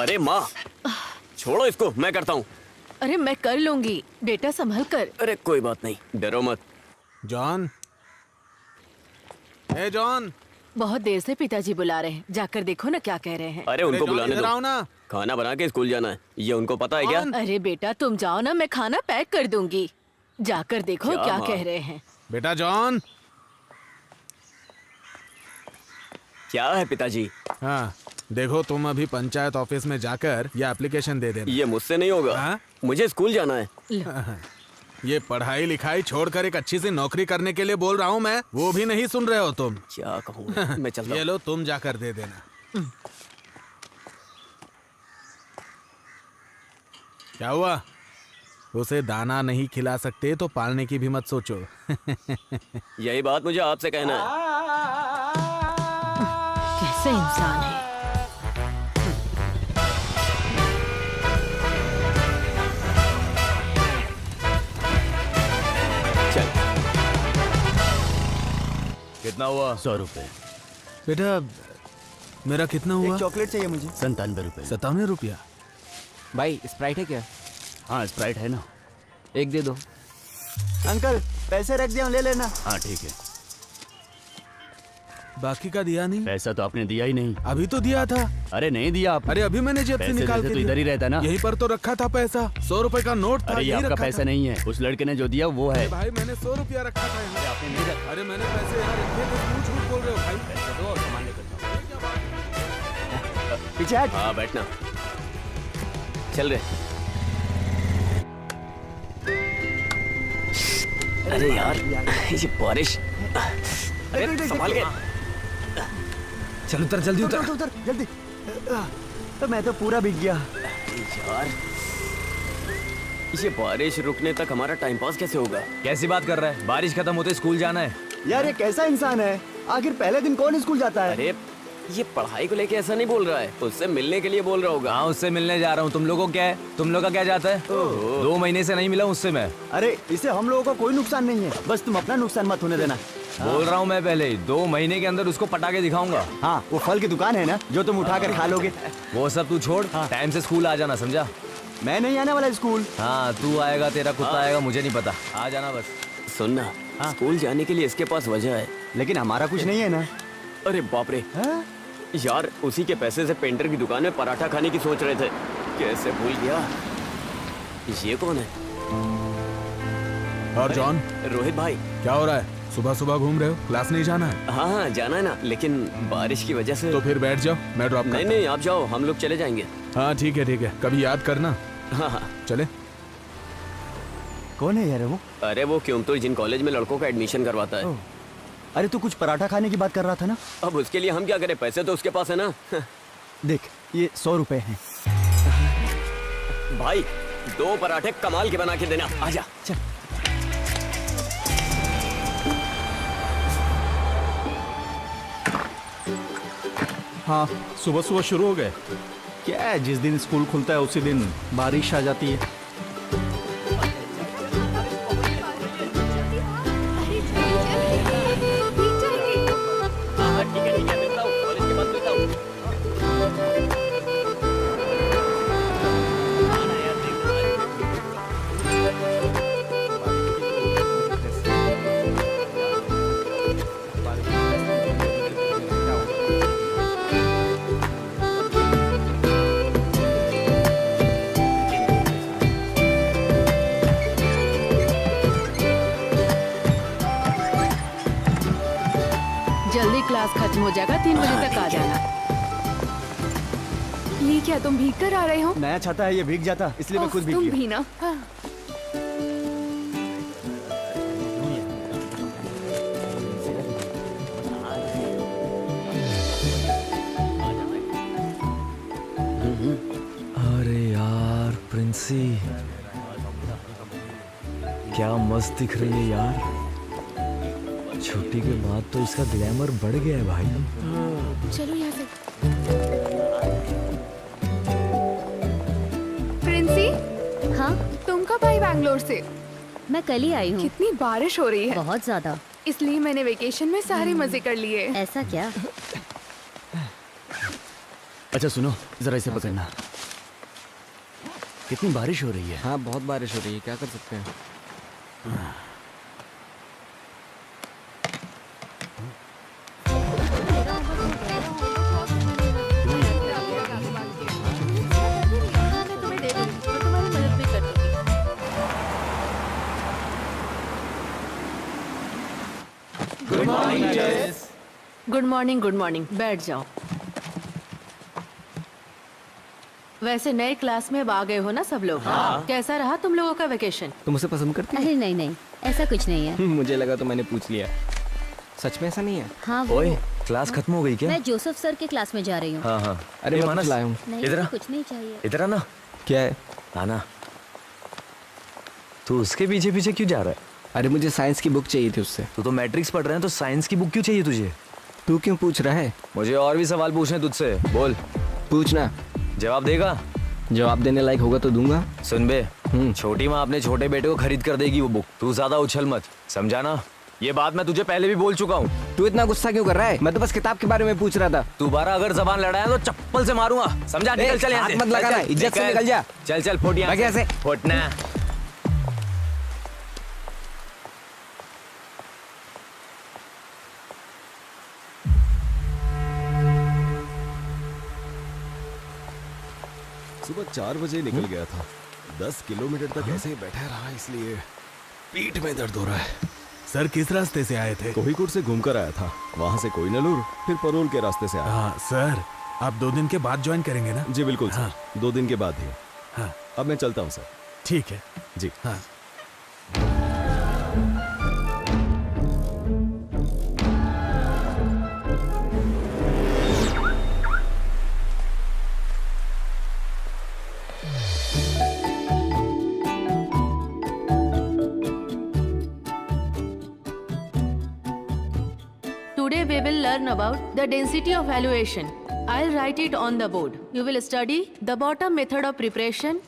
अरे माँ, छोड़ो इसको, मैं करता हूँ। अरे मैं कर लूंगी, बेटा संभल कर। अरे कोई बात नहीं, डरो मत। जॉन, ए जॉन। बहुत देर से पिताजी बुला रहे हैं, जाकर देखो ना क्या कह रहे हैं। अरे उनको बुलाने इधर आओ दो, ना। खाना बना के स्कूल जाना है, ये उनको पता है क्या? अरे बेटा तुम जाओ ना, मैं खाना पैक कर दूंगी। जाकर देखो क्या क्या माँ? कह रहे हैं। बेटा जॉन। क्या है पिताजी? हाँ, देखो तुम अभी पंचायत ऑफिस में जाकर ये एप्लीकेशन दे देना। ये मुझसे नहीं होगा। हाँ? मुझे स्कूल जाना है। ये पढ़ाई लिखाई छोड़कर एक अच्छी सी नौकरी करने के लिए बोल रहा हूँ मैं, वो भी नहीं सुन रहे हो तुम। क्या कहूँ, मैं चलता ये हूँ। लो, तुम जाकर दे देना। क्या हुआ? उसे दाना नहीं खिला सकते तो पालने की भी मत सोचो। यही बात मुझे आपसे कहना है। कैसे इंसान है। चल, कितना हुआ? 100 रुपए। बेटा मेरा कितना हुआ? चॉकलेट चाहिए मुझे। 97 रुपए। 57 रुपया। भाई स्प्राइट है क्या? हाँ स्प्राइट है ना। एक दे दो। अंकल पैसे रख दिया, ले लेना। हाँ ठीक है। बाकी का दिया नहीं? पैसा तो आपने दिया ही नहीं। अभी तो दिया था। अरे नहीं दिया आप। अरे अभी मैंने जेब से पैसे निकाल वैसे के तो दिया। इधर ही रहता ना। यहीं पर तो रखा था पैसा। 100 रुपए का नोट था। अरे ये यहीं आपका रखा पैसा था। नहीं है, उस लड़के ने जो दिया वो है। अरे भाई मैंने 100 रुपया रखा था यहाँ। आपने नहीं रखा। अरे मैंने पैसे यहाँ रखे थे, क्यों झूठ बोल रहे हो भाई? पैसा दो और सामान लेकर जाओ। पीछे हट। हाँ बैठना। चल रहे। अरे यार, ये बारिश। अरे संभाल के। चल उतर, जल्दी उतर उतर उतर, जल्दी। तो मैं तो पूरा भीग गया। यार, ये बारिश रुकने तक हमारा टाइम पास कैसे होगा? कैसी बात कर रहा है? बारिश खत्म होते स्कूल जाना है। यार ये कैसा इंसान है? आखिर पहले दिन कौन स्कूल जाता है? अरे ये पढ़ाई को लेके ऐसा नहीं बोल रहा है, उससे मिलने के लिए बोल रहा होगा। हाँ उससे मिलने जा रहा हूँ। तुम लोगों को क्या है? तुम लोग का क्या जाता है? 2 महीने से नहीं मिला उससे मैं। अरे इससे हम लोगों को कोई नुकसान नहीं है, बस तुम अपना नुकसान मत होने देना। बोल रहा हूँ मैं पहले ही, 2 महीने के अंदर उसको पटा के दिखाऊंगा। हाँ वो फल की दुकान है ना, जो तुम उठा कर खा लोगे। वो सब तू छोड़, टाइम से स्कूल आ जाना, समझा? मैं नहीं आने वाला स्कूल। हाँ तू आएगा, तेरा कुत्ता आएगा, मुझे नहीं पता। आ जाना बस। सुनना, स्कूल जाने के लिए इसके पास वजह है। लेकिन हमारा कुछ नहीं है ना। अरे बाप रे हाँ? यार, उसी के पैसे से पेंटर की दुकान में पराठा खाने की सोच रहे थे। कैसे भूल गया। ये कौन है? और जॉन, रोहित भाई। क्या हो रहा है? सुबह सुबह घूम रहे हो? क्लास नहीं जाना है? हाँ हाँ जाना है ना, लेकिन बारिश की वजह से। तो फिर बैठ जाओ, मैं ड्रॉप नहीं करता नहीं, आप जाओ, हम लोग चले जाएंगे। हूँ। हाँ ठीक है ठीक है, कभी याद करना। हाँ हाँ। चले। कौन है यार वो? अरे वो क्योंतुर जिन कॉलेज में लड़कों का एडमिशन करवाता है। अरे तू कुछ पराठा खाने की बात कर रहा था ना? अब उसके लिए हम क्या करें, पैसे तो उसके पास है ना। देख ये 100 रुपए हैं। भाई 2 पराठे कमाल के बना के देना। आजा। चल। हाँ सुबह सुबह शुरू हो गए। क्या है, जिस दिन स्कूल खुलता है उसी दिन बारिश आ जाती है। हाँ ठीक है मिलता हूँ, कॉलेज के बाद मिलता हूँ। जल्दी क्लास खत्म हो जाएगा, 3 बजे तक आ जाना। ये क्या तुम भीग कर आ रहे हो? नया छाता है, ये भीग जाता, इसलिए मैं खुद भीग तुम गया। भी ना। हाँ। अरे यार प्रिंसी, क्या मस्त दिख रही है यार। छुट्टी के बाद तो इसका ग्लैमर बढ़ गया है भाई। चलो यहाँ से। प्रिंसी, हाँ तुम कब आई बैंगलोर से? मैं कल ही आई हूँ। कितनी बारिश हो रही है। बहुत ज्यादा। इसलिए मैंने वेकेशन में सारे मजे कर लिए। ऐसा क्या? अच्छा सुनो, जरा इसे पकड़ना। कितनी बारिश हो रही है। हाँ बहुत बारिश हो रही है, क्या कर सकते हैं। गुड मॉर्निंग, बैठ जाओ। वैसे नए क्लास में अब आ गए हो ना सब लोग? कैसा रहा तुम लोगों का वेकेशन? तुम उसे पसंद करती अरे नहीं नहीं, ऐसा कुछ नहीं है। हो? मुझे लगा तो मैंने पूछ लिया। सच में ऐसा नहीं है? हाँ वो ओए क्लास खत्म हो गई क्या? मैं जोसेफ सर के क्लास में जा रही हूँ। हाँ हाँ। अरे मानस लाया हूँ। नहीं इधर आ, मुझे कुछ नहीं चाहिए। इधर आना। क्या है? आना। तू उसके पीछे पीछे क्यों जा रहा है? अरे मुझे साइंस की बुक चाहिए थी उससे। तू तो मैट्रिक्स पढ़ रहे हैं तो साइंस की बुक क्यों चाहिए तुझे? तू क्यों पूछ रहा है? मुझे और भी सवाल पूछने तुझसे। बोल। पूछना। जवाब देगा? जवाब देने लायक होगा तो दूंगा। सुन बे, छोटी माँ अपने छोटे बेटे को खरीद कर देगी वो बुक। तू ज्यादा उछल मत, समझा ना? ये बात मैं तुझे पहले भी बोल चुका हूँ। तू इतना गुस्सा क्यों कर रहा है? मैं तो बस किताब के बारे में पूछ रहा था। दोबारा अगर जबान लड़ाया तो चप्पल से मारूंगा, समझा? निकल चल यहाँ से। मत लगाना, इज्जत से निकल जा। चल चल फुट यहाँ से। फुटना। सुबह 4 बजे निकल गया था। 10 किलोमीटर तक ऐसे ही बैठा रहा, इसलिए पीठ में दर्द हो रहा है। सर किस रास्ते से आए थे? कोहिकोड से घूमकर आया था, वहां से कोइनलूर, फिर परोल के रास्ते से आया। हाँ सर, आप 2 दिन के बाद ज्वाइन करेंगे ना? जी बिल्कुल सर, 2 दिन के बाद ही। हाँ अब मैं चलता हूँ सर। ठीक है जी हाँ। Today we will learn about the density of valuation. I'll write it on the board. You will study the bottom method of preparation,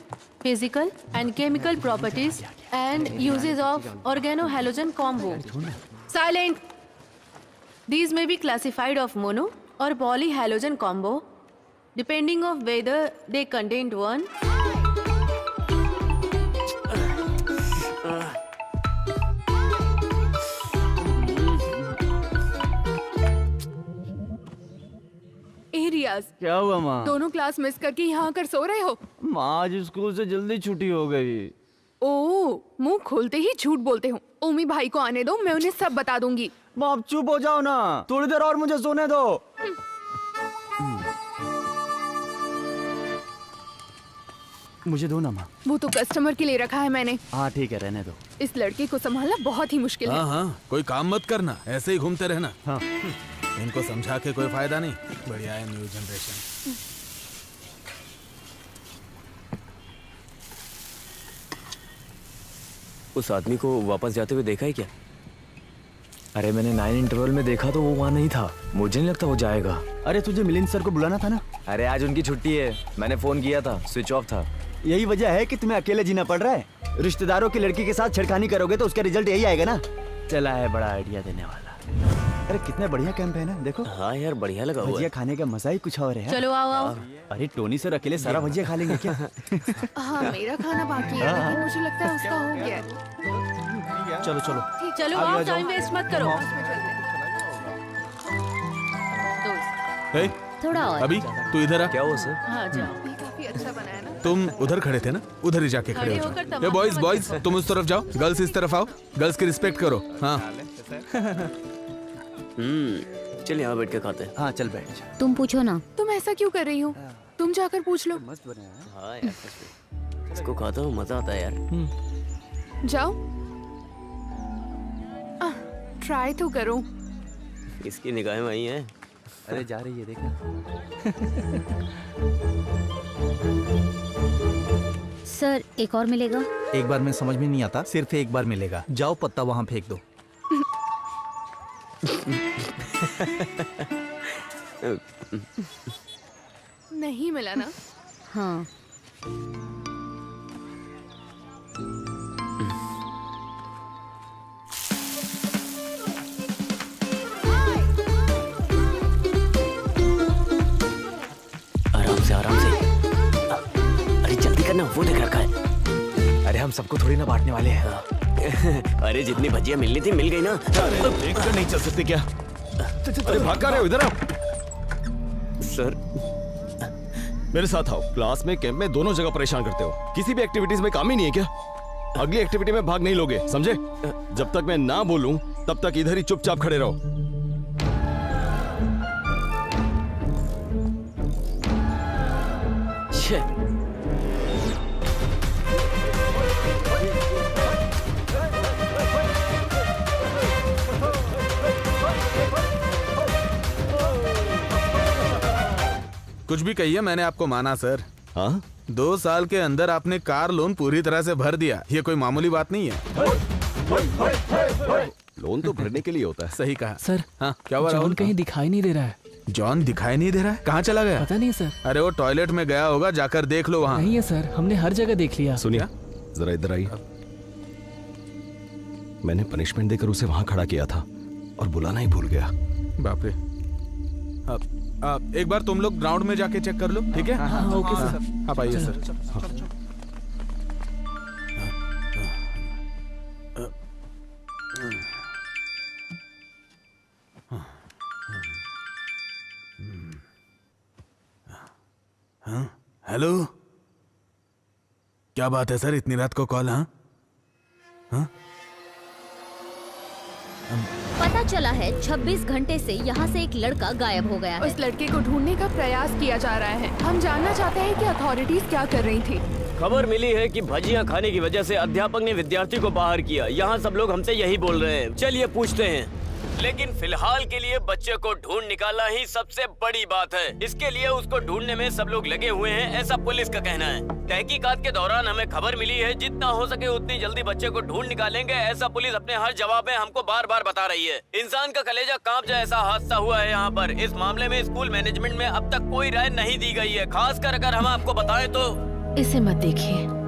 physical and chemical properties, and uses of organohalogen combo. Silent! These may be classified of mono or polyhalogen combo, depending of whether they contain one रियाज, क्या हुआ माँ? दोनों class miss करके यहाँ आकर सो रहे हो? माँ आज स्कूल से जल्दी छुट्टी हो गई। ओह, मुंह खोलते ही झूठ बोलते हो। ओमी भाई को आने दो, मैं उन्हें सब बता दूंगी। बाप चुप हो जाओ ना, थोड़ी देर और मुझे सोने दो। मुझे दो ना माँ। वो तो कस्टमर के लिए रखा है मैंने। हाँ ठीक है, रहने दो। इस लड़के को संभालना बहुत ही मुश्किल है। हाँ हाँ, कोई काम मत करना, ऐसे ही घूमते रहना। हाँ इनको समझा के कोई फायदा नहीं। बढ़िया है न्यू जनरेशन। उस आदमी को वापस जाते हुए देखा है क्या? अरे मैंने 9 इंटरवल में देखा तो वो वहाँ नहीं था। मुझे नहीं लगता वो जाएगा। अरे तुझे मिलिंद सर को बुलाना था ना? अरे आज उनकी छुट्टी है, मैंने फोन किया था, स्विच ऑफ था। यही वजह है कि तुम्हें अकेले जीना पड़ रहा है। रिश्तेदारों की लड़की के साथ छेड़खानी करोगे तो उसका रिजल्ट यही आएगा ना। चला है बड़ा आइडिया देने वाला। अरे कितना बढ़िया कैंप है ना, देखो। हाँ यार, बढ़िया लगा हुआ भजिया है। खाने का मजा ही कुछ और है। चलो आओ आओ। अरे टोनी सर अकेले सारा भजिया खा लेंगे क्या? हाँ, मेरा खाना बाकी है, लेकिन मुझे लगता है उसका हो गया है। चलो चलो। चलो आओ, टाइम वेस्ट मत करो। ए, थोड़ा और। अभी तू इधर आ। क्या हुआ सर? हाँ जाओ। ये काफी अच्छा बना है ना। तुम उधर खड़े थे ना, उधर ही जाके खड़े खड़े हो होकर जाओ। तमाशा बॉयज मत बॉयज तुम उस तरफ जाओ, गर्ल्स इस तरफ आओ। गर्ल्स की रिस्पेक्ट करो। हाँ चल यहाँ बैठ के खाते हैं। हाँ चल बैठ जा। तुम पूछो ना। तुम ऐसा क्यों कर रही हो? तुम जाकर पूछ लो। हाँ यार, सच में। इसको खाता हूँ, मजा आता है यार। जाओ, ट्राई तो करो। इसकी निगाहें वही हैं। अरे जा रही है, देखना। सर एक और मिलेगा? एक बार में समझ में नहीं आता, सिर्फ एक बार मिलेगा। जाओ पत्ता वहाँ फेंक दो। नहीं मिला ना? हाँ। आराम से आराम से। अरे जल्दी करना। ना वो देख रखा है। अरे हम सबको थोड़ी ना बांटने वाले हैं। अरे जितनी भजिया मिलनी थी मिल गई ना। देख कर नहीं चल सकते क्या? अरे भाग रहे हो, इधर आओ। सर मेरे साथ आओ। क्लास में, कैंप में, दोनों जगह परेशान करते हो। किसी भी एक्टिविटीज में काम ही नहीं है क्या? अगली एक्टिविटी में भाग नहीं लोगे, समझे? जब तक मैं ना बोलूं तब तक इधर ही चुपचाप खड़े रहो। छे कुछ भी कहिए, मैंने आपको माना सर। हाँ, 2 साल के अंदर आपने कार लोन पूरी तरह से भर दिया। ये कोई मामूली बात नहीं है। लोन तो भरने के लिए होता है। सही कहा सर हाँ, क्या हुआ जॉन राहुल? कहीं दिखाई नहीं दे रहा है। जॉन दिखाई नहीं दे रहा है? कहाँ चला गया? पता नहीं सर। अरे वो टॉयलेट में गया होगा, जाकर देख लो वहाँ। नहीं है सर, हमने हर जगह देख लिया। सुनिए, जरा इधर आइए। मैंने पनिशमेंट देकर उसे वहां खड़ा किया था और बुलाना ही भूल गया। बाप रे। अब एक बार तुम लोग ग्राउंड में जाके चेक कर लो, ठीक है? हाँ, ओके सर। आप आइए सर। हेलो, क्या बात है सर, इतनी रात को कॉल? हाँ, पता चला है 26 घंटे से यहाँ से एक लड़का गायब हो गया है। उस लड़के को ढूंढने का प्रयास किया जा रहा है। हम जानना चाहते हैं कि अथॉरिटीज क्या कर रही थी। खबर मिली है कि भजिया खाने की वजह से अध्यापक ने विद्यार्थी को बाहर किया। यहाँ सब लोग हमसे यही बोल रहे हैं। चलिए पूछते हैं। लेकिन फिलहाल के लिए बच्चे को ढूंढ निकालना ही सबसे बड़ी बात है। इसके लिए उसको ढूंढने में सब लोग लगे हुए हैं, ऐसा पुलिस का कहना है। तहकीकात के दौरान हमें खबर मिली है जितना हो सके उतनी जल्दी बच्चे को ढूंढ निकालेंगे, ऐसा पुलिस अपने हर जवाब में हमको बार बार बता रही है। इंसान का कलेजा कांप जाए ऐसा हादसा हुआ है यहाँ पर। इस मामले में स्कूल मैनेजमेंट में अब तक कोई राय नहीं दी गई है। खासकर अगर हम आपको बताएं तो इसे मत देखिए।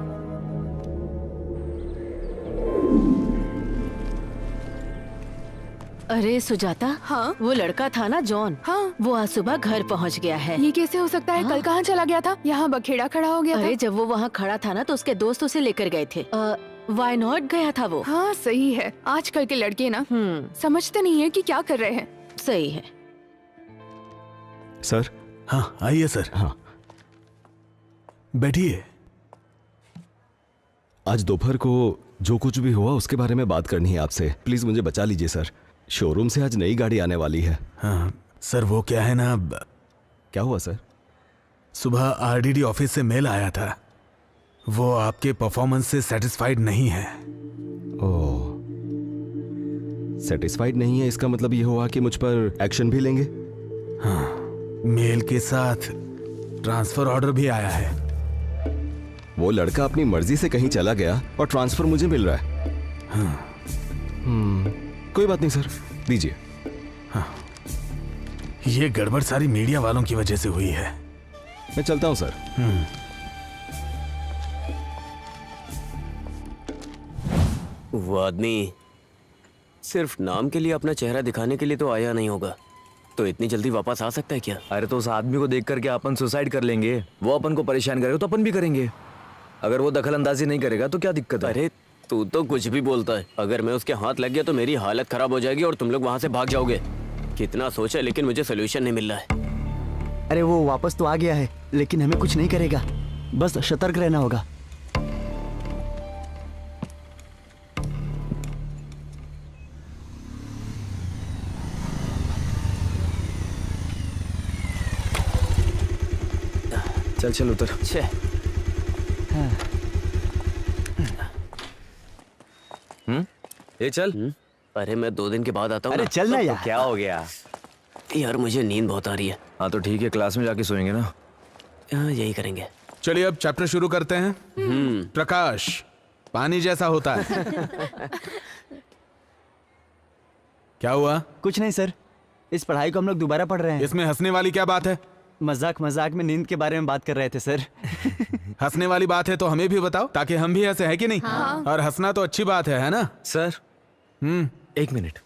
अरे सुजाता, हाँ? वो लड़का था ना जॉन, हाँ। वो आज सुबह घर पहुंच गया है। ये कैसे हो सकता है? हाँ? कल कहाँ चला गया था? यहाँ बखेड़ा खड़ा हो गया अरे था। जब वो वहाँ खड़ा था ना तो उसके दोस्त उसे लेकर गए थे। वाई नॉट गया था वो। हाँ सही है। आजकल के लड़के ना समझते नहीं है कि क्या कर रहे हैं। सही है। सर। हाँ आइए सर। हाँ, बैठिए। आज दोपहर को जो कुछ भी हुआ उसके बारे में बात करनी है आपसे। प्लीज मुझे बचा लीजिए सर। शोरूम से आज नई गाड़ी आने वाली है। हाँ सर, वो क्या है ना, क्या हुआ सर? सुबह आरडीडी ऑफिस से मेल आया था। वो आपके परफॉर्मेंस से सेटिस्फाइड नहीं है। ओह, सेटिस्फाइड नहीं है, इसका मतलब ये हुआ कि मुझ पर एक्शन भी लेंगे? हाँ, मेल के साथ ट्रांसफर ऑर्डर भी आया है। वो लड़का अपनी मर्जी से कहीं चला गया और ट्रांसफर मुझे मिल रहा है। हाँ। कोई बात नहीं सर, दीजिए। हाँ, ये गड़बड़ सारी मीडिया वालों की वजह से हुई है। मैं चलता हूं सर। वो आदमी सिर्फ नाम के लिए अपना चेहरा दिखाने के लिए तो आया नहीं होगा, तो इतनी जल्दी वापस आ सकता है क्या? अरे तो उस आदमी को देख करके अपन सुसाइड कर लेंगे। वो अपन को परेशान करेगा तो अपन भी करेंगे। अगर वो दखल अंदाजी नहीं करेगा तो क्या दिक्कत है? अरे तू तो कुछ भी बोलता है। अगर मैं उसके हाथ लग गया तो मेरी हालत खराब हो जाएगी और तुम लोग वहां से भाग जाओगे। कितना सोचा लेकिन मुझे सोल्यूशन नहीं मिल रहा है। अरे वो वापस तो आ गया है, लेकिन हमें कुछ नहीं करेगा। बस सतर्क रहना होगा। चल चल उतर। छे ये चल। अरे मैं 2 दिन के बाद आता हूँ। अरे चल ना यार। क्या हो गया? यार मुझे नींद बहुत आ रही है। हाँ तो ठीक है, क्लास में जाके सोएंगे ना। हाँ यही करेंगे। चलिए अब चैप्टर शुरू करते हैं। प्रकाश पानी जैसा होता है। क्या हुआ? कुछ नहीं सर, इस पढ़ाई को हम लोग दोबारा पढ़ रहे हैं। इसमें हंसने वाली क्या बात है? मजाक मजाक में नींद के बारे में बात कर रहे थे सर। हंसने वाली बात है तो हमें भी बताओ ताकि हम भी हंसे, है कि नहीं? हाँ। और हंसना तो अच्छी बात है ना? Sir 1 minute.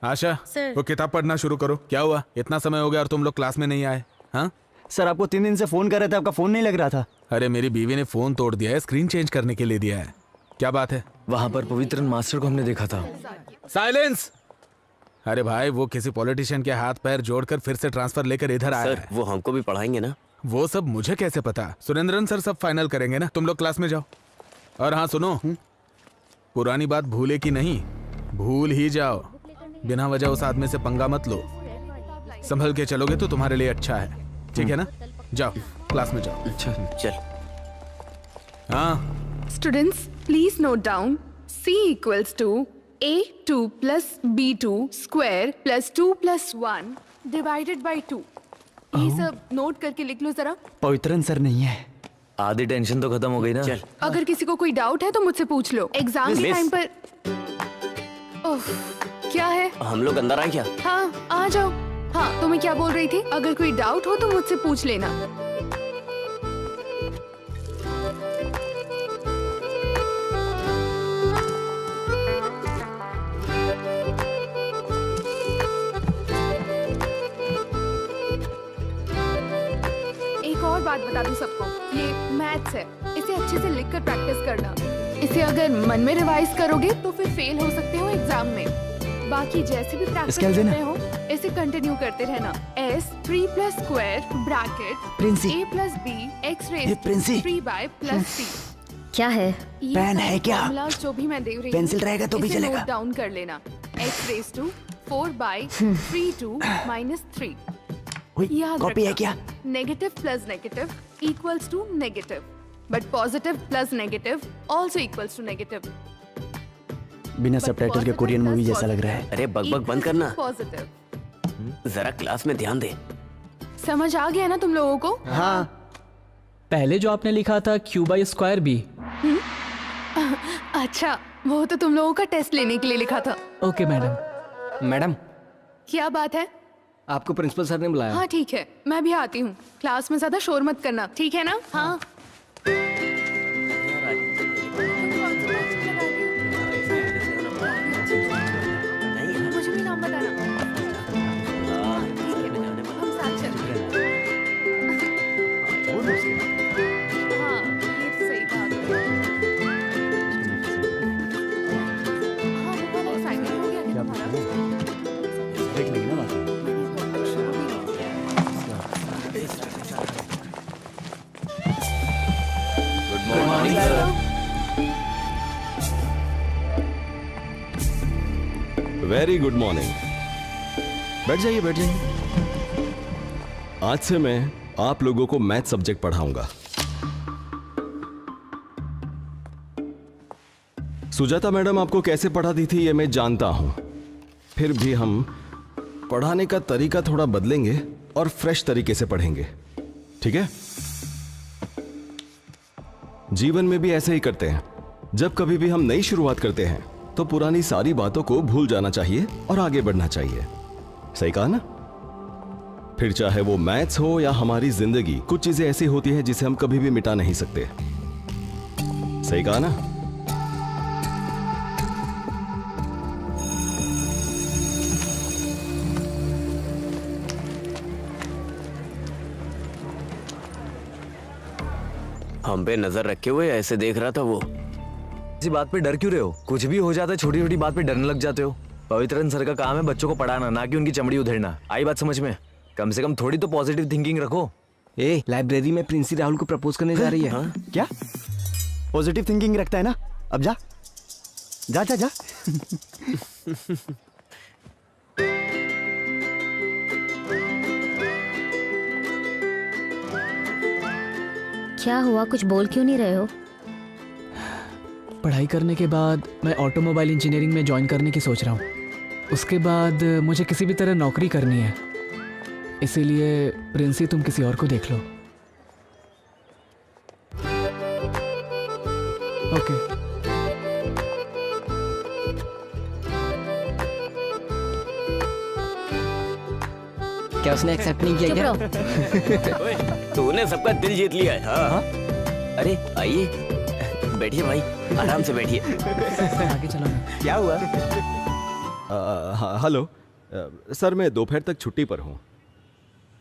आशा, सर। वो किताब पढ़ना शुरू करो। क्या हुआ? इतना समय हो गया और तुम लोग क्लास में नहीं आए? हाँ सर आपको 3 दिन से फोन कर रहे थे, आपका फोन नहीं लग रहा था। अरे मेरी बीवी ने फोन तोड़ दिया है, स्क्रीन चेंज करने के लिए दिया है। क्या बात है? वहां पर पवित्रन मास्टर को हमने देखा था। साइलेंस! अरे भाई वो किसी पॉलिटिशियन के हाथ पैर जोड़कर फिर से ट्रांसफर लेकर इधर आया सर है। वो हमको भी पढ़ाएंगे ना? वो सब मुझे कैसे पता? सुरेंद्रन सर सब फाइनल करेंगे ना। तुम लोग क्लास में जाओ। और हाँ सुनो, पुरानी बात भूले की नहीं, भूल ही जाओ। बिना वजह उस आदमी से पंगा मत लो। संभल के चलोगे तो तुम्हारे लिए अच्छा है, ठीक है ना? जाओ क्लास में जाओ। अच्छा चल। हाँ students please note down C equals to A2 plus B2 square plus 2 plus 1 divided by 2। ये सब नोट करके लिख लो जरा। पवित्रन सर नहीं है। आधी टेंशन तो खत्म हो गई ना। चल। अगर किसी को कोई डाउट है तो मुझसे पूछ लो। एग्जाम के मिस। टाइम पर ओह, क्या है? हम लोग अंदर आए क्या? हाँ आ जाओ। हाँ तो मैं क्या बोल रही थी, अगर कोई डाउट हो तो मुझसे पूछ लेना। एक और बात बता दूं सबको, ये मैथ्स है, इसे अच्छे से लिखकर प्रैक्टिस करना। इसे अगर मन में रिवाइज करोगे तो फिर फेल हो सकते हो एग्जाम में। बाकी जैसे भी प्रैक्टिस स्केल कर देना। रहे हो इसे कंटिन्यू करते रहना। S 3 plus square bracket Princy. A plus B x ये raised Princy. to 3 by plus C। क्या है? ये पेन सारे है क्या? formulas जो भी मैं दे रही हूँ, पेंसिल रहेगा तो भी इसे चलेगा। नोट डाउन कर लेना। x raised to 4 by 3 to minus 3। याद कॉपी है क्या? Negative plus negative equals to negative, but positive plus negative also equals to negative. बिना सबटाइटल के कोरियन मूवी जैसा लग रहा है। अरे बकबक बंद करना, पॉजिटिव। जरा क्लास में ध्यान दे। समझ आ गया ना तुम लोगों को? हाँ पहले जो आपने लिखा था Q by square B। अच्छा वो तो तुम लोगों का टेस्ट लेने के लिए लिखा था। Okay madam. मैडम क्या बात है? आपको प्रिंसिपल सर ने बुलाया। हाँ ठीक है, मैं भी आती हूँ। क्लास में ज्यादा शोर मत करना, ठीक है ना? हाँ मुझे भी नाम बताना। ठीक है, हम साथ चलते हैं। हाँ, ये तो सही कहा तुमने। हाँ, वो वाला assignment हो गया क्या तुम्हारा? देख लेंगे ना बात। Good morning. Very good morning. बैठ जाइए बैठ जाइए। आज से मैं आप लोगों को मैथ सब्जेक्ट पढ़ाऊंगा। सुजाता मैडम आपको कैसे पढ़ाती थी ये मैं जानता हूं, फिर भी हम पढ़ाने का तरीका थोड़ा बदलेंगे और फ्रेश तरीके से पढ़ेंगे, ठीक है? जीवन में भी ऐसे ही करते हैं। जब कभी भी हम नई शुरुआत करते हैं तो पुरानी सारी बातों को भूल जाना चाहिए और आगे बढ़ना चाहिए। सही कहा ना? फिर चाहे वो मैथ्स हो या हमारी जिंदगी, कुछ चीजें ऐसी होती हैं जिसे हम कभी भी मिटा नहीं सकते। सही कहा ना? हम पे नजर रखे हुए ऐसे देख रहा था वो। इसी बात पे डर क्यों रहे हो? कुछ भी हो जाता है, छोटी छोटी बात पे डरने लग जाते हो। पवित्रन सर का काम है बच्चों को पढ़ाना, ना कि उनकी चमड़ी उधेड़ना। आई बात समझ में? कम से कम थोड़ी तो पॉजिटिव थिंकिंग रखो। ए लाइब्रेरी में प्रिंसी राहुल को प्रपोज करने जा रही है। हाँ? क्या पॉजिटिव थिंकिंग रखता है ना? अब जा जा जा जा। क्या हुआ, कुछ बोल क्यों नहीं रहे हो? पढ़ाई करने के बाद मैं ऑटोमोबाइल इंजीनियरिंग में ज्वाइन करने की सोच रहा हूँ। उसके बाद मुझे किसी भी तरह नौकरी करनी है, इसीलिए प्रिंसी तुम किसी और को देख लो। ओके। क्या उसने एक्सेप्ट नहीं किया चुप क्या? रहो। ओए, तूने सबका दिल जीत लिया है। हाँ? अरे आइए, बैठिए भाई, आराम से बैठिए। आगे चलो ना। क्या हुआ? हेलो सर, मैं दोपहर तक छुट्टी पर हूँ।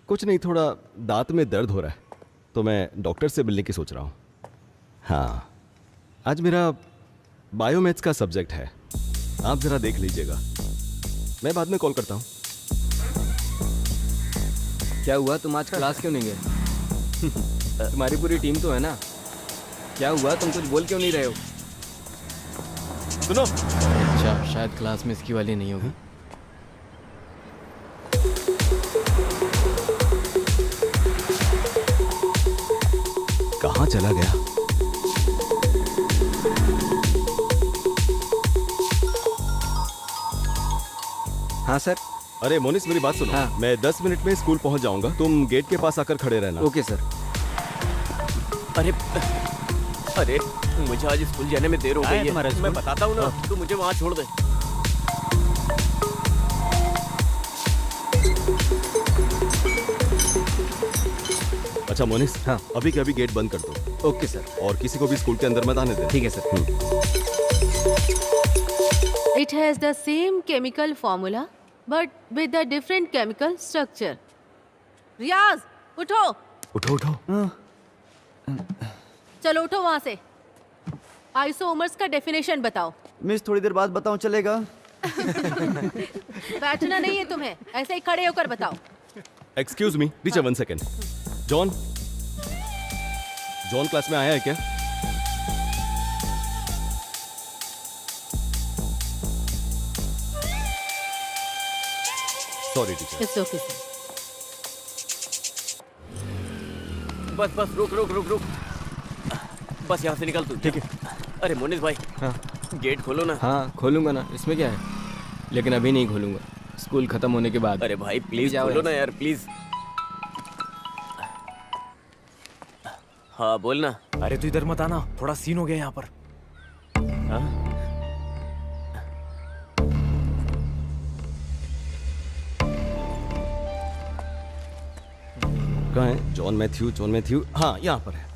कुछ नहीं, थोड़ा दांत में दर्द हो रहा है तो मैं डॉक्टर से मिलने की सोच रहा हूँ। हाँ, आज मेरा बायोमैथ्स का सब्जेक्ट है, आप जरा देख लीजिएगा। मैं बाद में कॉल करता हूँ। क्या हुआ, तुम आज क्लास क्यों नहीं गए? तुम्हारी पूरी टीम तो है ना। क्या हुआ, तुम कुछ बोल क्यों नहीं रहे हो? सुनो, अच्छा, शायद क्लास में इसकी वाली नहीं होगी। कहाँ चला गया? हाँ सर। अरे मोनिस, मेरी बात सुनो। हाँ। मैं 10 मिनट में स्कूल पहुंच जाऊंगा, तुम गेट के पास आकर खड़े रहना। Okay sir. अरे अरे मुझे आज स्कूल जाने में देर हो गई है। मैं बताता हूँ ना, तू मुझे वहाँ छोड़ दे। अच्छा मोनिस, हाँ। अभी के अभी गेट बंद कर दो। Okay sir. और किसी को भी स्कूल के अंदर मत आने दे। ठीक है sir. It has the same chemical formula but with a different chemical structure. रियाज, उठो। उठो उठो। चलो उठो वहाँ से। आइसोमर्स का डेफिनेशन बताओ। मिस थोड़ी देर बाद बताऊं चलेगा? बैठना नहीं है तुम्हें, ऐसे ही खड़े होकर बताओ। Excuse me teacher, 1 second. John, John class में आया है क्या? Sorry teacher. It's okay. बस बस, रुक रुक रुक रुक, बस यहाँ से निकल तू। ठीक है। अरे मोनिस भाई, हाँ गेट खोलो ना। हाँ, खोलूंगा ना, इसमें क्या है, लेकिन अभी नहीं खोलूंगा, स्कूल खत्म होने के बाद। अरे भाई प्लीज जाओ खोलो ना यहाँ यार, प्लीज। हाँ बोलना। अरे तू इधर मत आना, थोड़ा सीन हो गया यहाँ पर। हाँ? कहाँ है जॉन मैथ्यू? जॉन मैथ्यू, हाँ यहाँ पर है।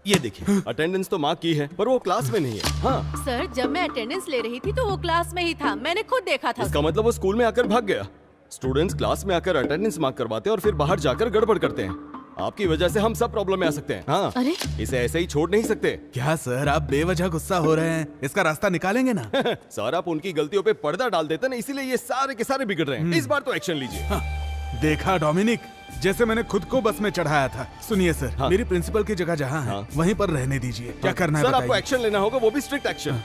ये देखिए, अटेंडेंस तो मार्क की है पर वो क्लास में नहीं है। हाँ, सर, जब मैं अटेंडेंस ले रही थी तो वो क्लास में ही था, मैंने खुद देखा था। इसका मतलब वो स्कूल में आकर भाग गया। स्टूडेंट्स क्लास में आकर अटेंडेंस मार्क करवाते हैं और फिर बाहर जाकर गड़बड़ करते हैं। आपकी वजह से हम सब प्रॉब्लम में आ सकते हैं। हाँ, अरे? इसे ऐसे ही छोड़ नहीं सकते। क्या सर, आप बेवजह गुस्सा हो रहे हैं? इसका रास्ता निकालेंगे ना? सर, आप उनकी गलतियों पे पर्दा डाल देते ना, इसीलिए ये सारे के सारे बिगड़ रहे हैं। इस बार तो एक्शन लीजिए। हाँ, देखा डोमिनिक, जैसे मैंने खुद को बस में चढ़ाया था। सुनिए सर, हाँ। मेरी प्रिंसिपल की जगह जहाँ है हाँ। वहीं पर रहने दीजिए। क्या करना है सर, आपको बताइए। एक्शन लेना होगा, वो भी स्ट्रिक्ट एक्शन।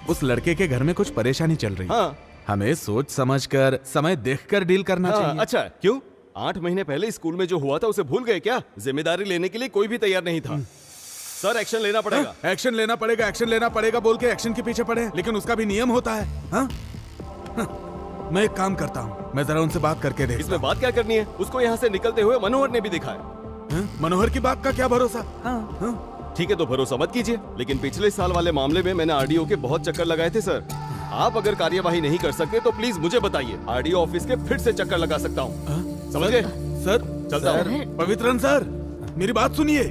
उस लड़के के घर में कुछ परेशानी चल रही है। हाँ। हमें सोच समझकर, समय देखकर डील करना चाहिए। अच्छा, क्यों? 8 महीने पहले स्कूल में जो हुआ था उसे भूल गए क्या? जिम्मेदारी लेने के लिए कोई भी तैयार नहीं था। सर, एक्शन लेना पड़ेगा। एक्शन लेना पड़ेगा, एक्शन लेना पड़ेगा बोल के एक्शन के पीछे पड़े, लेकिन उसका भी नियम होता है। हाँ? मैं एक काम करता हूँ, मैं जरा उनसे बात करके देखता इसमें बात क्या करनी है? उसको यहाँ से निकलते हुए मनोहर ने भी देखा है। हूँ। मनोहर की बात का क्या भरोसा? हाँ। ठीक है, तो भरोसा मत कीजिए, लेकिन पिछले साल वाले मामले में मैंने आरडीओ के बहुत चक्कर लगाए थे सर। आप अगर कार्यवाही नहीं कर सकते तो प्लीज मुझे बताइए, आरडीओ ऑफिस के फिर से चक्कर लगा सकता हूँ। समझ गए? सर, चलता हूँ। पवित्रन सर, मेरी बात सुनिए।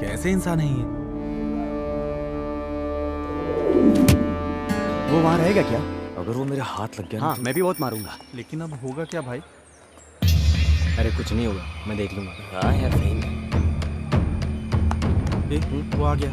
कैसे इंसान है ये? वो वहाँ रहेगा क्या? अगर वो मेरे हाथ लग गया हाँ, मैं भी बहुत मारूंगा। लेकिन अब होगा क्या भाई? अरे कुछ नहीं होगा, मैं देख लूंगा। हाँ यार, सही में। वो आ गया।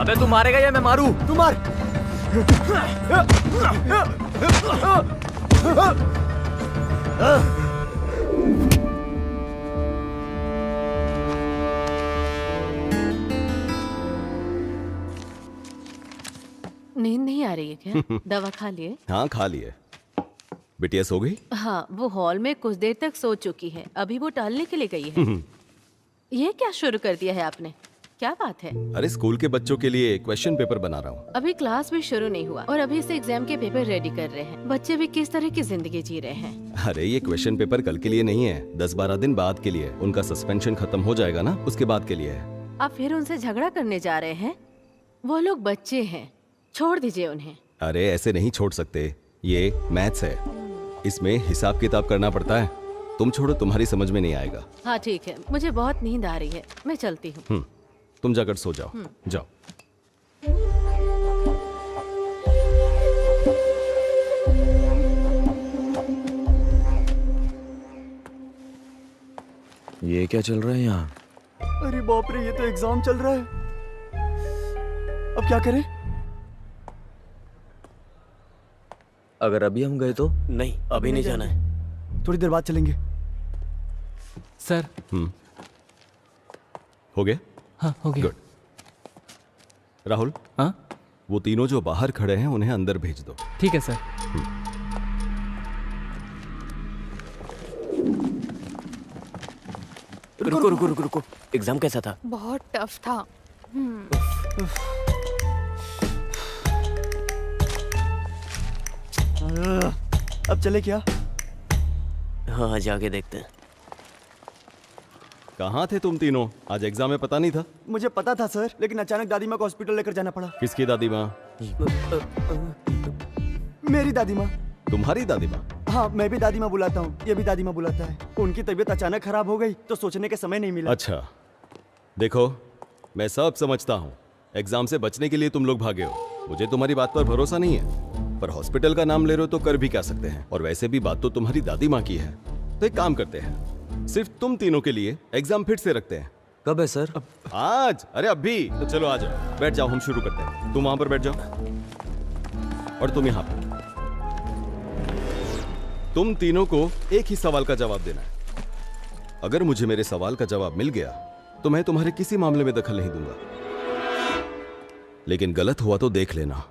अबे तू मारेगा या मैं मारूं? तू मार। नींद नहीं आ रही है क्या? दवा खा लिए? हाँ, खा लिए। बिटिया सो गई? हाँ, वो हॉल में कुछ देर तक सो चुकी है, अभी वो टहलने के लिए गई है। ये क्या शुरू कर दिया है आपने? क्या बात है? अरे, स्कूल के बच्चों के लिए क्वेश्चन पेपर बना रहा हूँ। अभी क्लास भी शुरू नहीं हुआ और अभी से एग्जाम के पेपर रेडी कर रहे हैं। बच्चे भी किस तरह की जिंदगी जी रहे हैं। अरे, ये क्वेश्चन पेपर कल के लिए नहीं है, 10-12 दिन बाद के लिए। उनका सस्पेंशन खत्म हो जाएगा ना, उसके बाद के लिए है। आप फिर उनसे झगड़ा करने जा रहे हैं? वो लोग बच्चे हैं, छोड़ दीजिए उन्हें। अरे ऐसे नहीं छोड़ सकते, ये मैथ्स है, इसमें हिसाब किताब करना पड़ता है। तुम छोड़ो, तुम्हारी समझ में नहीं आएगा। हाँ ठीक है, मुझे बहुत नींद आ रही है, मैं चलती हूँ। तुम जाकर सो जाओ, जाओ। ये क्या चल रहा है यहाँ? अरे बाप रे, ये तो एग्जाम चल रहा है। अब क्या करें? अगर अभी हम गए तो? नहीं, अभी नहीं जाना है। थोड़ी देर बाद चलेंगे। सर। हो गया? हाँ हो गया। गुड। राहुल, हाँ वो तीनों जो बाहर खड़े हैं उन्हें अंदर भेज दो। ठीक है सर। रुको रुको रुको रुको, एग्जाम कैसा था? बहुत टफ था। अब चले क्या? हाँ, जाके देखते हैं। कहाँ थे तुम तीनों? आज एग्जाम में पता नहीं था? मुझे पता था सर, लेकिन अचानक दादी माँ को हॉस्पिटल लेकर जाना पड़ा। किसकी दादी माँ? मेरी दादी माँ। तुम्हारी दादी माँ? हाँ, मैं भी दादी माँ बुलाता हूँ, ये भी दादी माँ बुलाता है। उनकी तबीयत अचानक खराब हो गई तो सोचने के समय नहीं मिला। अच्छा, देखो मैं सब समझता हूँ, एग्जाम से बचने के लिए तुम लोग भागे हो, मुझे तुम्हारी बात पर भरोसा नहीं है, पर हॉस्पिटल का नाम ले रहे हो तो कर भी क्या सकते हैं, और वैसे भी बात तो तुम्हारी दादी माँ की है। तो एक काम करते हैं, सिर्फ तुम तीनों के लिए एग्जाम फिर से रखते हैं। कब है सर? आज? अरे अभी तो चलो आ जाओ, बैठ जाओ, हम शुरू करते हैं। तुम वहां पर बैठ जाओ और तुम यहाँ पर। तुम तीनों को एक ही सवाल का जवाब देना है। अगर मुझे मेरे सवाल का जवाब मिल गया तो मैं तुम्हारे किसी मामले में दखल नहीं दूंगा, लेकिन गलत हुआ तो देख लेना।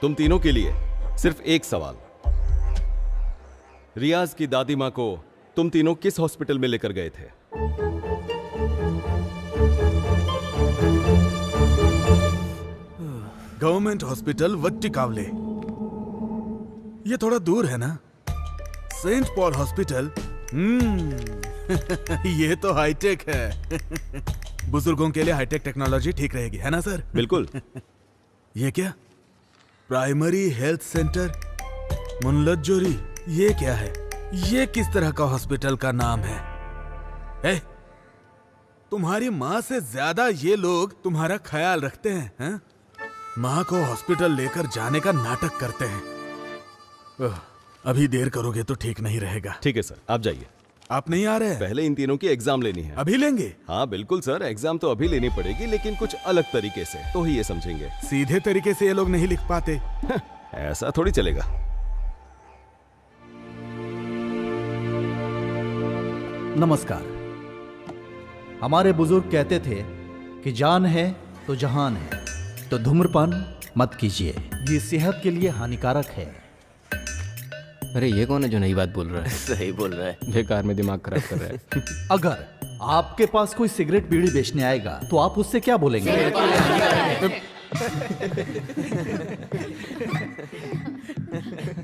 तुम तीनों के लिए सिर्फ एक सवाल, रियाज की दादी मां को तुम तीनों किस हॉस्पिटल में लेकर गए थे? गवर्नमेंट हॉस्पिटल वट्टिकावले। ये थोड़ा दूर है ना? Saint Paul hospital. ये तो हाईटेक है। बुजुर्गों के लिए हाईटेक टेक्नोलॉजी ठीक रहेगी, है ना सर? बिल्कुल। ये क्या? प्राइमरी हेल्थ सेंटर मुनलज्जोरी, ये क्या है? ये किस तरह का हॉस्पिटल का नाम है? तुम्हारी माँ से ज्यादा ये लोग तुम्हारा ख्याल रखते हैं? माँ को हॉस्पिटल लेकर जाने का नाटक करते हैं। अभी देर करोगे तो ठीक नहीं रहेगा। ठीक है सर, आप जाइए। आप नहीं आ रहे हैं? पहले इन तीनों की एग्जाम लेनी है। अभी लेंगे? हाँ बिल्कुल सर, एग्जाम तो अभी लेनी पड़ेगी, लेकिन कुछ अलग तरीके से, तो ही ये समझेंगे। सीधे तरीके से ये लोग नहीं लिख पाते। ऐसा थोड़ी चलेगा। नमस्कार। हमारे बुजुर्ग कहते थे कि जान है तो जहान है, तो धूम्रपान मत कीजिए, ये सेहत के लिए हानिकारक है। अरे ये कौन है जो नई बात बोल रहा है? सही बोल रहा है। बेकार में दिमाग खराब कर रहा है। अगर आपके पास कोई सिगरेट बीड़ी बेचने आएगा तो आप उससे क्या बोलेंगे?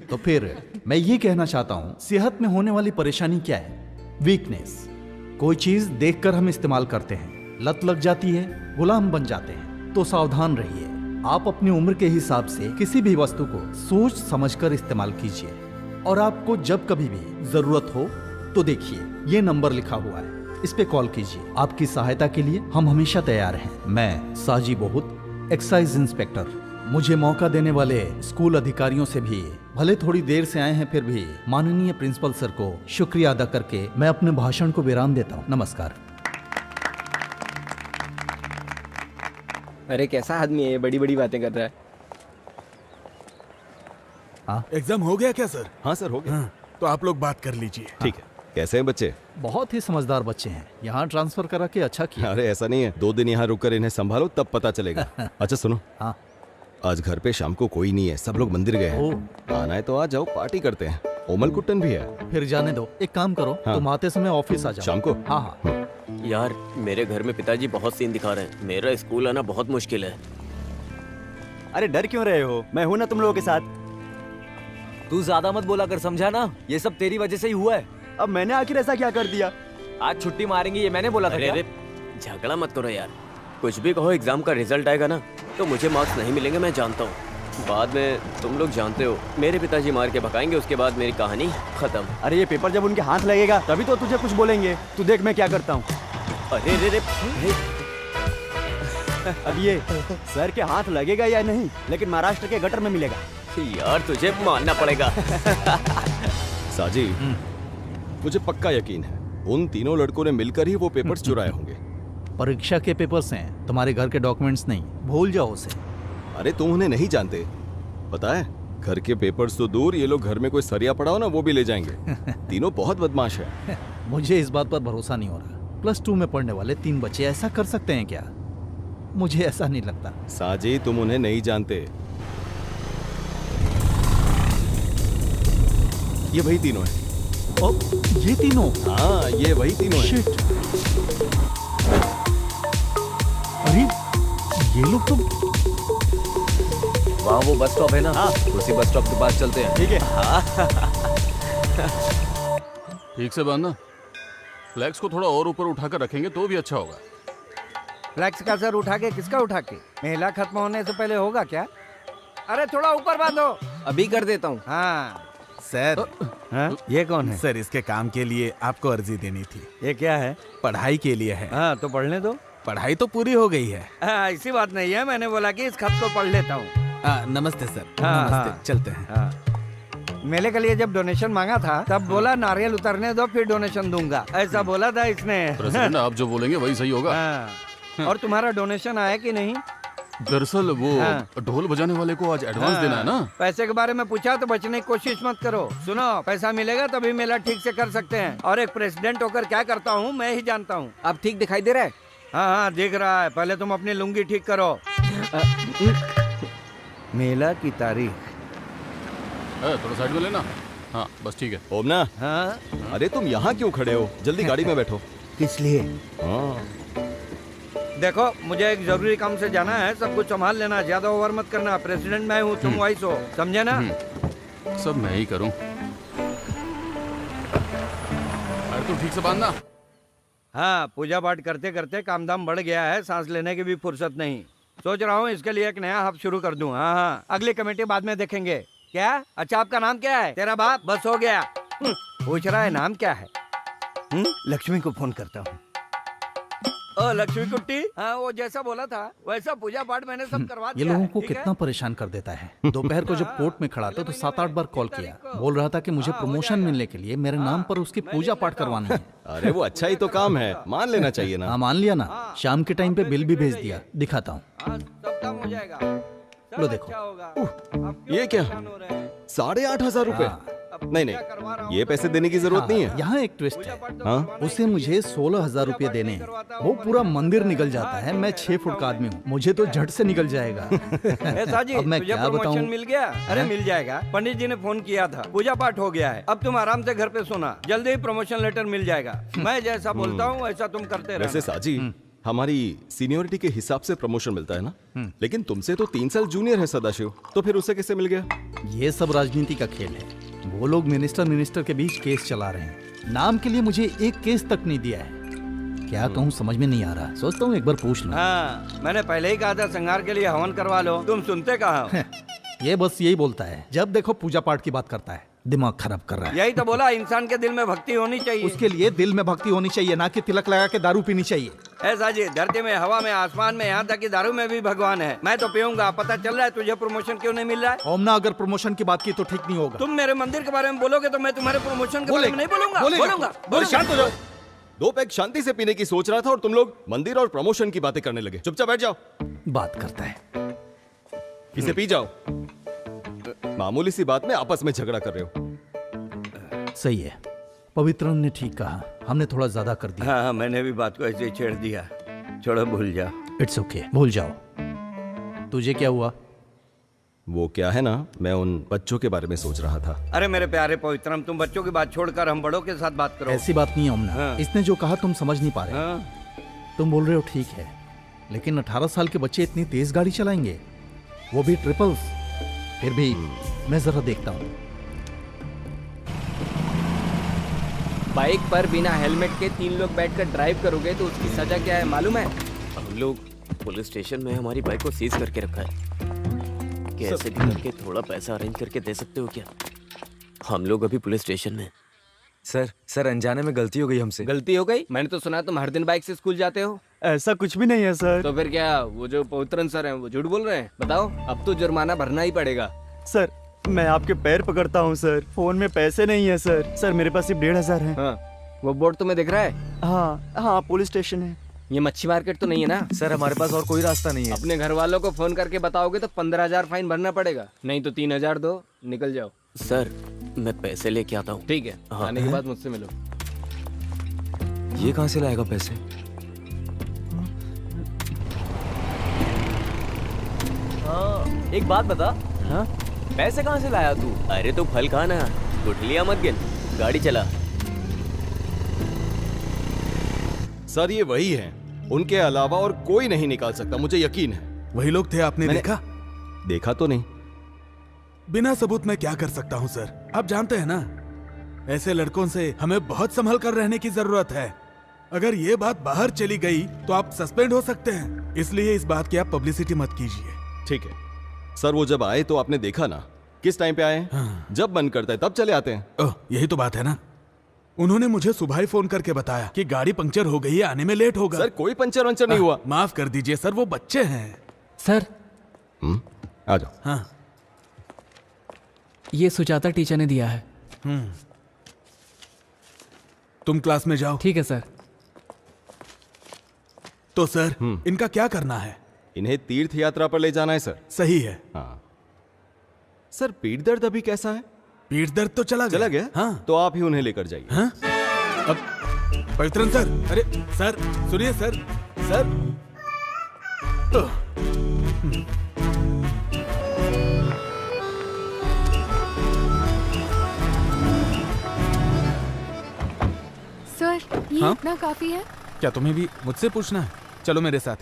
तो फिर मैं ये कहना चाहता हूं, सेहत में होने वाली परेशानी क्या है? वीकनेस। कोई चीज देखकर हम इस्तेमाल करते हैं, लत लग जाती है, गुलाम बन जाते हैं। तो सावधान रहिए, आप अपनी उम्र के हिसाब से किसी भी वस्तु को सोच समझकर इस्तेमाल कीजिए, और आपको जब कभी भी जरूरत हो तो देखिए ये नंबर लिखा हुआ है, इस पे कॉल कीजिए। आपकी सहायता के लिए हम हमेशा तैयार हैं। मैं साजी बहुत, एक्साइज इंस्पेक्टर। मुझे मौका देने वाले स्कूल अधिकारियों से भी, भले थोड़ी देर से आए हैं फिर भी, माननीय प्रिंसिपल सर को शुक्रिया अदा करके मैं अपने भाषण को विराम देता हूँ। नमस्कार। अरे कैसा आदमी है ये, बड़ी बड़ी बातें कर रहा है। एग्जाम हो गया क्या सर? हाँ सर, हो गया। तो आप लोग बात कर लीजिए। ठीक है। कैसे हैं बच्चे? बहुत ही समझदार बच्चे हैं, यहाँ ट्रांसफर करा के अच्छा किया। अरे ऐसा नहीं है, 2 दिन यहाँ रुककर इन्हें संभालो तब पता चलेगा। अच्छा सुनो, हाँ। आज घर पे शाम को कोई नहीं है, सब लोग मंदिर गए हैं। आना है तो आ जाओ, पार्टी करते हैं। ओमल कुट्टन भी है। फिर जाने दो, एक काम करो, हाँ। तुम आते समय ऑफिस आ जाओ। शाम को? हाँ हाँ। यार मेरे घर में पिताजी बहुत सीन दिखा रहे हैं, मेरा स्कूल आना बहुत मुश्किल है। अरे डर क्यों रहे हो? मैं हूं ना तुम लोगों के साथ। तू ज्यादा मत बोला कर, समझा ना? ये सब तेरी वजह से ही हुआ है। अब मैंने आखिर ऐसा क्या कर दिया? आज छुट्टी मारेंगे ये मैंने बोला था अरे क्या? अरे झगड़ा मत करो यार। कुछ भी कहो, एग्जाम का रिजल्ट आएगा ना तो मुझे मार्क्स नहीं मिलेंगे, मैं जानता हूँ। बाद में तुम लोग जानते हो, मेरे पिताजी मार के भगाएंगे, उसके बाद मेरी कहानी खत्म। अरे ये पेपर जब उनके हाथ लगेगा तभी तो तुझे कुछ बोलेंगे। तू देख मैं क्या करता हूँ। अरे रे रे, अब ये सर के हाथ लगेगा या नहीं, लेकिन महाराष्ट्र के गटर में मिलेगा। यार तुझे मानना पड़ेगा। साजी, मुझे पक्का यकीन है उन तीनों लड़कों ने मिलकर ही वो पेपर्स चुराए होंगे। परीक्षा के पेपर्स हैं, तुम्हारे घर के डॉक्यूमेंट्स नहीं। भूल जाओ उसे। अरे तुम उन्हें नहीं जानते, पता है घर के पेपर्स तो दूर, ये लोग घर में कोई सरिया पड़ा हो ना वो भी ले जाएंगे। तीनों बहुत बदमाश है। मुझे इस बात पर भरोसा नहीं हो रहा। +2 में पढ़ने वाले 3 बच्चे ऐसा कर सकते हैं क्या? मुझे ऐसा नहीं लगता। साजी, तुम उन्हें नहीं जानते। ये वही तीनों हैं। ओ, ये तीनों? हाँ, ये वही तीनों हैं। शिट। अरे ये लोग तो। वहाँ वो बस स्टॉप है ना, हाँ। उसी बस स्टॉप के पास चलते हैं। ठीक है। ठीक से बांधना। फ्लैक्स को थोड़ा और ऊपर उठाकर रखेंगे तो भी अच्छा होगा। फ्लैक्स का सर उठा के किसका उठा के? मेला खत्म होने से पहले होगा क्या? अरे थोड़ा ऊपर बांधो। अभी कर देता हूँ। हाँ सर, हाँ, ये कौन है? सर इसके काम के लिए आपको अर्जी देनी थी। ये क्या है? पढ़ाई के लिए है। हाँ तो पढ़ने दो। पढ़ाई तो पूरी हो गई है। हाँ, ऐसी बात नहीं है, मैंने बोला कि इस खत को पढ़ लेता हूँ। नमस्ते सर। हाँ, नमस्ते। हाँ। चलते हैं। हाँ। मेले के लिए जब डोनेशन मांगा था तब बोला नारियल उतरने दो फिर डोनेशन दूंगा, ऐसा बोला था इसने। प्रेसिडेंट, आप जो बोलेंगे वही सही होगा। हाँ। और तुम्हारा डोनेशन आया कि नहीं? दरअसल वो हाँ। ढोल बजाने वाले को आज एडवांस देना है ना। पैसे के बारे में पूछा तो बचने की कोशिश मत करो। सुनो, पैसा मिलेगा तभी मेला ठीक से कर सकते हैं, और एक प्रेसिडेंट होकर क्या करता हूँ मैं ही जानता हूँ। अब ठीक दिखाई दे रहा है? हाँ हाँ दिख रहा है, पहले तुम अपनी लुंगी ठीक करो। मेला की तारीख। थोड़ा साइड में लेना। हाँ बस ठीक है। ओमना, हाँ अरे तुम यहाँ क्यों खड़े हो? जल्दी गाड़ी में बैठो। किस लिए? हाँ। देखो, मुझे एक जरूरी काम से जाना है, सब कुछ संभाल लेना, ज्यादा ओवर मत करना। प्रेसिडेंट मैं हूँ, तुम वाइस हो, समझे ना? सब मैं ही करूँ। अरे तू ठीक से बांधना। हाँ, पूजा पाठ करते करते काम धाम बढ़ गया है, सांस लेने की भी फुर्सत नहीं। सोच रहा हूँ इसके लिए एक नया हब शुरू कर दूं। हाँ हाँ, अगली कमेटी बाद में देखेंगे। क्या? अच्छा, आपका नाम क्या है? तेरा बाप? बस हो गया। पूछ रहा है नाम क्या है? लक्ष्मी को फोन करता हूँ। ओ लक्ष्मी कुट्टी, हाँ वो जैसा बोला था वैसा पूजा पाठ मैंने सब करवा ये दिया लोगों है, को ठीक कितना है? परेशान कर देता है। दोपहर को जब कोर्ट में खड़ा था तो 7-8 बार कॉल किया। बोल रहा था कि मुझे प्रमोशन मिलने के लिए मेरे नाम पर उसकी पूजा पाठ करवानी है। अरे वो अच्छा ही तो काम है, मान लेना चाहिए ना। हाँ मान लिया ना। शाम के टाइम पे बिल भी भेज दिया, दिखाता हूँ। हाँ, सब काम हो जाएगा। सब लो देखो। अच्छा होगा। आप क्यों ये क्या? परेशान हो रहे हैं? 8,500 रुपए? अब नहीं पूजा करवा रहा हूँ, नहीं, ये पैसे देने की जरूरत नहीं है। यहाँ एक ट्विस्ट है। पूजा पाठ तो हाँ? करवाना उसे मुझे 16,000 रुपये देने हैं। वो पूरा मंदिर निकल जाता है। मैं 6 फुट का आदमी हूँ, मुझे तो झट से निकल जाएगा। ए साजी, अब मैं तुझे क्या प्रमोशन बताऊं? मिल गया? अरे मिल जाएगा, पंडित जी ने फोन किया था, पूजा पाठ हो गया है, अब तुम आराम से घर पे सोना, जल्दी ही प्रमोशन लेटर मिल जाएगा। मैं जैसा बोलता हूँ वैसा तुम करते वैसे रहना। साजी, हमारी सीनियोरिटी के हिसाब से प्रमोशन मिलता है ना, लेकिन तुमसे तो 3 साल जूनियर है सदाशिव, तो फिर उसे कैसे मिल गया? ये सब राजनीति का खेल है। वो लोग मिनिस्टर के बीच केस चला रहे हैं। नाम के लिए मुझे एक केस तक नहीं दिया है। क्या कहूँ समझ में नहीं आ रहा। सोचता हूँ एक बार पूछ लूं। हाँ, मैंने पहले ही कहा था संहार के लिए हवन करवा लो, तुम सुनते कहाँ हो? ये बस यही बोलता है, जब देखो पूजा पाठ की बात करता है। दिमाग खराब कर रहा है। यही तो बोला, इंसान के दिल में भक्ति होनी चाहिए। उसके लिए दिल में भक्ति होनी चाहिए, ना कि तिलक लगा के दारू पीनी चाहिए। ऐसा जी, धरती में, हवा में, आसमान में, यहाँ तक कि दारू में भी भगवान है। मैं तो पीऊंगा। पता चल रहा है तुझे प्रमोशन क्यों नहीं मिल रहा है? ओमना, अगर प्रमोशन की बात की तो ठीक नहीं होगा। तुम मेरे मंदिर के बारे में बोलोगे तो मैं तुम्हारे प्रमोशन के बारे में नहीं बोलूंगा। बोलूंगा। शांत हो जाओ। 2 पैक शांति से पीने की सोच रहा था और तुम लोग मंदिर और प्रमोशन की बातें करने लगे। चुपचाप बैठ जाओ। बात करता है। इसे पी जाओ। मामूली सी बात में आपस में झगड़ा कर रहे हो। सही है, पवित्रन ने ठीक कहा, हमने थोड़ा ज्यादा कर दिया। हाँ, मैंने भी बात को ऐसे ही छेड़ दिया। छोड़ो, भूल जाओ। इट्स ओके, भूल जाओ। तुझे क्या हुआ? वो क्या है ना, मैं उन बच्चों के बारे में सोच रहा था। अरे मेरे प्यारे पवित्रम, तुम बच्चों की बात छोड़कर हम बड़ों के साथ बात करो। ऐसी बात नहीं है ओमना। हाँ। इसने जो कहा तुम समझ नहीं पा रहे। हाँ? तुम बोल रहे हो ठीक है, लेकिन 18 साल के बच्चे इतनी तेज गाड़ी चलाएंगे, वो भी ट्रिपल्स। फिर भी मैं जरा देखता हूँ। बाइक पर बिना हेलमेट के 3 लोग बैठकर ड्राइव करोगे तो उसकी सजा क्या है मालूम है? हम लोग पुलिस स्टेशन में हमारी बाइक को सीज करके रखा है। कैसे भी करके थोड़ा पैसा अरेंज करके दे सकते हो क्या? हम लोग अभी पुलिस स्टेशन में। सर अनजाने में गलती हो गई हमसे। गलती हो गई? मैंने तो सुना तुम हर दिन बाइक से स्कूल जाते हो। ऐसा कुछ भी नहीं है सर। तो फिर क्या वो जो पवित्रन सर हैं वो झूठ बोल रहे हैं? बताओ, अब तो जुर्माना भरना ही पड़ेगा। सर मैं आपके पैर पकड़ता हूँ सर, फोन में पैसे नहीं है सर। सर मेरे पास सिर्फ 1500 है। हाँ, वो बोर्ड तुम्हें दिख रहा है? हाँ पुलिस स्टेशन है। ये मच्छी मार्केट तो नहीं है ना? सर हमारे पास और कोई रास्ता नहीं है। अपने घर वालों को फोन करके बताओगे तो 15,000 फाइन भरना पड़ेगा, नहीं तो 3,000 दो, निकल जाओ। सर मैं पैसे लेके आता हूँ। ठीक है, हाँ। आने के बाद मुझसे मिलो। ये कहाँ से लाएगा पैसे? हाँ, एक बात बता। हाँ, पैसे कहाँ से लाया तू? अरे तू फल खा ना, गुठलियाँ मत गिन, गाड़ी चला। सर ये वही है, उनके अलावा और कोई नहीं निकाल सकता, मुझे यकीन है। वही लोग थे, आपने देखा? देखा तो नहीं। बिना सबूत मैं क्या कर सकता हूँ सर? आप जानते हैं ना, ऐसे लड़कों से हमें बहुत संभल कर रहने की जरूरत है। अगर ये बात बाहर चली गई तो आप सस्पेंड हो सकते हैं, इसलिए इस बात की आप पब्लिसिटी मत कीजिए। ठीक है सर, वो जब आए तो आपने देखा ना किस टाइम पे आए हैं? हाँ। जब मन करता है तब चले आते हैं। ओह, यही तो बात है ना। उन्होंने मुझे सुबह ही फोन करके बताया कि गाड़ी पंक्चर हो गई है, आने में लेट होगा। सर कोई पंचर वंचर नहीं हुआ। माफ कर दीजिए सर, वो बच्चे हैं। सर आ जाओ। हाँ ये सुजाता टीचर ने दिया है। तुम क्लास में जाओ। ठीक है सर। तो सर इनका क्या करना है? इन्हें तीर्थ यात्रा पर ले जाना है सर। सही है। हाँ सर, पीठ दर्द अभी कैसा है? पीठ दर्द तो चला गया। हाँ तो आप ही उन्हें लेकर जाइए। हाँ? अब पवित्रन सर, अरे सर सुनिए सर। सर सर ये हाँ? इतना काफी है? क्या तुम्हें भी मुझसे पूछना है? चलो मेरे साथ।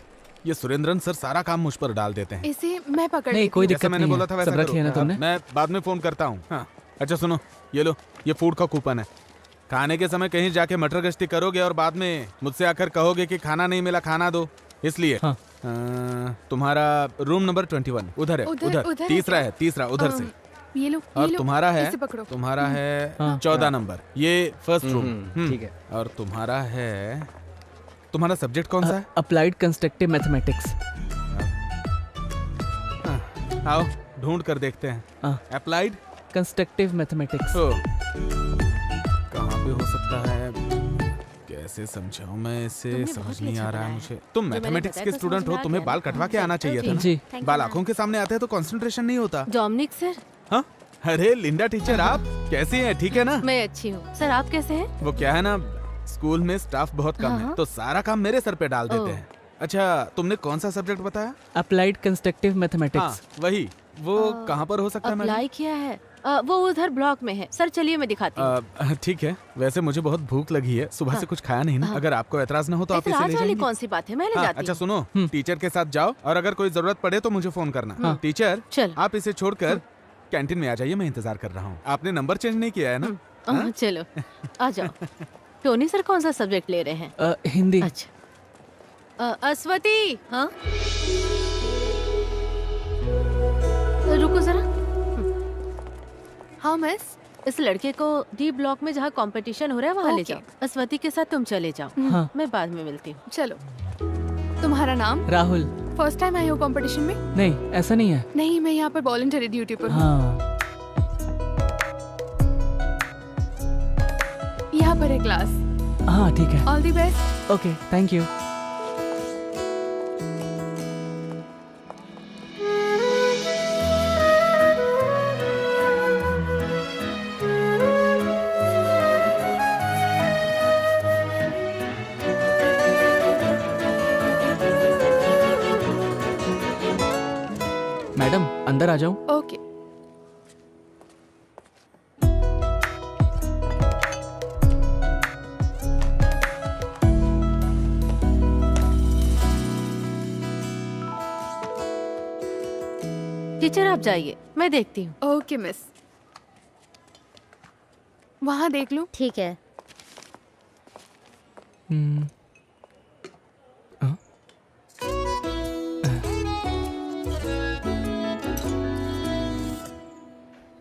ये सुरेंद्रन सर सारा काम मुझ पर डाल देते हैं। इसे मैं पकड़ नहीं, लेती कोई हूँ। दिक्कत जैसा मैंने नहीं बोला है। था वैसा सब रखी है ना करो। तुमने? मैं बाद में फोन करता हूँ। हाँ अच्छा सुनो, ये लो, ये फूड का कूपन है। खाने के समय कहीं जाके मटर गश्ती करोगे और बाद में मुझसे आकर कहोगे कि खाना नहीं मिला, खाना दो, इसलिए। हाँ। तुम्हारा रूम नंबर 21 उधर है। उधर तीसरा है, तीसरा उधर से। ये लो, और ये लो, तुम्हारा है, इसे पकड़ो। तुम्हारा है हाँ। 14 नंबर, ये फर्स्ट रूम। ठीक है। और तुम्हारा है, तुम्हारा सब्जेक्ट कौन सा है? Applied constructive mathematics. आओ ढूंढ कर देखते हैं। Applied constructive mathematics. कहाँ पे हो सकता है? कैसे समझाऊं मैं इसे, तुमने समझ बहुत ही नहीं अच्छा आ रहा है बनाया मुझे। है। तुम जो मैंने मैथमेटिक्स बताया के तो स्टूडेंट समझ हो, में आ तुम्हें गया बाल ना? कटवा के आना चाहिए था ना? जी। बाल आंखों के सामने आते हैं तो कंसंट्रेशन नहीं होता। डोमिनिक सर, हाँ? अरे लिंडा टीचर, आप कैसी हैं? ठीक है ना? मैं अच्छी हूँ। सर आप कैसे हैं? वो क्या है ना, स्कूल में स्टाफ बहुत कम है हाँ। तो सारा काम मेरे सर पे डाल देते ओह। हैं। अच्छा तुमने कौन सा सब्जेक्ट बताया? अप्लाइड कंस्ट्रक्टिव हाँ मैथमेटिक्स। वही, वो कहाँ पर हो सकता है मैडम? अप्लाई किया है? वो उधर ब्लॉक में है। सर चलिए मैं दिखाती हूँ। ठीक है, वैसे मुझे बहुत भूख लगी है, सुबह से कुछ खाया नहीं ना। अगर आपको एतराज ना हो तो आप इसे ले ऐतराज वाली जाएंगे। कौन सी बात है, मैं ले हाँ, जाती अच्छा हूँ। सुनो, टीचर के साथ जाओ और अगर कोई जरूरत पड़े तो मुझे फोन करना। टीचर चल। आप इसे छोड़कर कैंटीन में आ जाइए, मैं इंतजार कर रहा हूँ। आपने नंबर चेंज नहीं किया है ना? चलो आ जाओ। टोनी सर कौन सा सब्जेक्ट ले रहे हैं? हिंदी। अच्छा अस्वती, हाँ रुको जरा। हाँ मिस। इस लड़के को डी ब्लॉक में जहाँ कंपटीशन हो रहा है वहाँ ले ओके। जाओ। अस्वती के साथ तुम चले जाओ। हाँ। मैं बाद में मिलती हूँ। चलो। तुम्हारा नाम? राहुल। फर्स्ट टाइम आई हो कंपटीशन में? नहीं ऐसा नहीं है। नहीं, मैं यहाँ पर वॉलंटरी ड्यूटी पर हूँ। हाँ यहाँ पर है क्लास। हाँ ठीक है। All the best. Okay thank you. Madam अंदर आ जाऊं? ओके। टीचर आप जाइए, मैं देखती हूँ। Okay miss. वहाँ देख लो। ठीक है।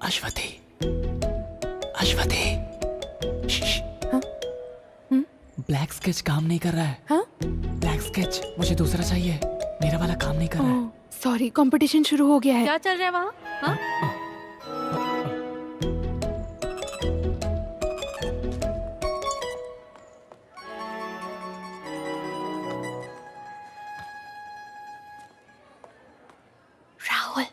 अश्वती, अश्वती, ब्लैक स्केच काम नहीं कर रहा है। हाँ? ब्लैक स्केच मुझे दूसरा चाहिए, मेरा वाला काम नहीं कर रहा है। सॉरी, कंपटीशन शुरू हो गया है। क्या चल रहा है वहाँ? हाँ? राहुल,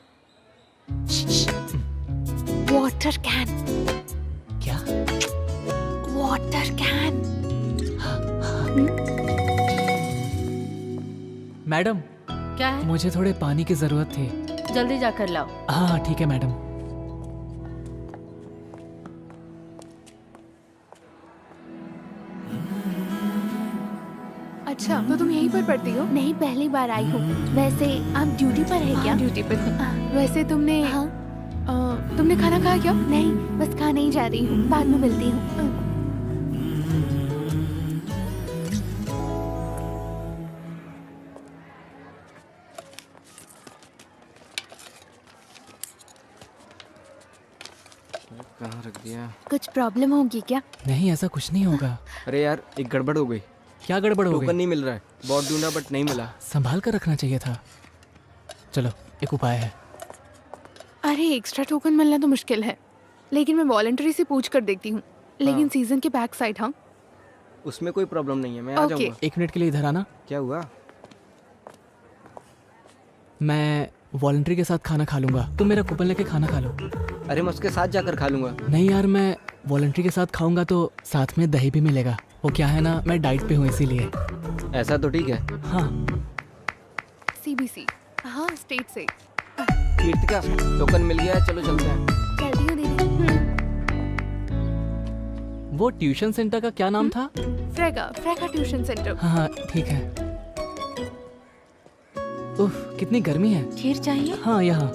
वाटर कैन, क्या? Water can. मैडम, क्या है? मुझे थोड़े पानी की जरूरत थी। जल्दी जाकर लाओ। हाँ ठीक है मैडम। अच्छा, तो तुम यहीं पर पढ़ती हो? नहीं, पहली बार आई हूँ। वैसे आप ड्यूटी पर है क्या? ड्यूटी पर हूँ। वैसे तुमने तुमने खाना खाया क्या? नहीं, बस खाने ही जा रही हूँ, बाद में मिलती हूँ। कहाँ रख दिया? कुछ प्रॉब्लम होगी क्या? नहीं, ऐसा कुछ नहीं होगा। अरे यार, एक गड़बड़ हो गई। क्या गड़बड़ हो टोकन गई? नहीं मिल रहा है। बहुत ढूंढा बट नहीं मिला। संभाल कर रखना चाहिए था। चलो, एक उपाय है। अरे एक्स्ट्रा टोकन मिलना तो मुश्किल है, लेकिन मैं वॉलंटरी से पूछ कर देखती हूँ। लेकिन सीजन के बैक साइड। हाँ, उसमें कोई प्रॉब्लम नहीं है, मैं आ ओके। जाऊंगा। 1 मिनट के लिए इधर आना। क्या हुआ? मैं वॉलंटरी के साथ खाना खा लूंगा, तुम मेरा कूपन लेके खाना खा लो। अरे मैं उसके साथ जाकर खा लूंगा। नहीं यार, मैं वॉलंटरी के साथ खाऊंगा तो साथ में दही भी मिलेगा। वो क्या है ना, मैं डाइट पे हूँ इसीलिए। ऐसा तो ठीक है। हाँ। CBC। हाँ, स्टेट से। कीर्तिका, टोकन मिल गया है, चलो चलते हैं। चलती हूँ दीदी। वो ट्यूशन सेंटर का क्या नाम था? फ्रेगा ट्यूशन सेंटर। हाँ ठीक है। उफ, कितनी गर्मी है। खीर चाहिए? हाँ, यहाँ।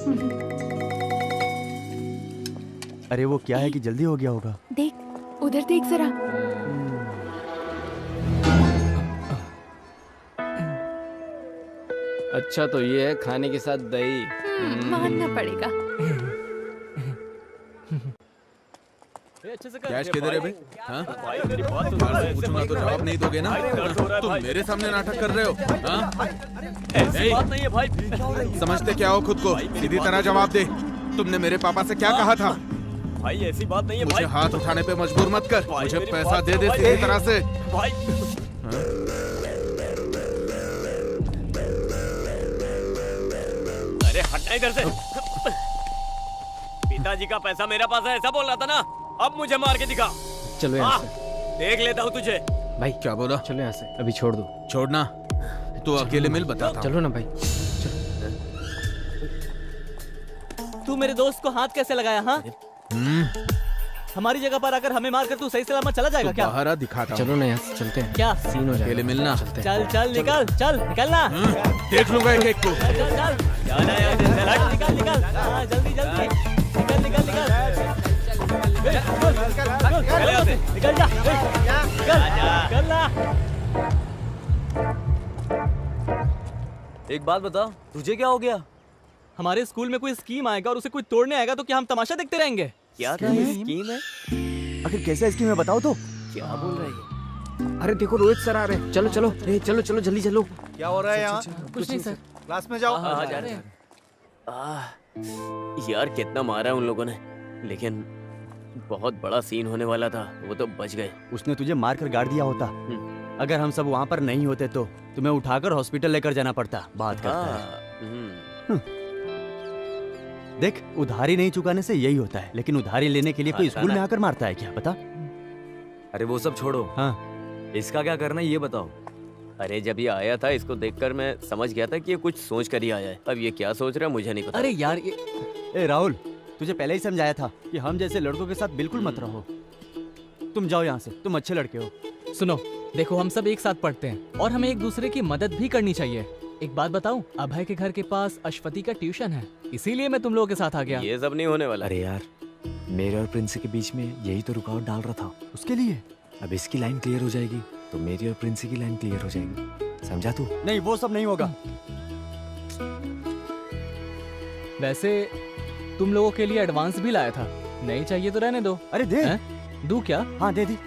अरे वो क्या है कि जल्दी हो गया होगा। देख, उधर देख जरा। अच्छा तो ये है खाने के साथ दही। मानना पड़ेगा। कैश किधर है भाई? हाँ? पूछूंगा तो जवाब नहीं दोगे ना? तुम मेरे सामने नाटक कर रहे हो? हाँ? ऐसी बात नहीं है भाई। समझते क्या हो खुद को? सीधी तरह जवाब दे। तुमने मेरे पापा से क्या कहा था? भाई ऐसी बात नहीं है मुझे भाई। हाथ उठाने पे मजबूर मत कर। मुझे मेरी पैसा बात दे सुनो दे भाई। सीधी तरह से। भाई अरे हटना इधर से। पिताजी का पैसा मेरे पास है, ऐसा बोल रहा था ना? अब मुझे मार के दिखा। चलो यहाँ हाँ, से। देख लेता हूँ तुझे। भाई क्या बोला? चलो यहाँ से, अभी छोड़ दो। छोड़ना तो अकेले मिल बताता हूँ। चलो ना भाई। तू मेरे दोस्त को हाथ कैसे लगाया? हाँ, हमारी जगह पर आकर हमें मार कर तू सही सलामत चला जाएगा क्या? बाहर आ, दिखाता हूँ। चलो ना यहाँ से चलते हैं। क्या सीन हो जाएगा। अकेले मिलना। चलते हैं। चल चल निकल, चल निकलना। देख लूंगा एक एक को। चल चल चल, जाना है यहाँ से, चल हट। निकल निकल। हाँ, जल्दी जल्दी निकल निकल निकल। चल यहाँ से। निकल जा, निकल ना। एक बात बता, तुझे क्या हो गया? हमारे स्कूल में कोई स्कीम आएगा और उसे कोई तोड़ने आएगा तो क्या हम तमाशा देखते रहेंगे? क्या था ये स्कीम है? आखिर कैसा स्कीम है बताओ तो। क्या बोल रही है? अरे देखो रोहित सर आ रहे हैं। चलो चलो, चलो चलो जल्दी चलो। क्या हो रहा है यहाँ? कुछ नहीं सर। क्लास में जाओ। हाँ, जा रहे हैं। यार कितना मारा है उन लोगों ने, लेकिन बहुत बड़ा सीन होने वाला था, वो तो बच गए। उसने तुझे मार कर गाड़ दिया होता। अगर हम सब वहाँ पर नहीं होते तो तुम्हें उठाकर हॉस्पिटल लेकर जाना पड़ता। बात करता है। देख, उधारी नहीं चुकाने से यही होता है, लेकिन उधारी लेने के लिए कोई स्कूल में आकर मारता है क्या? बता। अरे वो सब छोड़ो। हाँ, इसका क्या करना है ये बताओ। अरे जब ये आया था, इसको देखकर मैं समझ गया था कि ये कुछ सोच कर ही आया है। अब ये क्या सोच रहा है मुझे नहीं पता। अरे यार ये ए राहुल, तुझे पहले ही समझाया था कि हम जैसे लड़कों के साथ बिल्कुल मत रहो। तुम जाओ यहाँ से, तुम अच्छे लड़के हो। सुनो, देखो हम सब एक साथ पढ़ते हैं और हमें एक दूसरे की मदद भी करनी चाहिए। एक बात बताऊं, अभय के घर के पास अश्वती का ट्यूशन है, इसीलिए मैं तुम लोगों के साथ आ गया। ये सब नहीं होने वाला। अरे यार, मेरे और प्रिंस के बीच में यही तो रुकावट डाल रहा था। उसके लिए अब इसकी लाइन क्लियर हो जाएगी तो मेरी और प्रिंस की लाइन क्लियर हो जाएगी। समझा तू? नहीं, वो सब नहीं होगा। वैसे तुम लोगों के लिए एडवांस भी लाया था। नहीं चाहिए तो रहने दो। अरे दे। हैं? दूं क्या? हाँ दे दी।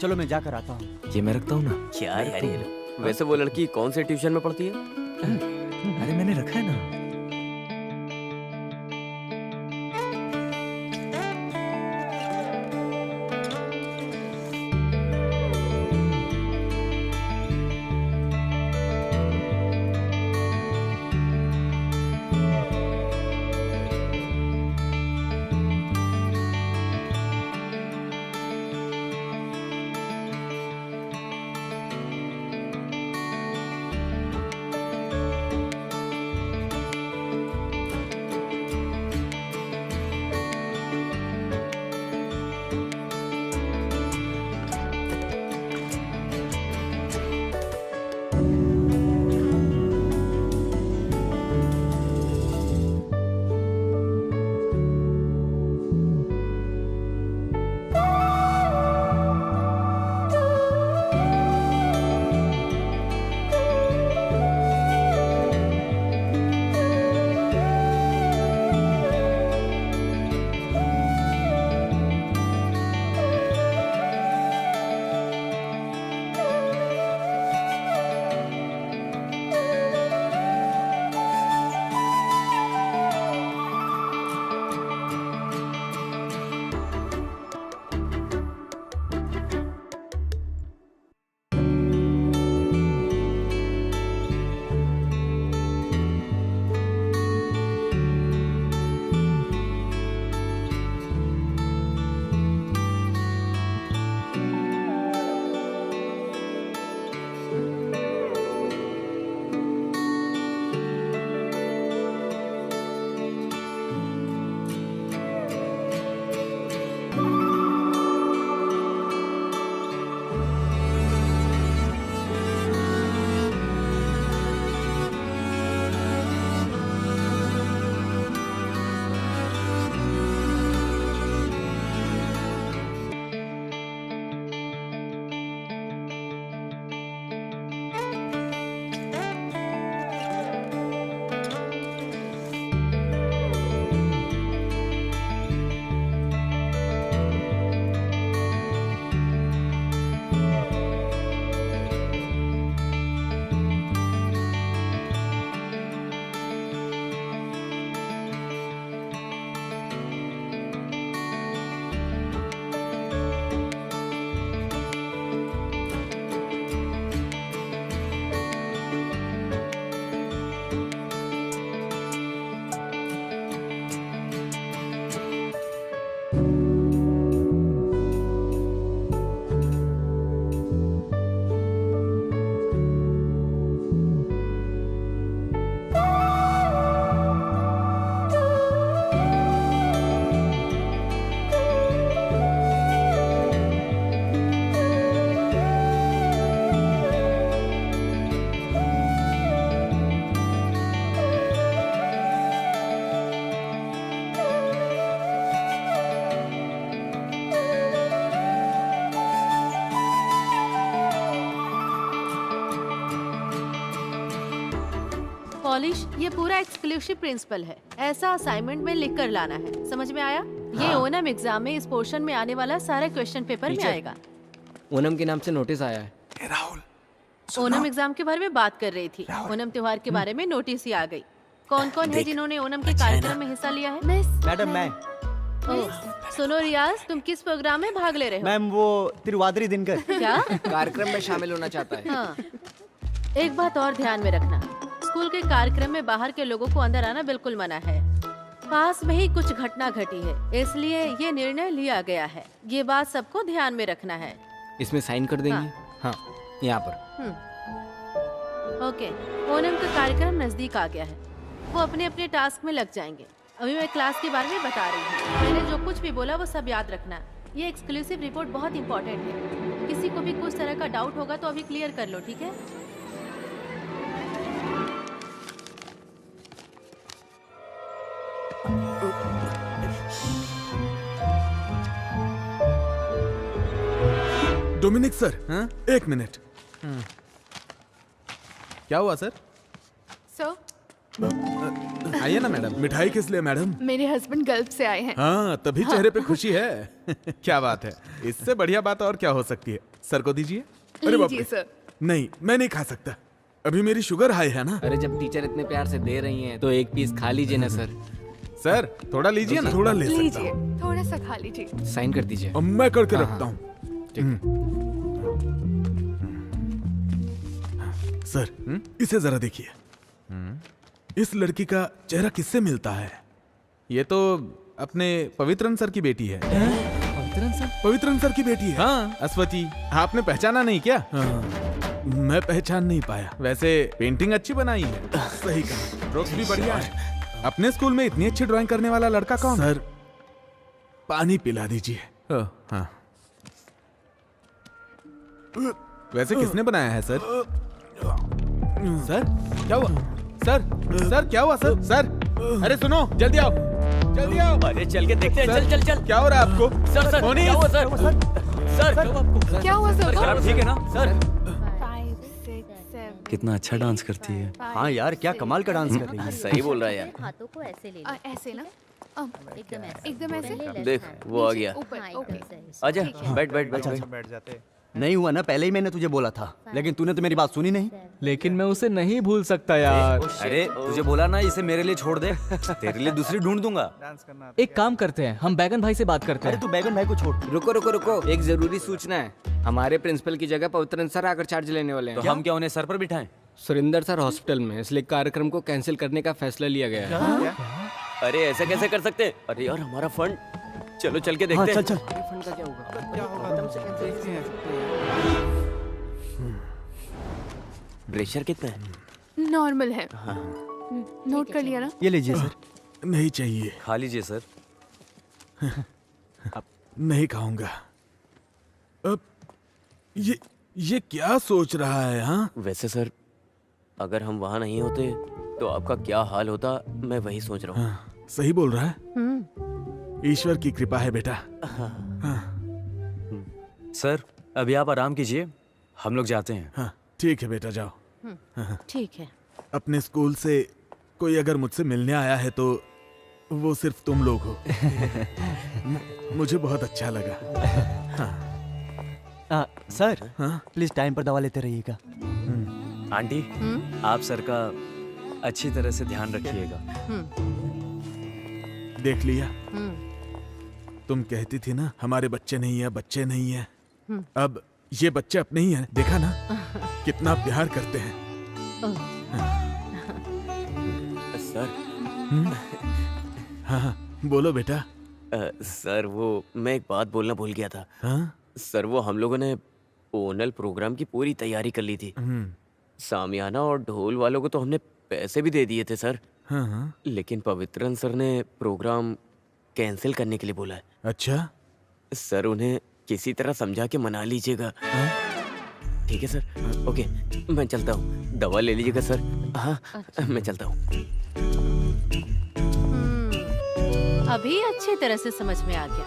चलो मैं जाकर आता हूँ। ये मैं रखता हूँ ना। क्या यार ये लोग। वैसे वो लड़की कौन से ट्यूशन में पढ़ती है? अरे मैंने रखा है ना। पॉलिश, ये पूरा एक्सक्लूसिव प्रिंसिपल है। ऐसा असाइनमेंट में लिख कर लाना है, समझ में आया? ये ओनम एग्जाम में इस पोर्शन में आने वाला सारा क्वेश्चन पेपर में आएगा। ओनम के नाम से नोटिस आया है। ओनम एग्जाम के बारे में बात कर रही थी। ओनम त्योहार के बारे में नोटिस ही आ गई। कौन कौन है जिन्होंने ओनम के कार्यक्रम में हिस्सा लिया है? मैडम मैं। सुनो रियाज, तुम किस प्रोग्राम में भाग ले रहे हो? मैम वो तिरुवादिरी दिनकर। क्या? कार्यक्रम में शामिल होना चाहता है। हाँ। एक बात और ध्यान में रखना, स्कूल के कार्यक्रम में बाहर के लोगों को अंदर आना बिल्कुल मना है। पास में ही कुछ घटना घटी है, इसलिए ये निर्णय लिया गया है। ये बात सबको ध्यान में रखना है। इसमें साइन कर देंगे? हाँ, यहाँ पर। ओके, ओनम का कार्यक्रम नजदीक आ गया है। वो अपने अपने टास्क में लग जाएंगे। अभी मैं क्लास के बारे में बता रही हूँ। मैंने जो कुछ भी बोला वो सब याद रखना। ये एक्सक्लूसिव रिपोर्ट बहुत इंपॉर्टेंट है। किसी को भी कुछ तरह का डाउट होगा तो अभी क्लियर कर लो, ठीक है? डोमिनिक सर, हाँ? एक मिनट। क्या हुआ सर? सर आइए ना मैडम। मिठाई किस लिए मैडम? मेरे हस्बैंड गल्फ से आए हैं। हाँ, तभी चेहरे पे खुशी है। क्या बात है, इससे बढ़िया बात और क्या हो सकती है। सर को दीजिए। अरे बाप लीजिए रे। सर। नहीं, मैं नहीं खा सकता, अभी मेरी शुगर हाई है ना। अरे जब टीचर इतने प्यार से दे रही हैं तो एक पीस खा लीजिए ना सर। सर थोड़ा लीजिए ना। थोड़ा ले सकता लीजिए, थोड़ा सा खा लीजिए। साइन कर दीजिए। हूँ। मैं करके रखता हूँ। सर इसे जरा देखिए। इस लड़की का चेहरा किससे मिलता है? ये तो अपने पवित्रन सर की बेटी है। पवित्रन सर की बेटी है। हाँ, अश्वती। आपने पहचाना नहीं क्या? हाँ, मैं पहचान नहीं पाया। वैसे पेंटिंग अच्छी बनाई है। सही कहा, स्ट्रोक्स भी बढ़िया है। अपने स्कूल में इतनी अच्छी ड्राइंग करने वाला लड़का कौन? सर पानी पिला दीजिए। हाँ। वैसे किसने बनाया है सर? सर क्या हुआ? सर क्या हुआ सर? सर अरे सुनो, जल्दी आओ, जल्दी आओ। अरे चल के देखते हैं। चल चल चल। क्या हो रहा है आपको? सर मोनी! क्या हुआ सर? सर क्या हुआ सर? आप ठीक है ना सर? 5, 6, 7। कितना अच्छा डांस करती है। हाँ यार, क्या कमाल का डांस कर रही है। सही बोल रहा है यार। हाथों को ऐसे ले लो। ऐसे ना? एकदम ऐसे। एकदम ऐसे? पहले left देख hand, वो आ गया। ऊपर। हाँ, ओके। एकदम सही। आजा ठीक है। बैठ बैठ बैठ। बैठ जाते। नहीं हुआ ना, पहले ही मैंने तुझे बोला था, लेकिन तूने तो मेरी बात सुनी नहीं। लेकिन मैं उसे नहीं भूल सकता यार। अरे तुझे बोला ना इसे मेरे लिए छोड़ दे, तेरे लिए दूसरी ढूंढ दूंगा। एक काम करते हैं, हम बैगन भाई से बात करते अरे हैं। तू बैगन भाई को छोड़। रुको रुको रुको, एक जरूरी सूचना है। हमारे प्रिंसिपल की जगह पवित्रन सर आकर चार्ज लेने वाले हैं। तो हम क्या उन्हें सर पर बिठाएं? सुरेंद्र सर हॉस्पिटल में, इसलिए कार्यक्रम को कैंसिल करने का फैसला लिया गया है। अरे ऐसा कैसे कर सकते हैं? अरे यार हमारा फंड। चलो चल के देखते हैं। चल, चल। फंड का क्या होगा? प्रेशर कितना है? नॉर्मल है। नोट कर लिया ना? ये लीजिए सर। नहीं चाहिए। खा लीजिए सर। नहीं खाऊंगा। अब ये क्या सोच रहा है? हाँ, वैसे सर अगर हम वहाँ नहीं होते तो आपका क्या हाल होता, मैं वही सोच रहा हूँ। हाँ, सही बोल रहा है। ईश्वर की कृपा है बेटा। सर अभी आप आराम कीजिए, हम लोग जाते हैं। हाँ ठीक है बेटा, जाओ। ठीक है। अपने स्कूल से कोई अगर मुझसे मिलने आया है तो वो सिर्फ तुम लोग हो। मुझे बहुत अच्छा लगा। सर हाँ? प्लीज टाइम पर दवा लेते रहिएगा। आंटी आप सर का अच्छी तरह से ध्यान रखिएगा। देख लिया, तुम कहती थी ना हमारे बच्चे नहीं है, बच्चे नहीं है। अब ये बच्चे अपने ही हैं, देखा ना कितना प्यार करते हैं। सर हाँ बोलो बेटा। सर वो मैं एक बात बोलना भूल गया था। हाँ? सर वो हम लोगों ने ओनल प्रोग्राम की पूरी तैयारी कर ली थी। सामियाना और ढोल वालों को तो हमने पैसे भी दे दिए थे सर। हाँ। लेकिन पवित्रन सर ने प्रोग्राम कैंसिल करने के लिए बोला है। अच्छा सर उन्हें किसी तरह समझा के मना लीजिएगा। ठीक है सर? ओके मैं चलता हूँ, दवा ले लीजिएगा सर। हाँ मैं चलता हूँ। अभी अच्छी तरह से समझ में आ गया।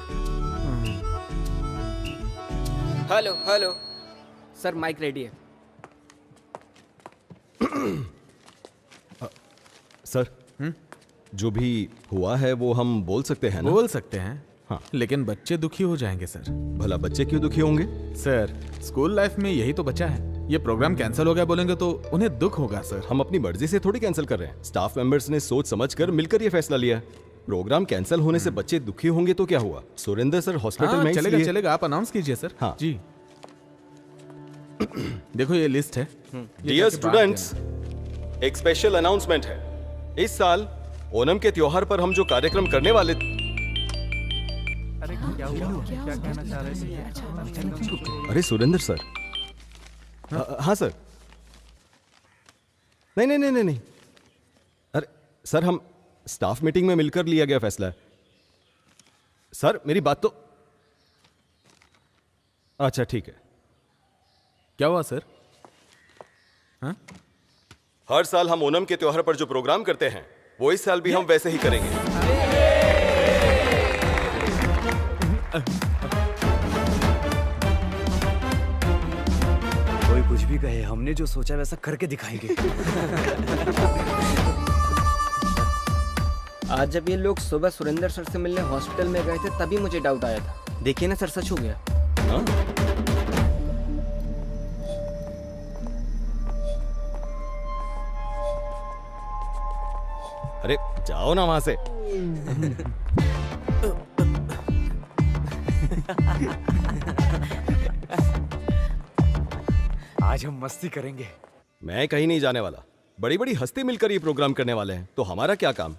Hello hello sir, mike ready है। सर जो भी हुआ है वो हम बोल सकते हैं ना? बोल सकते हैं हाँ। लेकिन बच्चे दुखी हो जाएंगे सर। भला बच्चे क्यों दुखी होंगे? सर स्कूल लाइफ में यही तो बचा है। ये प्रोग्राम कैंसिल हो गया बोलेंगे तो उन्हें दुख होगा सर। हम अपनी मर्जी से थोड़ी कैंसिल कर रहे हैं। स्टाफ मेंबर्स ने सोच समझकर मिलकर ये फैसला लिया है। प्रोग्राम कैंसिल होने से बच्चे दुखी होंगे तो क्या हुआ? सुरेंद्र सर हॉस्पिटल में चलेगा इसलिए- चलेगा, आप अनाउंस कीजिए सर। हाँ। जी देखो ये लिस्ट है। डियर स्टूडेंट्स, एक स्पेशल अनाउंसमेंट है। इस साल ओणम के त्योहार पर हम जो कार्यक्रम करने वाले अरे सुरेंद्र सर। हाँ सर। नहीं नहीं नहीं नहीं नहीं, अरे सर हम स्टाफ मीटिंग में मिलकर लिया गया फैसला है। सर मेरी बात तो, अच्छा ठीक है। क्या हुआ सर? हाँ? हर साल हम ओणम के त्योहार पर जो प्रोग्राम करते हैं वो इस साल भी हम वैसे ही करेंगे। कोई कुछ भी कहे, हमने जो सोचा वैसा करके दिखाएंगे। आज जब ये लोग सुबह सुरेंद्र सर से मिलने हॉस्पिटल में गए थे तभी मुझे डाउट आया था। देखिए ना सर, सच हो गया। हाँ? अरे जाओ ना वहां से। आज हम मस्ती करेंगे। मैं कहीं नहीं जाने वाला। बड़ी बड़ी हस्ती मिलकर ये प्रोग्राम करने वाले हैं, तो हमारा क्या काम।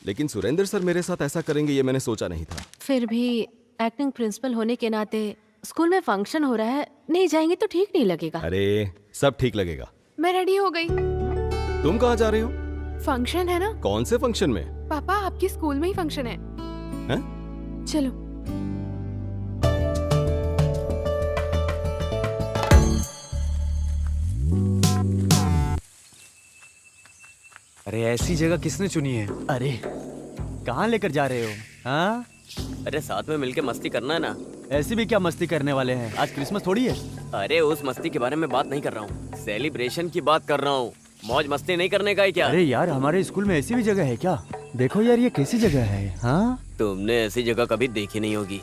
लेकिन सुरेंद्र सर मेरे साथ ऐसा करेंगे ये मैंने सोचा नहीं था। फिर भी एक्टिंग प्रिंसिपल होने के नाते स्कूल में फंक्शन हो रहा है, नहीं जाएंगे तो ठीक नहीं लगेगा। अरे सब ठीक लगेगा। मैं रेडी हो गई। तुम कहाँ जा रही हो? फंक्शन है ना। कौन से फंक्शन में? पापा आपकी स्कूल में ही फंक्शन है। चलो। अरे ऐसी जगह किसने चुनी है? अरे कहाँ लेकर जा रहे हो? हाँ, अरे साथ में मिलके मस्ती करना है ना। ऐसी भी क्या मस्ती करने वाले हैं? आज क्रिसमस थोड़ी है। अरे उस मस्ती के बारे में बात नहीं कर रहा हूँ, सेलिब्रेशन की बात कर रहा हूँ। मौज मस्ती नहीं करने का है क्या? अरे यार, हमारे स्कूल में ऐसी भी जगह है क्या? देखो यार, ये कैसी जगह है? हाँ, तुमने ऐसी जगह कभी देखी नहीं होगी।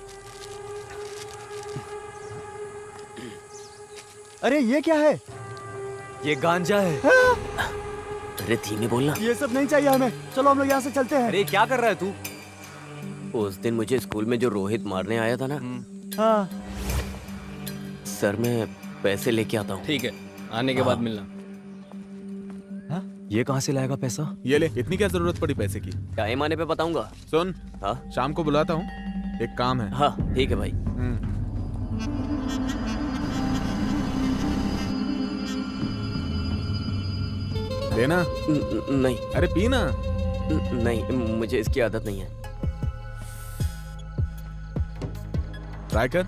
अरे ये क्या है? ये गांजा है। अरे धीमे बोलना। ये सब नहीं चाहिए हमें, चलो हम लोग यहाँ से चलते हैं। अरे क्या कर रहा है तू? उस दिन मुझे स्कूल में जो रोहित मारने आया था ना, हाँ, सर मैं पैसे लेके आता हूँ। ठीक है, आने के बाद मिलना। ये कहाँ से लाएगा पैसा? ये ले, इतनी क्या जरूरत पड़ी पैसे की? टाइम आने पे बताऊंगा। सुन, हाँ शाम को बुलाता हूँ, एक काम है। हाँ ठीक है भाई। लेना? नहीं। अरे पीना। नहीं, मुझे इसकी आदत नहीं है। ट्राई कर।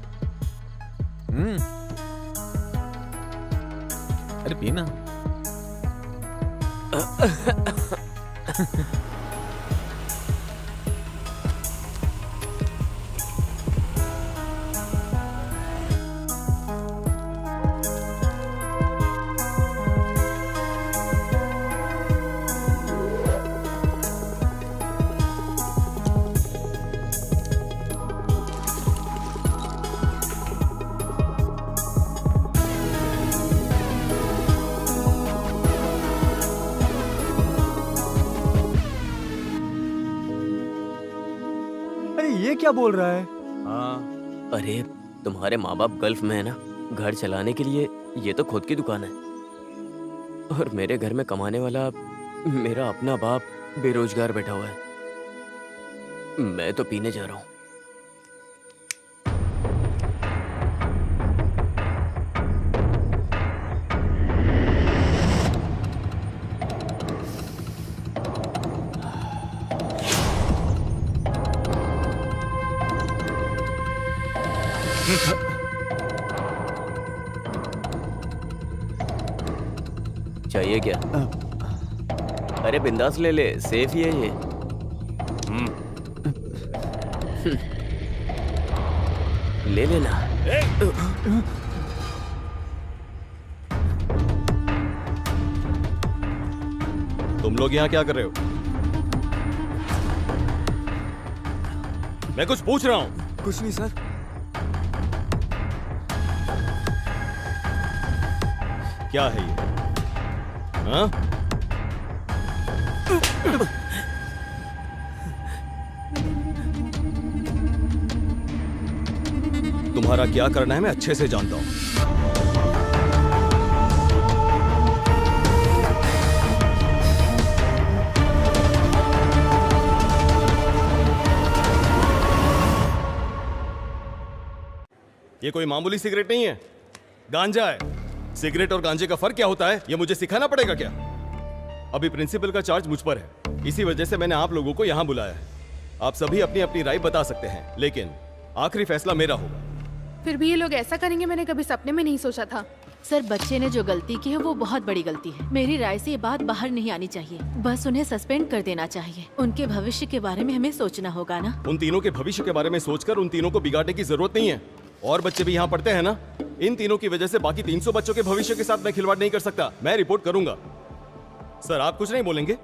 अरे पीना। ये क्या बोल रहा है? हाँ, अरे तुम्हारे माँ बाप गल्फ में है ना, घर चलाने के लिए ये तो खुद की दुकान है। और मेरे घर में कमाने वाला मेरा अपना बाप बेरोजगार बैठा हुआ है। मैं तो पीने जा रहा हूँ। चाहिए क्या? अरे बिंदास ले ले, सेफ ही है ये। ले लेना। तुम लोग यहाँ क्या कर रहे हो? मैं कुछ पूछ रहा हूँ। कुछ नहीं सर। क्या है ये? हाँ? तुम्हारा क्या करना है मैं अच्छे से जानता हूं। ये कोई मामूली सिगरेट नहीं है, गांजा है। सिगरेट और गांजे का फर्क क्या होता है ये मुझे सिखाना पड़ेगा क्या? अभी प्रिंसिपल का चार्ज मुझ पर है, इसी वजह से मैंने आप लोगों को यहाँ बुलाया है। आप सभी अपनी अपनी राय बता सकते हैं, लेकिन आखिरी फैसला मेरा होगा। फिर भी ये लोग ऐसा करेंगे मैंने कभी सपने में नहीं सोचा था। सर, बच्चे ने जो गलती की है वो बहुत बड़ी गलती है। मेरी राय से ये बात बाहर नहीं आनी चाहिए, बस उन्हें सस्पेंड कर देना चाहिए। उनके भविष्य के बारे में हमें सोचना होगा ना। उन तीनों के भविष्य के बारे में सोचकर उन तीनों को बिगाड़ने की जरूरत नहीं है। और बच्चे भी यहाँ पढ़ते हैं ना, इन तीनों की वजह से बाकी 300 बच्चों के भविष्य के साथ मैं खिलवाड़ नहीं कर सकता। मैं रिपोर्ट करूंगा। सर आप कुछ नहीं बोलेंगे?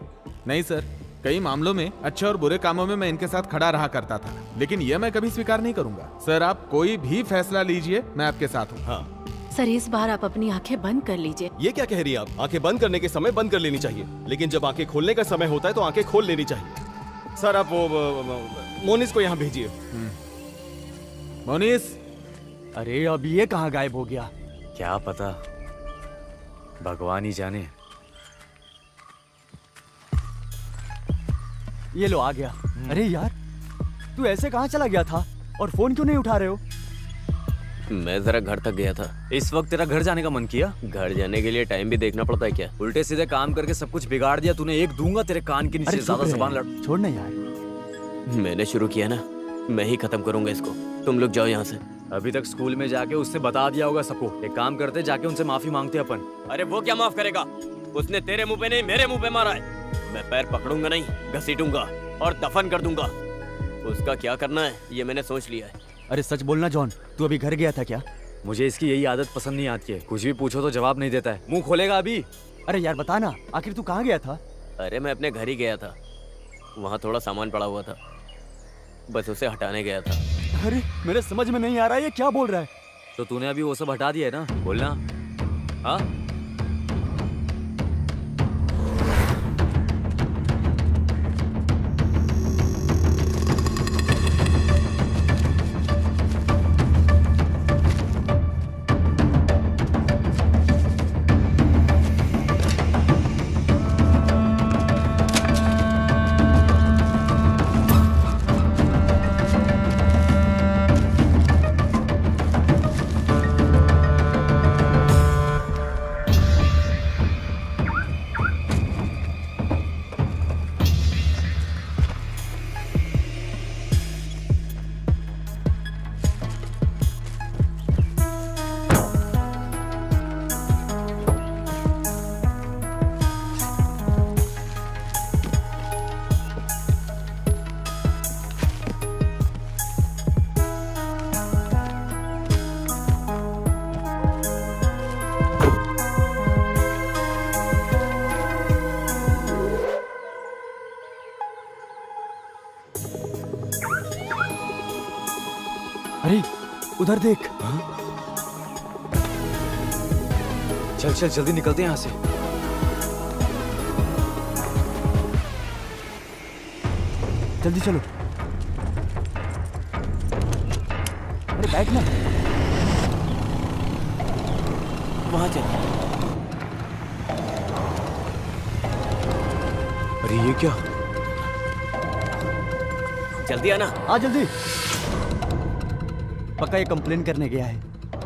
नहीं सर, कई मामलों में अच्छे और बुरे कामों में मैं इनके साथ खड़ा रहा करता था, लेकिन यह मैं कभी स्वीकार नहीं करूंगा। सर आप कोई भी फैसला लीजिए, मैं आपके साथ हूँ। हाँ, सर इस बार आप अपनी आंखें बंद कर लीजिए। ये क्या कह रही है आप? आंखें बंद करने के समय बंद कर लेनी चाहिए, लेकिन जब आंखें खोलने का समय होता है तो आंखें खोल लेनी चाहिए। सर आप वो मोनिस को यहाँ भेजिए। मोनिस, अरे अब ये कहाँ गायब हो गया? क्या पता, भगवान ही जाने। ये लो आ गया। अरे यार, तू ऐसे कहाँ चला गया था और फोन क्यों नहीं उठा रहे हो? मैं जरा घर तक गया था। इस वक्त तेरा घर जाने का मन किया? घर जाने के लिए टाइम भी देखना पड़ता है क्या? उल्टे सीधे काम करके सब कुछ बिगाड़ दिया तूने। एक दूंगा तेरे कान के नीचे, ज्यादा जबान लड़। छोड़ ना यार। मैंने शुरू किया ना, मैं ही खत्म करूंगा इसको। तुम लोग जाओ यहाँ से। अभी तक स्कूल में जाके उससे बता दिया होगा सबको। एक काम करते, जाके उनसे माफी मांगते अपन। अरे वो क्या माफ करेगा? उसने तेरे मुंह पे नहीं मेरे मुंह पे मारा है। मैं पैर पकड़ूंगा नहीं, घसीटूंगा और दफन कर दूंगा। उसका क्या करना है ये मैंने सोच लिया है। अरे सच बोलना जॉन, तू अभी घर गया था क्या? मुझे इसकी यही आदत पसंद नहीं आती है। कुछ भी पूछो तो जवाब नहीं देता है, मुंह खोलेगा अभी। अरे यार बता ना, आखिर तू कहाँ गया था? अरे मैं अपने घर ही गया था, वहाँ थोड़ा सामान पड़ा हुआ था, बस उसे हटाने गया था। अरे मेरे समझ में नहीं आ रहा है ये क्या बोल रहा है। तो तूने अभी वो सब हटा दिया है ना? बोलना। हाँ, अरे उधर देख। चल चल जल्दी निकलते हैं यहाँ से। जल्दी चलो। अरे बैठ ना। वहाँ चल। अरे ये क्या? जल्दी आना। आ जल्दी। पक्का ये कंप्लेन करने गया है।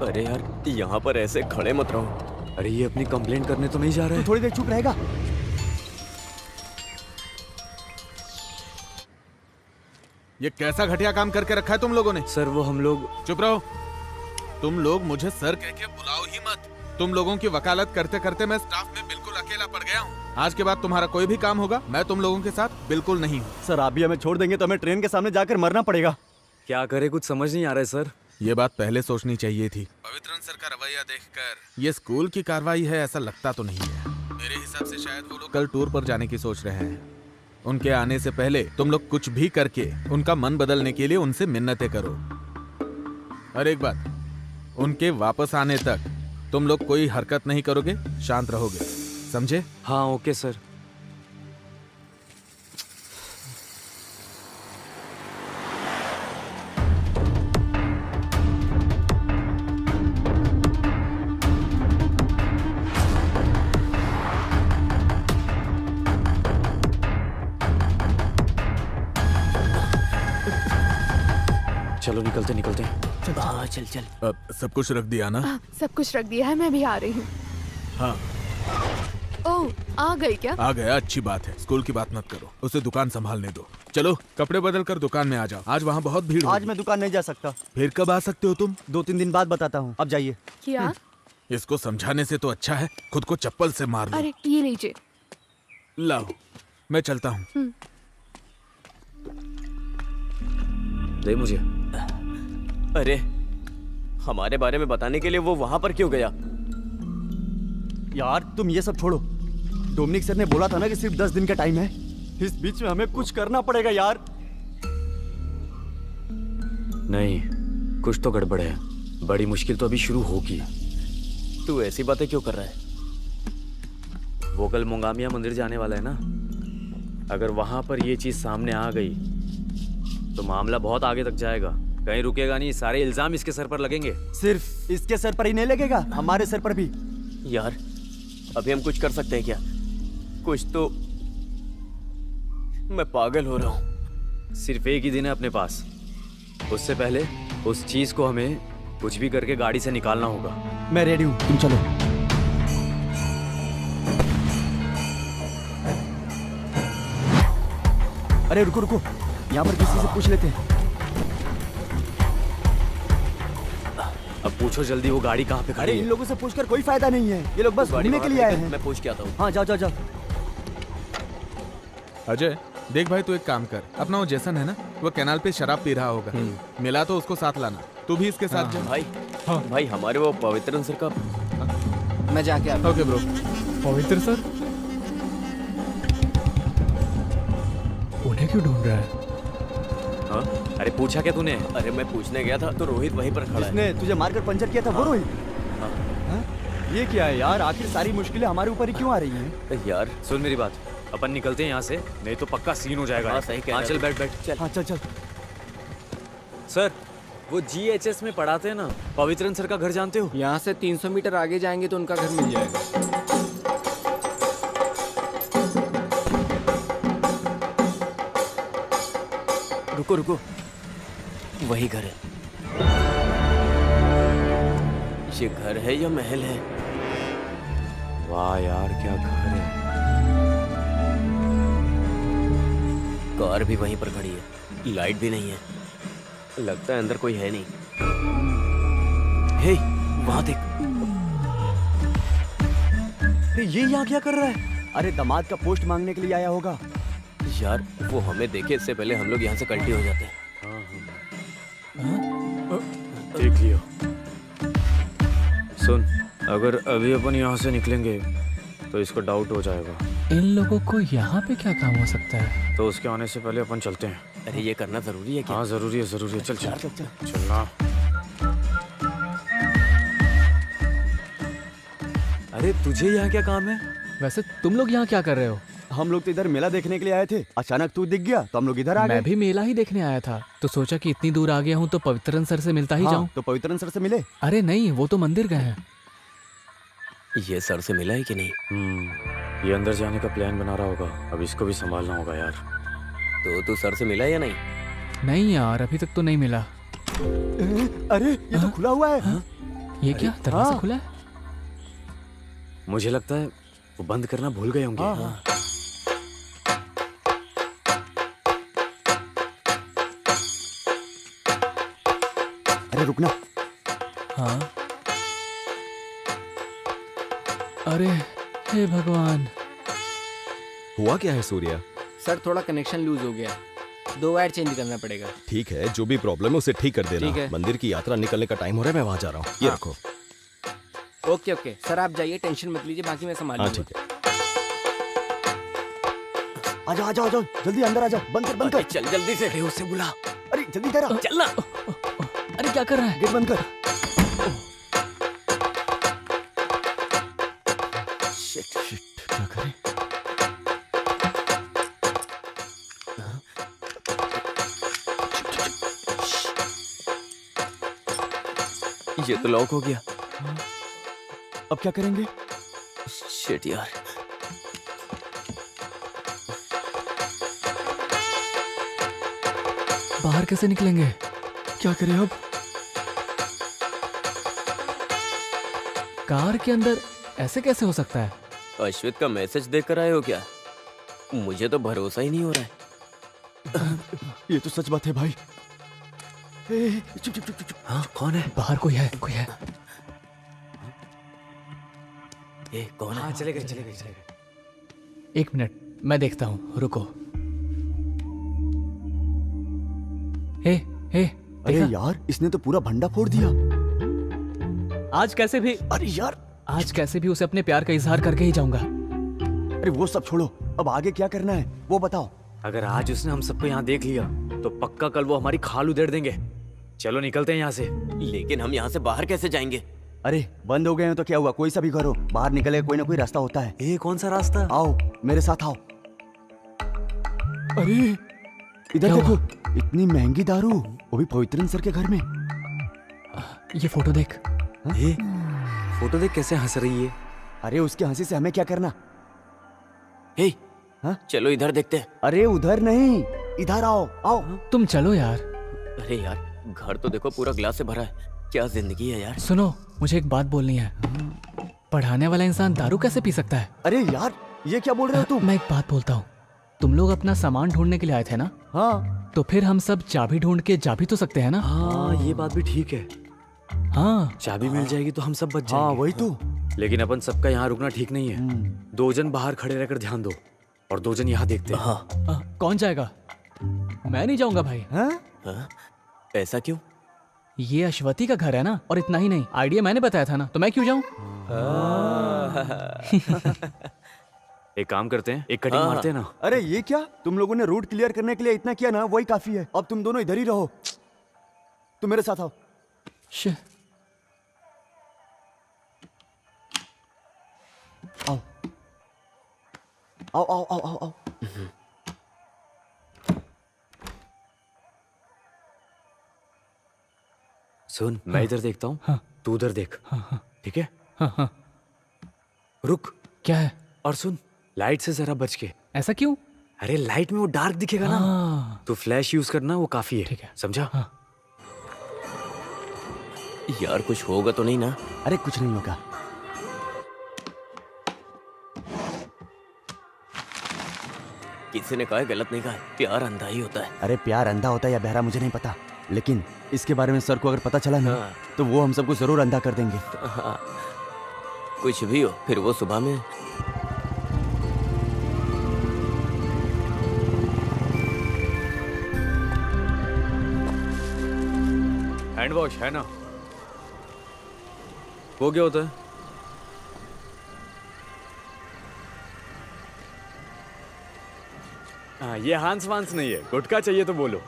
अरे यार यहाँ पर ऐसे खड़े मत रहो। अरे ये अपनी कंप्लेंट करने तो नहीं जा रहा है? तू थोड़ी देर चुप रहेगा? ये कैसा घटिया काम करके रखा है तुम लोगों ने? सर वो हम लोग। चुप रहो। तुम लोग मुझे सर कह के बुलाओ ही मत। तुम लोगों की वकालत करते करते मैं स्टाफ में बिल्कुल अकेला पड़ गया हूँ। आज के बाद तुम्हारा कोई भी काम होगा मैं तुम लोगों के साथ बिल्कुल नहीं हूँ। सर आप भी हमें छोड़ देंगे तो हमें ट्रेन के सामने जाकर मरना पड़ेगा। क्या करे, कुछ समझ नहीं आ रहा है सर। ये बात पहले सोचनी चाहिए थी। पवित्रन सर का रवैया देखकर ये स्कूल की कार्रवाई है ऐसा लगता तो नहीं है। मेरे हिसाब से शायद वो लोग कल टूर पर जाने की सोच रहे हैं। उनके आने से पहले तुम लोग कुछ भी करके उनका मन बदलने के लिए उनसे मिन्नतें करो। और एक बात, उनके वापस आने तक तुम लोग कोई हरकत नहीं करोगे, शांत रहोगे, समझे? हाँ ओके सर। चलो निकलते निकलते। हाँ चल चल। अब सब कुछ रख दिया ना? सब कुछ रख दिया है, मैं भी आ रही हूँ। हाँ ओह आ गई क्या? आ गया, अच्छी बात है। स्कूल की बात मत करो, उसे दुकान संभालने दो। चलो कपड़े बदल कर दुकान में आ जाओ, आज वहाँ बहुत भीड़ आज होगी। मैं दुकान नहीं जा सकता। फिर कब आ सकते हो तुम? 2-3 दिन बाद बताता हूँ, अब जाइए। क्या? इसको समझाने से तो अच्छा है खुद को चप्पल से मार लो। अरे ये लीजिए। लाओ मैं चलता हूँ। दे मुझे। अरे हमारे बारे में बताने के लिए वो वहां पर क्यों गया? यार तुम ये सब छोड़ो। डोमिनिक सर ने बोला था ना कि सिर्फ 10 दिन का टाइम है। इस बीच में हमें कुछ करना पड़ेगा यार। नहीं, कुछ तो गड़बड़ है। बड़ी मुश्किल तो अभी शुरू होगी। तू ऐसी बातें क्यों कर रहा है? वो कल मुंगामिया मंदिर जाने वाला है ना। अगर वहां पर ये चीज सामने आ गई तो मामला बहुत आगे तक जाएगा। कहीं रुकेगा नहीं, सारे इल्जाम इसके सर पर लगेंगे। सिर्फ इसके सर पर ही नहीं लगेगा, हमारे सर पर भी। यार अभी हम कुछ कर सकते हैं क्या? कुछ तो। मैं पागल हो रहा हूँ। सिर्फ एक ही दिन है अपने पास। उससे पहले उस चीज को हमें कुछ भी करके गाड़ी से निकालना होगा। मैं रेडी हूँ, तुम चलो। अरे रुको रुको, यहाँ पर किसी से पूछ लेते हैं। अब पूछो जल्दी, वो गाड़ी कहाँ पे खड़ी अरे है? इन लोगों से पूछकर कोई फायदा नहीं है, ये लोग बस घूमने के लिए आए हैं। मैं पूछ के आता हूँ। हाँ जाओ जाओ जाओ। अजय देख भाई, तू एक काम कर, अपना वो जैसन है ना, वो कैनाल पे शराब पी रहा होगा। मिला तो उसको साथ लाना, तू भी इसके साथ जा। भाई भाई हमारे वो पवित्र सर का। मैं जाके आता हूँ। Okay bro. पवित्र सर उन्हें क्यों ढूंढ रहा है? हाँ? अरे पूछा क्या तूने? अरे मैं पूछने गया था तो रोहित वहीं पर खड़ा है। जिसने तुझे मारकर पंचर किया था वो रोहित? हाँ? ये क्या है यार, आखिर सारी मुश्किलें हमारे ऊपर ही क्यों आ रही हैं? यार सुन मेरी बात, अपन निकलते हैं यहाँ से, नहीं तो पक्का सीन हो जाएगा। हाँ सही कह रहा है। चल बैठ बैठ चल। हाँ चल चल। सर वो GHS में पढ़ाते हैं ना, पवित्रन सर का घर जानते हो? यहाँ से 300 मीटर आगे जाएंगे तो उनका घर मिल जाएगा। रुको रुको, वही घर है। ये घर है या महल है? वाह यार क्या घर है। कार भी वहीं पर खड़ी है, लाइट भी नहीं है। लगता है अंदर कोई है नहीं। हे वहां देख। अरे ये यहाँ क्या कर रहा है? अरे दामाद का पोस्ट मांगने के लिए आया होगा। यार वो हमें देखे इससे पहले हम लोग यहाँ से कल्टी हो जाते हैं। देख लियो। सुन, अगर अभी अपन यहाँ से निकलेंगे तो इसको डाउट हो जाएगा। इन लोगों को यहाँ पे क्या काम हो सकता है? तो उसके आने से पहले अपन चलते हैं। अरे ये करना जरूरी है क्या? हाँ जरूरी है जरूरी है। चल चल चल चल। चलना। अरे तुझे यहाँ क्या काम है? वैसे तुम लोग यहाँ क्या कर रहे हो? हम लोग तो इधर मेला देखने के लिए आए थे, अचानक तू दिख गया तो हम लोग इधर आ गए। मैं भी मेला ही देखने आया था, तो सोचा कि इतनी दूर आ गया हूँ तो पवित्रन सर से मिलता ही हाँ, जाऊँ। तो पवित्रन सर से मिले? अरे नहीं, वो तो मंदिर गए हैं। ये सर से मिला है कि नहीं? ये अंदर जाने का प्लान बना रहा होगा, अब इसको भी संभालना होगा यार। तो तू सर से मिला या नहीं? नहीं यार, अभी तक तो नहीं मिला। अरे ये तो खुला हुआ है। ये क्या दरवाजा खुला है? मुझे लगता है वो बंद करना भूल गए होंगे। हाँ। अरे रुकना। हाँ। अरे हे भगवान, हुआ क्या है सूर्या? सर थोड़ा कनेक्शन लूज हो गया, 2 वायर चेंज करना पड़ेगा। ठीक है, जो भी प्रॉब्लम है उसे ठीक कर देना। ठीक है। मंदिर की यात्रा निकलने का टाइम हो रहा है, मैं वहां जा रहा हूँ। ये रखो। ओके ओके सर, आप जाइए, टेंशन मत लीजिए, बाकी मैं संभाल हाँ लूंगा। ठीक है। आजा आजा आजा, जल्दी अंदर आजा, बंद कर बंद कर। चल जल्दी से। अरे उससे बुला। अरे जल्दी करा। चलना। अरे क्या कर रहा है? गेट बंद कर। शिट, क्या करें? ये तो लॉक हो गया। अब क्या करेंगे? शिट यार। बाहर कैसे निकलेंगे? क्या करें अब? कार के अंदर ऐसे कैसे हो सकता है? अश्वित का मैसेज देखकर आए हो क्या? मुझे तो भरोसा ही नहीं हो रहा है। ये तो सच बात है भाई। चुप चुप चुप चुप। हाँ कौन है? बाहर कोई है, कोई है। कौन है? हाँ चले गए चले गए चले गए। 1 मिनट, मैं देखता हूँ, रुको। हे अरे देखा? यार, इसने तो पूरा भंडा फोड़ दिया। आज कैसे भी अरे यार, आज कैसे भी उसे अपने प्यार का इजहार करके ही जाऊंगा। अरे वो सब छोड़ो, अब आगे क्या करना है वो बताओ। अगर आज उसने हम सबको यहाँ देख लिया तो पक्का कल वो हमारी खाल उधेड़ देंगे। चलो निकलते हैं यहाँ से। लेकिन हम यहाँ से बाहर कैसे जाएंगे? अरे बंद हो गए हैं तो क्या हुआ, कोई सा भी करो, बाहर निकले कोई ना कोई रास्ता होता है। ये कौन सा रास्ता? आओ मेरे साथ आओ। अरे इधर देखो, इतनी महंगी दारू, वो भी पवित्रन सर के घर में। ये फोटो देख। ये फोटो देख कैसे हंस रही है। अरे उसकी हंसी से हमें क्या करना। हे, हाँ? चलो इधर देखते हैं। अरे उधर नहीं, इधर आओ आओ। तुम चलो यार। अरे यार, घर तो देखो पूरा ग्लास से भरा है। क्या जिंदगी है यार। सुनो, मुझे एक बात बोलनी है। पढ़ाने वाला इंसान दारू कैसे पी सकता है? अरे यार ये क्या बोल रहे हो तुम? मैं एक बात बोलता हूँ, तुम लोग अपना सामान ढूंढने के लिए आए थे ना? हाँ। तो फिर हम सब चाबी ढूंढ के जा भी तो सकते हैं ना? हाँ ये बात भी ठीक है। हाँ चाबी मिल जाएगी तो हम सब बच हाँ जाएंगे। वही तो। लेकिन अपन सबका यहाँ रुकना ठीक नहीं है। 2 जन बाहर खड़े रहकर ध्यान दो और 2 जन यहाँ देखते हैं। हाँ। कौन जाएगा? मैं नहीं जाऊंगा भाई। हाँ? ऐसा क्यों? ये अश्वती का घर है ना, और इतना ही नहीं, आइडिया मैंने बताया था ना, तो मैं क्यों जाऊं? एक काम करते हैं, एक कटिंग मारते हैं ना। अरे ये क्या, तुम लोगों ने रूट क्लियर करने के लिए इतना किया ना, वही काफी है। अब तुम दोनों इधर ही रहो। तुम मेरे साथ आओ। आओ आओ आओ आओ आओ आओ। सुन, मैं इधर देखता हूँ, तू उधर देख। ठीक है? रुक। क्या है? और सुन, लाइट से जरा बच के। ऐसा क्यों? अरे लाइट में वो डार्क दिखेगा ना, तो फ्लैश यूज करना, वो काफी है। ठीक है। समझा? यार कुछ होगा तो नहीं ना? अरे कुछ नहीं होगा। किसी ने कहा है, गलत नहीं कहा है, प्यार अंधा ही होता है। अरे प्यार अंधा होता है या बहरा मुझे नहीं पता, लेकिन इसके बारे में सर को अगर पता चला ना, तो वो हम सबको जरूर अंधा कर देंगे। हाँ। कुछ भी हो, फिर वो सुबह में। हैंड वॉश है ना? वो क्या होता है? हाँ, ये हांस वांस नहीं है, गुटखा चाहिए तो बोलो।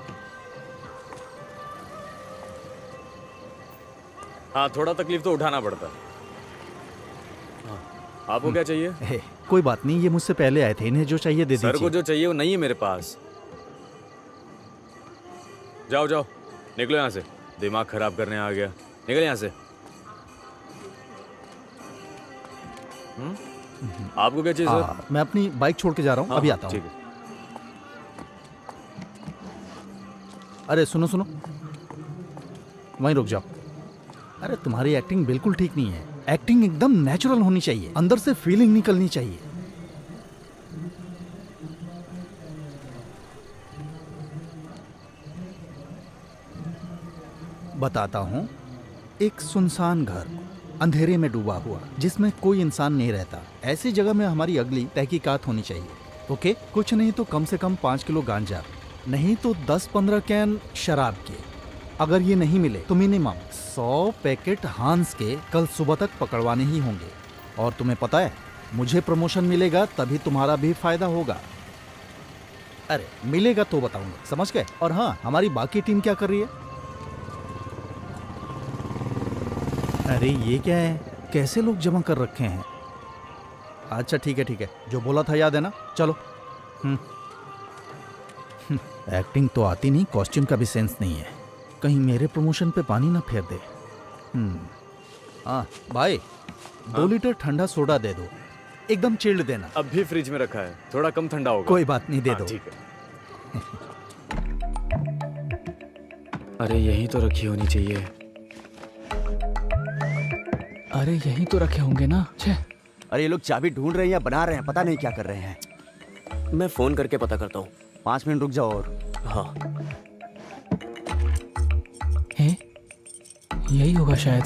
हाँ, थोड़ा तकलीफ तो उठाना पड़ता है। हाँ, आपको क्या चाहिए? कोई बात नहीं, ये मुझसे पहले आए थे, इन्हें जो चाहिए दे दीजिए। सर को जो चाहिए वो नहीं है मेरे पास। जाओ जाओ, निकलो यहाँ से, दिमाग खराब करने आ गया। निकल यहाँ से। आपको क्या चाहिए सर? मैं अपनी बाइक छोड़ के जा रहा हूँ, अभी आता हूँ। ठीक है। अरे सुनो सुनो, वहीं रुक जाओ। अरे तुम्हारी एक्टिंग बिल्कुल ठीक नहीं है। एक्टिंग एकदम नेचुरल होनी चाहिए, अंदर से फीलिंग निकलनी चाहिए। बताता हूँ, एक सुनसान घर, अंधेरे में डूबा हुआ, जिसमें कोई इंसान नहीं रहता। ऐसी जगह में हमारी अगली तहकीकात होनी चाहिए। ओके? कुछ नहीं तो कम से कम 5 किलो गांजा, नहीं तो 10-15 कैन शराब के। अगर ये नहीं मिले तो मिनिमम 100 पैकेट हांस के कल सुबह तक पकड़वाने ही होंगे। और तुम्हें पता है, मुझे प्रमोशन मिलेगा तभी तुम्हारा भी फायदा होगा। अरे मिलेगा तो बताऊंगा, समझ गए? और हाँ, हमारी बाकी टीम क्या कर रही है? अरे ये क्या है, कैसे लोग जमा कर रखे हैं? अच्छा ठीक है ठीक है, जो बोला था याद है ना? चलो। एक्टिंग तो आती नहीं, कॉस्ट्यूम का भी सेंस नहीं है। कहीं मेरे प्रमोशन पे पानी ना फेर दे। हाँ भाई, 2 लीटर ठंडा सोडा दे दो, एकदम चिल्ड देना। अब भी फ्रिज में रखा है, थोड़ा कम ठंडा होगा। कोई बात नहीं, दे दो। ठीक है। अरे यही तो रखी होनी चाहिए। अरे यही तो रखे होंगे ना। छे। अरे ये लोग चाबी ढूंढ रहे हैं या बना रहे हैं, पता नहीं क्या कर रहे हैं। मैं फोन करके पता करता हूँ। 5 मिनट रुक जाओ। और हाँ, यही होगा शायद।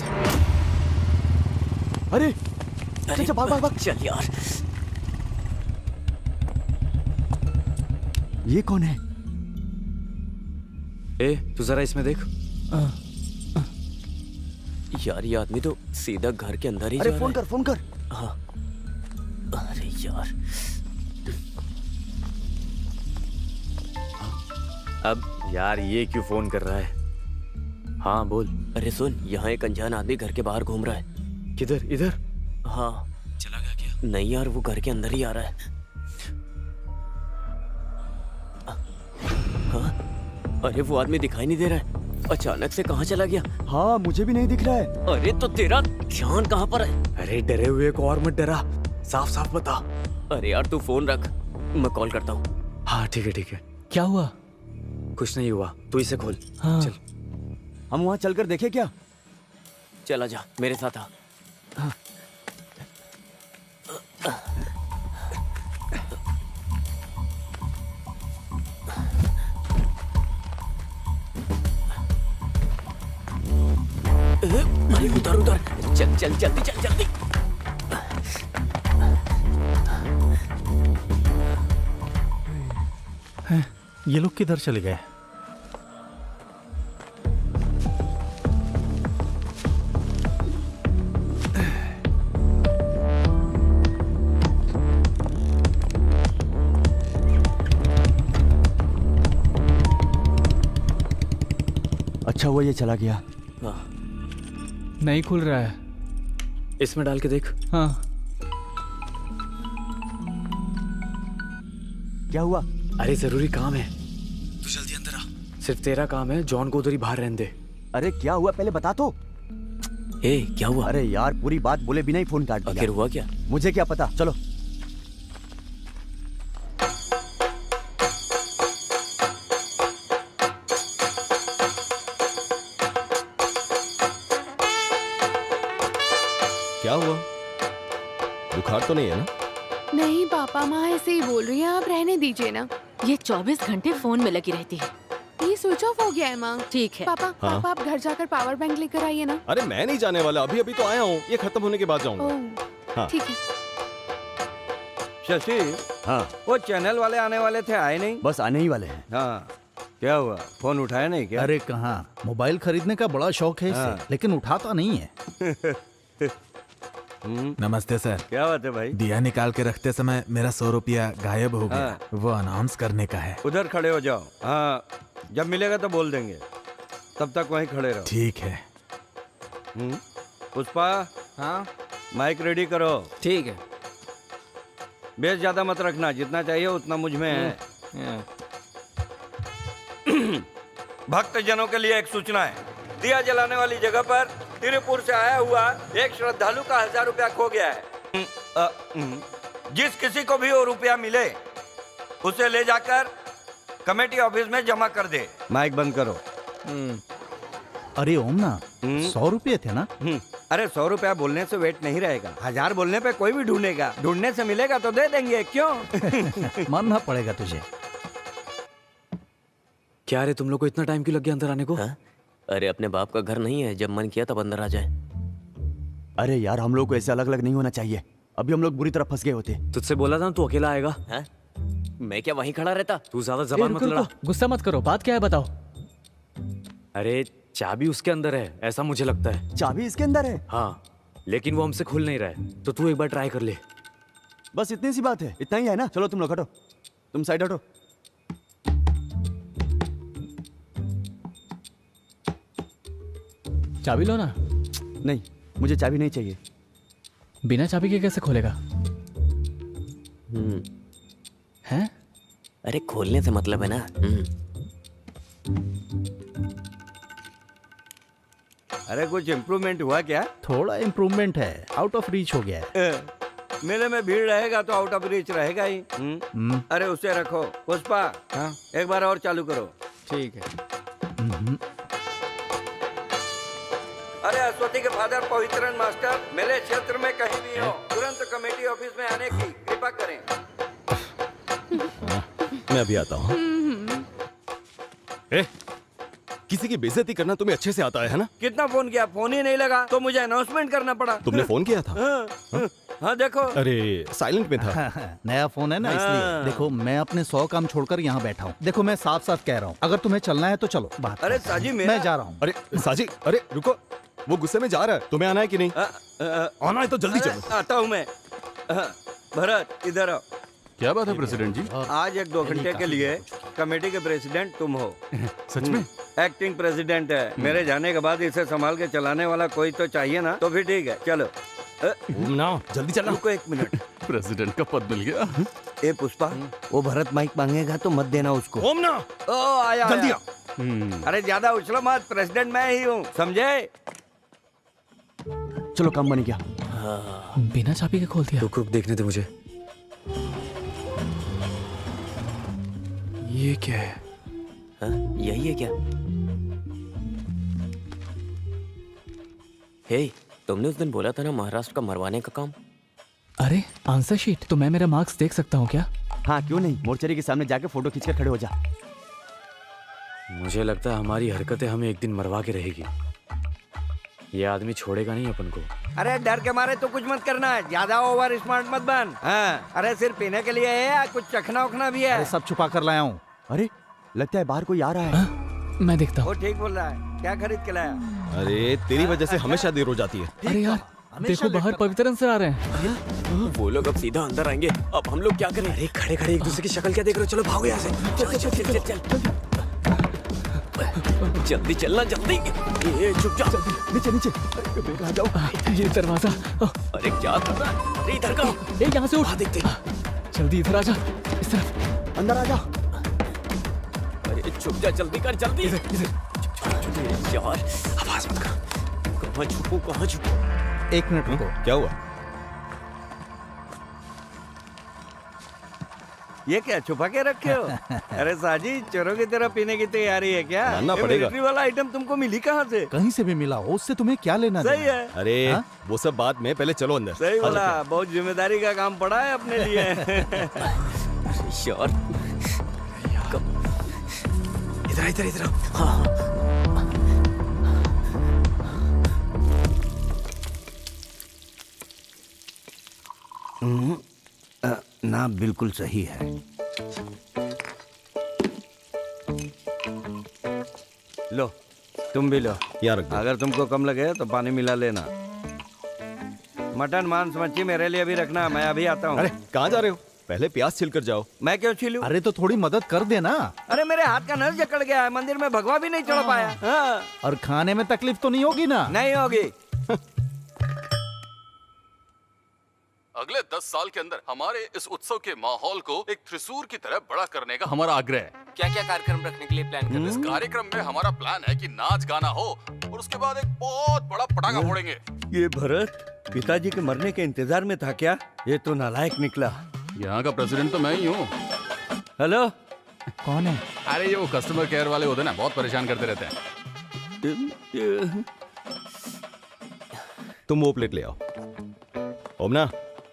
अरे अरे भाग भाग भाग। चल यार। ये कौन है? ए, तू जरा इसमें देख। यार ये आदमी तो सीधा घर के अंदर ही अरे जा फोन रहा कर, फोन कर। है। हाँ। अरे यार, अब यार ये क्यों फोन कर रहा है? हाँ बोल। अरे सुन, यहाँ एक अनजान आदमी घर के बाहर घूम रहा है। किधर? इधर? हाँ। चला गया क्या? नहीं यार, वो घर के अंदर ही आ रहा है। हाँ? अरे वो आदमी दिखाई नहीं दे रहा है। अचानक से कहाँ चला गया? हाँ मुझे भी नहीं दिख रहा है। अरे तो तेरा ध्यान कहाँ पर है? अरे डरे हुए को और मत डरा, साफ साफ बता। अरे यार तू फोन रख, मैं कॉल करता हूँ। हाँ ठीक है ठीक है। क्या हुआ? कुछ नहीं हुआ, तू इसे खोल। हाँ। चल। हम वहाँ चलकर देखें क्या? चला जा, मेरे साथ आ। अरे उधर उधर, चल चल जल्दी चल जल्दी। ये लोग किधर चले गए? अच्छा हुआ ये चला गया। हाँ। नहीं खुल रहा है। इसमें डाल के देख। हाँ। क्या हुआ? अरे जरूरी काम है, तू जल्दी अंदर आ। सिर्फ तेरा काम है, जॉन को उधर ही बाहर रहने दे। अरे क्या हुआ पहले बता तो। ए क्या हुआ? अरे यार पूरी बात बोले बिना ही फोन काट दिया। आखिर हुआ क्या? मुझे क्या पता, चलो। क्या हुआ? बुखार तो नहीं है ना? नहीं पापा, माँ ऐसे ही बोल रही है, आप रहने दीजिए ना। ये 24 घंटे फोन में लगी रहती है। ये स्विच ऑफ हो गया है माँ। ठीक है। पापा हाँ? पापा आप घर जाकर पावर बैंक लेकर आइए ना। अरे मैं नहीं जाने वाला, अभी अभी तो आया हूँ, ये खत्म होने के बाद जाऊंगा। ओह हाँ। ठीक है। शशि, हाँ वो चैनल वाले आने वाले थे, आए नहीं? बस आने ही वाले हैं। हाँ, क्या हुआ? फोन उठाया नहीं क्या? अरे कहाँ, मोबाइल खरीदने का बड़ा शौक है इसे, हाँ। लेकिन उठाता नहीं है। नमस्ते सर। क्या बात है भाई? दिया निकाल के रखते समय मेरा 100 रुपया गायब हो गया। हाँ। वो अनाउंस करने का है। उधर खड़े हो जाओ। हाँ, जब मिलेगा तो बोल देंगे, तब तक वहीं खड़े रहो। ठीक है। पुष्पा, हाँ माइक रेडी करो। ठीक है। बेस ज्यादा मत रखना, जितना चाहिए उतना मुझ में है। भक्त जनों के लिए एक सूचना है। दिया जलाने वाली जगह पर तिरुपुर से आया हुआ एक श्रद्धालु का 1000 रुपया खो गया है। जिस किसी को भी वो रुपया मिले उसे ले जाकर कमेटी ऑफिस में जमा कर दे। माइक बंद करो। अरे ओम ना, 100 रुपये थे ना? अरे 100 रुपया बोलने से वेट नहीं रहेगा, 1000 बोलने पे कोई भी ढूंढेगा, ढूंढने से मिलेगा तो दे देंगे, क्यों? मानना पड़ेगा तुझे। क्या रे, तुम लोग को इतना टाइम क्यों लग गया अंदर आने को? हाँ? अरे अपने बाप का घर नहीं है, जब मन किया तब अंदर आ जाए। अरे यार हम लोग को ऐसे अलग अलग नहीं होना चाहिए, अभी हम लोग बुरी तरह फंस गए होते। तुझसे बोला था ना तू अकेला आएगा। हाँ? मैं क्या वहीं खड़ा रहता? तू ज्यादा ए, जबान मत रुको, लड़ा। रुको, गुस्सा मत करो, बात क्या है बताओ। अरे चाबी उसके अंदर है, ऐसा मुझे लगता है। चाबी इसके अंदर है? हाँ, लेकिन वो हमसे खुल नहीं रहा है, तो तू एक बार ट्राई कर ले। बस इतनी सी बात है, इतना ही है ना? चलो तुम लोग हटो, तुम साइड हटो। चाबी लो ना। नहीं, मुझे चाबी नहीं चाहिए। बिना चाबी के कैसे खोलेगा? हैं? अरे खोलने से मतलब है ना। अरे कुछ इम्प्रूवमेंट हुआ क्या? थोड़ा इम्प्रूवमेंट है, आउट ऑफ रीच हो गया है। मेले में भीड़ रहेगा तो आउट ऑफ रीच रहेगा ही। अरे उसे रखो। पुष्पा, हाँ एक बार और चालू करो। ठीक है। अरे अश्वती के फादर पवित्रन मास्टर मेरे क्षेत्र में कहीं भी हो, तुरंत कमेटी ऑफिस में आने की कृपा करें। मैं अभी आता हूँ। किसी की बेइज्जती करना तुम्हें अच्छे से आता है ना? कितना फोन किया, फोन ही नहीं लगा तो मुझे अनाउंसमेंट करना पड़ा। तुमने फोन किया था? हाँ देखो। अरे साइलेंट में था। नया फोन है ना, इसलिए। देखो मैं अपने 100 काम छोड़कर यहाँ बैठा हूँ। देखो मैं साफ साफ कह रहा हूँ, अगर तुम्हें चलना है तो चलो। बात अरे साजी मेरा... मैं जा रहा हूँ। अरे साजी, अरे रुको, वो गुस्से में जा रहा है, तुम्हें आना है कि नहीं? आना है तो जल्दी चलो। आता हूँ मैं। भरत इधर आओ। क्या बात है प्रेसिडेंट जी? आज 1-2 घंटे के लिए कमेटी के प्रेसिडेंट तुम हो। सच में? एक्टिंग प्रेसिडेंट है। मेरे जाने के बाद इसे संभाल के चलाने वाला कोई तो चाहिए ना, तो फिर ठीक है, चलो। ना जल्दी चलना। रुको 1 मिनट। प्रेसिडेंट का पद मिल गया। ए पुष्पा, वो भरत माइक मांगेगा तो मत देना उसको। ओम ना, ओ आया जल्दी आया। अरे ज्यादा उछलो मत, प्रेसिडेंट मैं ही हूँ, समझे? चलो काम बन गया। बिना चाबी के खोल दिया। रुक रुक, देखने दे मुझे। ये क्या है? हाँ, यही है क्या? हे, तुमने उस दिन बोला था ना महाराष्ट्र का मरवाने का काम? अरे आंसर शीट, तो मैं मेरा मार्क्स देख सकता हूँ क्या? हाँ क्यों नहीं, मोर्चरी के सामने जाके फोटो खींचकर खड़े हो जा। मुझे लगता है हमारी हरकतें हमें एक दिन मरवा के रहेगी। ये आदमी छोड़ेगा नहीं अपन को। अरे डर के मारे तो कुछ मत करना है, ज्यादा ओवर स्मार्ट मत बन। हाँ, अरे सिर्फ पीने के लिए है या कुछ चखना उखना भी है? अरे सब छुपा कर लाया हूँ। अरे लगता है बाहर कोई आ रहा है। मैं देखता हूँ। वो ठीक बोल रहा है, क्या खरीद के लाया? अरे तेरी वजह से हमेशा देर हो जाती है। अरे यार देखो बाहर पवित्रन से आ रहे हैं। वो लोग अब सीधा अंदर आएंगे, अब हम लोग क्या करें? अरे खड़े खड़े एक दूसरे की शक्ल क्या देख रहे हो? चलो भागो यहाँ से। चल चल चल चल चल जल्दी चलना, जल्दी। ये चुप जा। नीचे नीचे आ जाओ। ये दरवाजा। अरे क्या कर रहा है? अरे इधर का। ए यहाँ से उठ। देखते। जल्दी इधर आ जा, इस तरफ अंदर आ जा। अरे चुप जा, जल्दी कर, जल्दी। यार आवाज मत कर। कहाँ छुपू, कहाँ छुपू? 1 मिनट रुको। क्या हुआ? ये क्या छुपा के रखे हो? अरे साजी, चोरों की तरह पीने की तैयारी है क्या? मानना ये पड़ेगा। मिलिट्री वाला आइटम तुमको मिली कहाँ से? कहीं से भी मिला हो, उससे तुम्हें क्या लेना सही देना? है, अरे हाँ? वो सब बाद में, पहले चलो अंदर। सही बोला। बहुत जिम्मेदारी का काम पड़ा है अपने लिए। यार इधर इधर इधर। हाँ ना बिल्कुल सही है। लो तुम भी लो। यहाँ रख दो। अगर तुमको कम लगे तो पानी मिला लेना। मटन मांस मच्छी मेरे लिए भी रखना, मैं अभी आता हूँ। अरे कहाँ जा रहे हो? पहले प्याज छिल कर जाओ। मैं क्यों छीलूं? अरे तो थोड़ी मदद कर देना। अरे मेरे हाथ का नल जकड़ गया है, मंदिर में भगवा भी नहीं चढ़ पाया। हाँ। और खाने में तकलीफ तो नहीं होगी ना? नहीं होगी। अगले 10 साल के अंदर हमारे इस उत्सव के माहौल को एक त्रिशूल की तरह बड़ा करने का हमारा आग्रह है। क्या क्या कार्यक्रम रखने के लिए प्लान कर रहे इस कार्यक्रम में हमारा प्लान है कि नाच गाना हो और उसके बाद एक बहुत बड़ा पटाखा फोड़ेंगे। ये भरत पिताजी के मरने के इंतजार में था क्या? ये तो नालायक निकला। यहाँ का प्रेसिडेंट तो मैं ही हूँ। हेलो, कौन है? अरे ये वो कस्टमर केयर वाले होते हैं ना, बहुत परेशान करते रहते हैं। तुम वो प्लेट ले आओ। ओमना,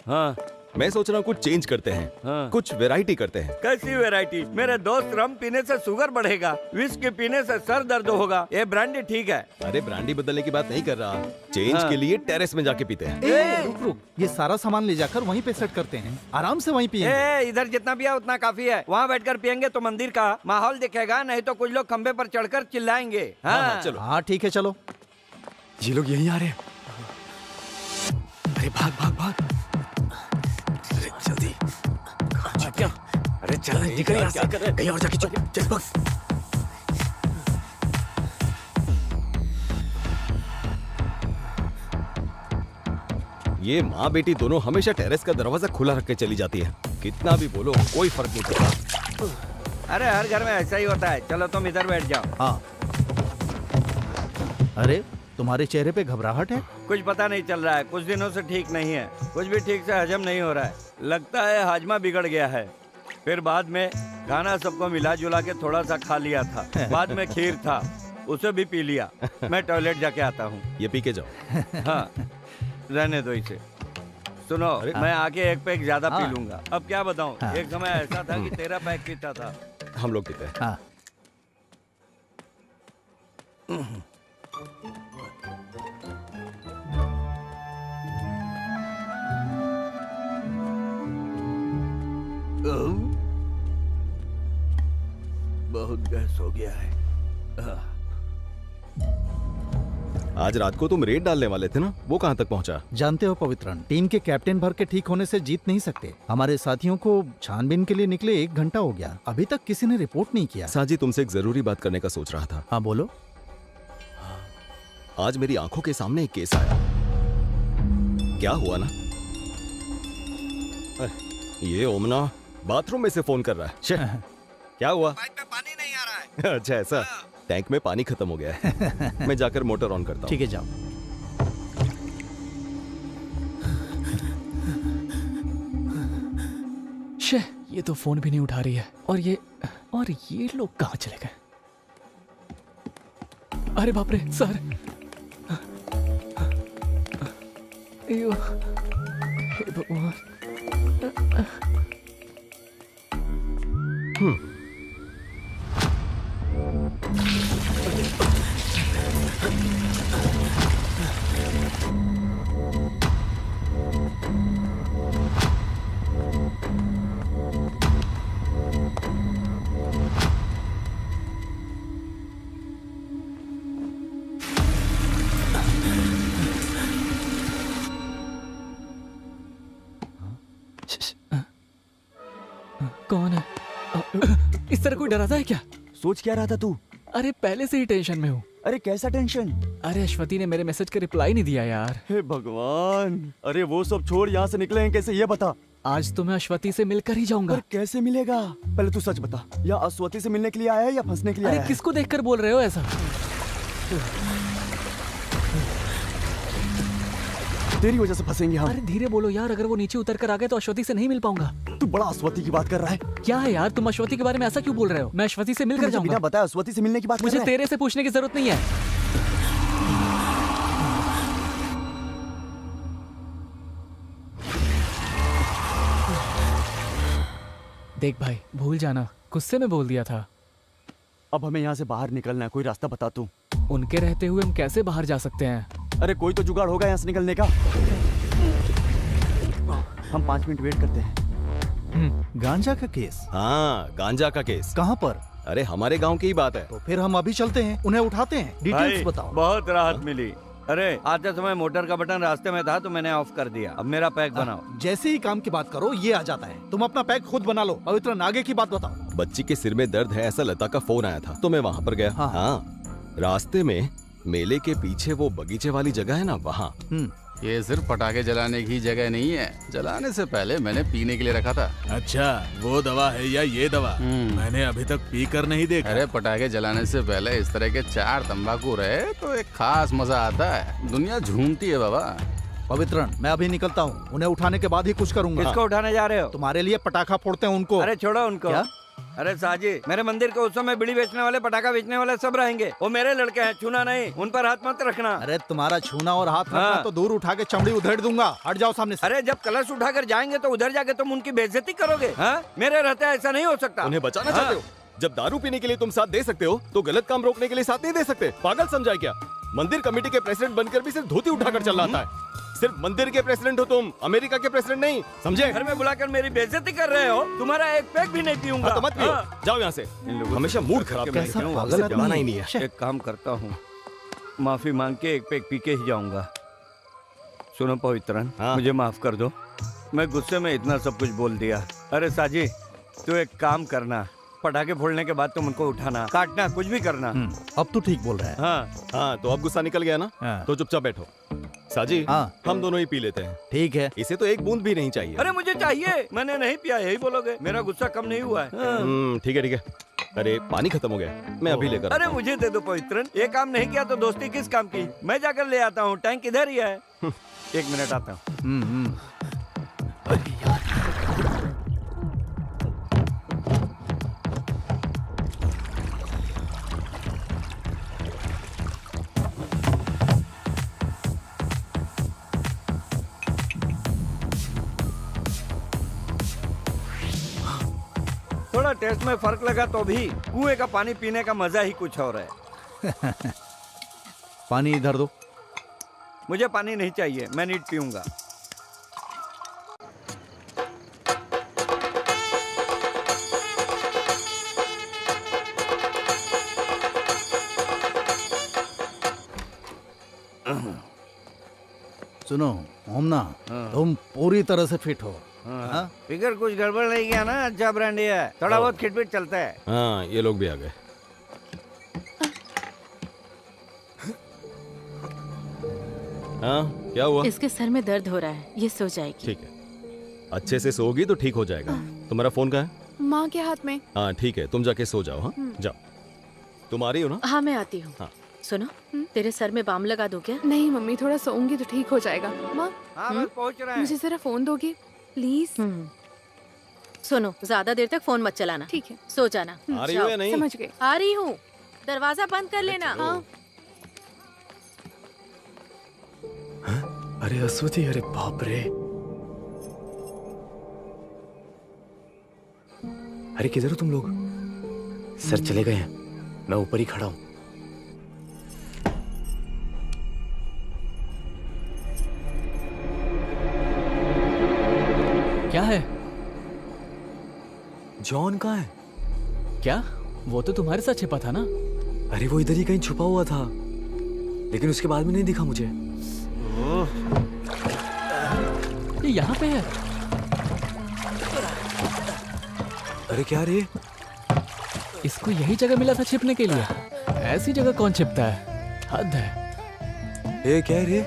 हाँ मैं सोच रहा हूँ कुछ चेंज करते हैं। हाँ। कुछ वैरायटी करते हैं। कैसी वैरायटी? मेरे दोस्त, रम पीने से शुगर बढ़ेगा, विस्की पीने से सर दर्द होगा, ये ब्रांडी ठीक है। अरे ब्रांडी बदलने की बात नहीं कर रहा, चेंज हाँ। के लिए टेरेस में जाके पीते हैं। रुक रुक, ये सारा सामान ले जाकर वहीं पे सेट करते हैं, आराम से वहीं पिएंगे। ए, इधर जितना पिया उतना काफी है। वहाँ बैठकर पियेंगे तो मंदिर का माहौल दिखेगा, नहीं तो कुछ लोग खंबे पर चढ़कर चिल्लाएंगे। हाँ, चलो। हाँ ठीक है, चलो। ये लोग यहीं आ रहे हैं। अरे भाग भाग भाग। अरे जल्दी। क्या? अरे चल निकल यहाँ से। कहीं और जाके चुप चल भाग। ये माँ बेटी दोनों हमेशा टेरेस का दरवाजा खुला रख के चली जाती है। कितना भी बोलो कोई फर्क नहीं पड़ता। अरे हर घर में ऐसा ही होता है। चलो तुम इधर बैठ जाओ। हाँ। अरे तुम्हारे चेहरे पे घबराहट है? कुछ पता नहीं चल रहा है, कुछ दिनों से ठीक नहीं है, कुछ भी ठीक से हजम नहीं हो रहा है। लगता है हाजमा बिगड़ गया है। फिर बाद में खाना सबको मिला जुला के थोड़ा सा खा लिया था, बाद में खीर था, उसे भी पी लिया। मैं टॉयलेट जाके आता हूँ। ये पी के जाओ। हाँ, रहने दो इसे। सुनो, मैं आके एक पैक ज्यादा पी लूंगा। अब क्या बताऊँ, एक समय ऐसा था कि 13 पैक पीता था। हम लोग पीते हैं। हाँ। बहुत गैस हो गया है। आज रात को तुम रेड डालने वाले थे ना, वो कहाँ तक पहुँचा? जानते हो पवित्रन, टीम के कैप्टन भर के ठीक होने से जीत नहीं सकते। हमारे साथियों को छानबीन के लिए निकले 1 घंटा हो गया, अभी तक किसी ने रिपोर्ट नहीं किया। साजी, तुमसे एक जरूरी बात करने का सोच रहा था। हाँ बोलो। आज मेरी आंखों के सामने एक केस आया। क्या हुआ ना, ये ओमना बाथरूम में से फोन कर रहा है। क्या हुआ? पाइप में पानी नहीं आ रहा है। अच्छा ऐसा, टैंक में पानी खत्म हो गया है। मैं जाकर मोटर ऑन करता हूँ। ठीक है, जाओ। शे, ये तो फोन भी नहीं उठा रही है। और ये लोग कहाँ चले गए? अरे बाप रे सर, अयो, हे भगवान। कौन है? इस तरह कोई डराता है क्या? सोच क्या रहा था तू? अरे पहले से ही टेंशन में हूँ। अरे कैसा टेंशन? अरे अश्वती ने मेरे मैसेज का रिप्लाई नहीं दिया यार। हे भगवान, अरे वो सब छोड़, यहाँ से निकले हैं कैसे ये बता। आज तो मैं अश्वती से मिलकर ही जाऊंगा। पर कैसे मिलेगा? पहले तू सच बता, या अश्वती से मिलने के लिए आया है या फंसने के लिए अरे आया है? किसको देखकर बोल रहे हो ऐसा? तेरी वजह से फंसेंगे हम। अरे धीरे बोलो यार, अगर वो नीचे उतर कर आ गए तो अश्वती से नहीं मिल पाऊंगा। तू बड़ा अश्वती की बात कर रहा है। क्या है यार, तुम अश्वती के बारे में ऐसा क्यों बोल रहे हो? मैं अश्वती से मिलकर मुझे जाऊंगा। बिना बताए अश्वती से मिलने की बात कर मुझे रहा है? तेरे से पूछने की जरूरत नहीं है। देख भाई, भूल जाना, गुस्से में बोल दिया था। अब हमें यहाँ से बाहर निकलना है, कोई रास्ता बता तू। उनके रहते हुए हम कैसे बाहर जा सकते हैं? अरे कोई तो जुगाड़ होगा यहाँ से निकलने का। हम 5 मिनट वेट करते हैं। गांजा का केस? हाँ, गांजा का केस। कहाँ पर? अरे हमारे गांव की ही बात है। तो फिर हम अभी चलते हैं, उन्हें उठाते हैं। डिटेल्स बताओ। बहुत राहत मिली। अरे आते समय मोटर का बटन रास्ते में था तो मैंने ऑफ कर दिया। अब मेरा पैक बनाओ। जैसे ही काम की बात करो ये आ जाता है। तुम अपना पैक खुद बना लो। पवित्र, आगे की बात बताओ। बच्ची के सिर में दर्द है ऐसा लता का फोन आया था, तो मैं वहाँ पर गया। हाँ, रास्ते में मेले के पीछे वो बगीचे वाली जगह है ना, वहाँ। ये सिर्फ पटाखे जलाने की जगह नहीं है, जलाने से पहले मैंने पीने के लिए रखा था। अच्छा, वो दवा है या ये दवा? मैंने अभी तक पी कर नहीं देखा। अरे पटाखे जलाने से पहले इस तरह के 4 तंबाकू रहे तो एक खास मजा आता है। दुनिया झूमती है बाबा। पवित्रन, मैं अभी निकलता हूँ, उन्हें उठाने के बाद ही कुछ करूंगा। किसको उठाने जा रहे हो? तुम्हारे लिए पटाखा फोड़ते हैं उनको। अरे छोड़ो उनको। क्या? अरे साजी, मेरे मंदिर के उत्सव में बीड़ी बेचने वाले, पटाखा बेचने वाले सब रहेंगे। वो मेरे लड़के हैं, छूना नहीं, उन पर हाथ मत रखना। अरे तुम्हारा छूना और हाथ रखना तो दूर उठा के चमड़ी उधेड़ दूंगा। हट जाओ सामने से। अरे जब कलश उठाकर जाएंगे तो उधर जाके तुम उनकी बेइज्जती करोगे। हाँ? मेरे रहते ऐसा नहीं हो सकता। उन्हें बचाना चाहते हो? जब दारू पीने के लिए तुम साथ दे सकते हो तो गलत काम रोकने के लिए साथ नहीं दे सकते? पागल समझा क्या? मंदिर कमेटी के प्रेसिडेंट बनकर भी सिर्फ धोती उठाकर चल रहा है। सिर्फ मंदिर के प्रेसिडेंट हो तुम, अमेरिका के प्रेसिडेंट नहीं, समझे? घर में बुलाकर मेरी बेइज्जती कर रहे हो। तुम्हारा एक पैक भी नहीं पीऊंगा। हाँ, तो मत पियो। हाँ। जाओ यहाँ से। हमेशा मूड खराब कैसा करके पागल आदमी जमाना है। ही नहीं है। एक काम करता हूँ, माफी मांग के एक पैक पी के ही जाऊंगा। सुनो पवित्रन, हाँ? मुझे माफ कर दो, मैं गुस्से में इतना सब कुछ बोल दिया। अरे साजी, तू एक काम करना, पटाखे फोड़ने के बाद तुम उनको उठाना, काटना, कुछ भी करना। अब तो ठीक बोल रहा है। हाँ, तो अब गुस्सा निकल गया ना? हाँ। तो चुपचाप बैठो। साजी, हम दोनों ही पी लेते हैं। ठीक है। इसे तो एक बूंद भी नहीं चाहिए। अरे मुझे चाहिए, मैंने नहीं पिया, यही बोलोगे? मेरा गुस्सा कम नहीं हुआ है। ठीक है ठीक है। अरे पानी खत्म हो गया, मैं अभी लेकर अरे मुझे दे दो पवित्रन, ये काम नहीं किया तो दोस्ती किस काम की? मैं जाकर ले आता हूँ, टैंक इधर ही है। 1 मिनट आता हूँ। थोड़ा टेस्ट में फर्क लगा तो भी कुएं का पानी पीने का मजा ही कुछ और है। पानी इधर दो। मुझे पानी नहीं चाहिए, मैं नीट पीऊंगा। सुनो ओमना, तुम पूरी तरह से फिट हो। हाँ? फिगर कुछ गड़बड़ नहीं किया ना, अच्छा ब्रांडी है, थोड़ा बहुत खिटपिट चलता है। हाँ, ये लोग भी आ गए। हाँ, क्या हुआ? इसके सर में दर्द हो रहा है, ये सो जाएगी। ठीक है, अच्छे से सोगी तो ठीक हो जाएगा। तुम्हारा फोन कहाँ है? माँ के हाथ में। हाँ ठीक है, तुम जाके सो जाओ। हाँ जाओ। तुम आ रही हो ना? हाँ मैं आती हूँ। हाँ। सुनो, तेरे सर में बाम लगा दूं क्या? नहीं मम्मी, थोड़ा सोऊंगी तो ठीक हो जाएगा। माँ हाँ बस पहुंच रहा है। मुझे जरा फोन दोगी प्लीज? सुनो, ज्यादा देर तक फोन मत चलाना। ठीक है, सो जाना। आ रही हो या नहीं? समझ गए। आ रही हूँ, दरवाजा बंद कर लेना। हाँ। अरे अश्वती, अरे बाप रे। अरे किधर हो तुम लोग? सर चले गए हैं, मैं ऊपर ही खड़ा हूं। क्या है? जॉन कहाँ है? क्या? वो तो तुम्हारे साथ छिपा था ना? अरे वो इधर ही कहीं छुपा हुआ था, लेकिन उसके बाद में नहीं दिखा मुझे। ये यहाँ पे है। अरे क्या रे? इसको यही जगह मिला था छिपने के लिए। ऐसी जगह कौन छिपता है? हद है। ये क्या रे?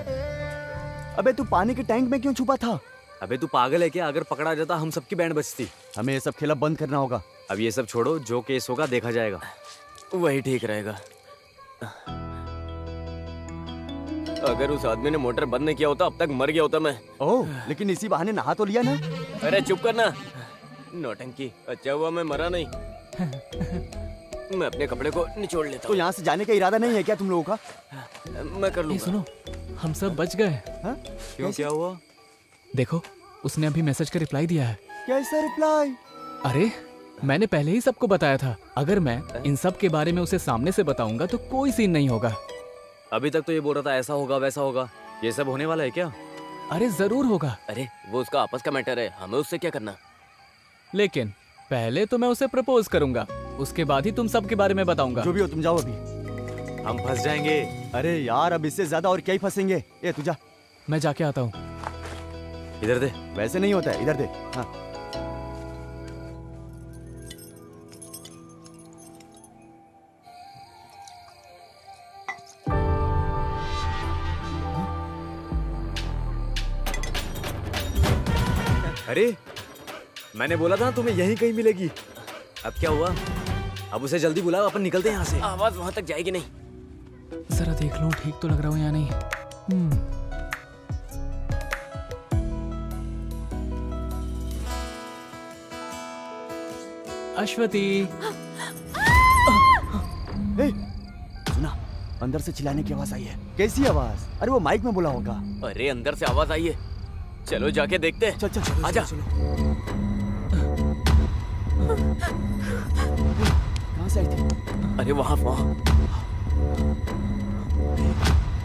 अबे तू पानी के टैंक में क्यों छुपा था? अबे तू पागल है क्या? अगर पकड़ा जाता हम सबकी बैंड बजती। हमें ये सब खेला बंद करना होगा। अब ये सब छोड़ो, जो केस होगा देखा जाएगा। वही ठीक रहेगा। अगर उस आदमी ने मोटर बंद नहीं किया होता अब तक मर गया होता मैं। ओह, लेकिन इसी बहाने नहा तो लिया ना। अरे चुप करना, नौटंकी। अच्छा हुआ मैं मरा नहीं। मैं अपने कपड़े को निचोड़ लेता तो हूँ। यहाँ से जाने का इरादा नहीं है क्या तुम लोगों का? मैं कर ये लूंगा। सुनो, हम सब बच गए। क्यों, क्या हुआ? देखो, उसने अभी मैसेज का रिप्लाई दिया है। कैसा रिप्लाई? अरे मैंने पहले ही सबको बताया था, अगर मैं इन सब के बारे में उसे सामने से बताऊंगा तो कोई सीन नहीं होगा। अभी तक तो ये बोल रहा था ऐसा होगा वैसा होगा। ये सब होने वाला है क्या? अरे जरूर होगा। अरे वो उसका आपस का मैटर है, हमें उससे क्या करना। लेकिन पहले तो मैं उसे प्रपोज करूंगा, उसके बाद ही तुम सब के बारे में बताऊंगा। जो भी हो तुम जाओ अभी। हम फंस जाएंगे। अरे यार, अब इससे ज्यादा और क्या ही फंसेंगे। ए तू जा। मैं जाके आता हूँ। इधर दे। वैसे नहीं होता है, इधर दे। हाँ। अरे मैंने बोला था तुम्हें यहीं कहीं मिलेगी। अब क्या हुआ? अब उसे जल्दी बुलाओ, अपन निकलते हैं यहाँ से। आवाज वहां तक जाएगी नहीं। जरा देख लूं ठीक तो लग रहा हूँ या नहीं। अश्वती। ए, सुना, अंदर से चिल्लाने की आवाज आई है। कैसी आवाज? अरे वो माइक में बोला होगा। अरे अंदर से आवाज आई है, चलो जाके देखते हैं। चल चल चल, आजा। कहाँ से आई थी? अरे वहाँ वहाँ।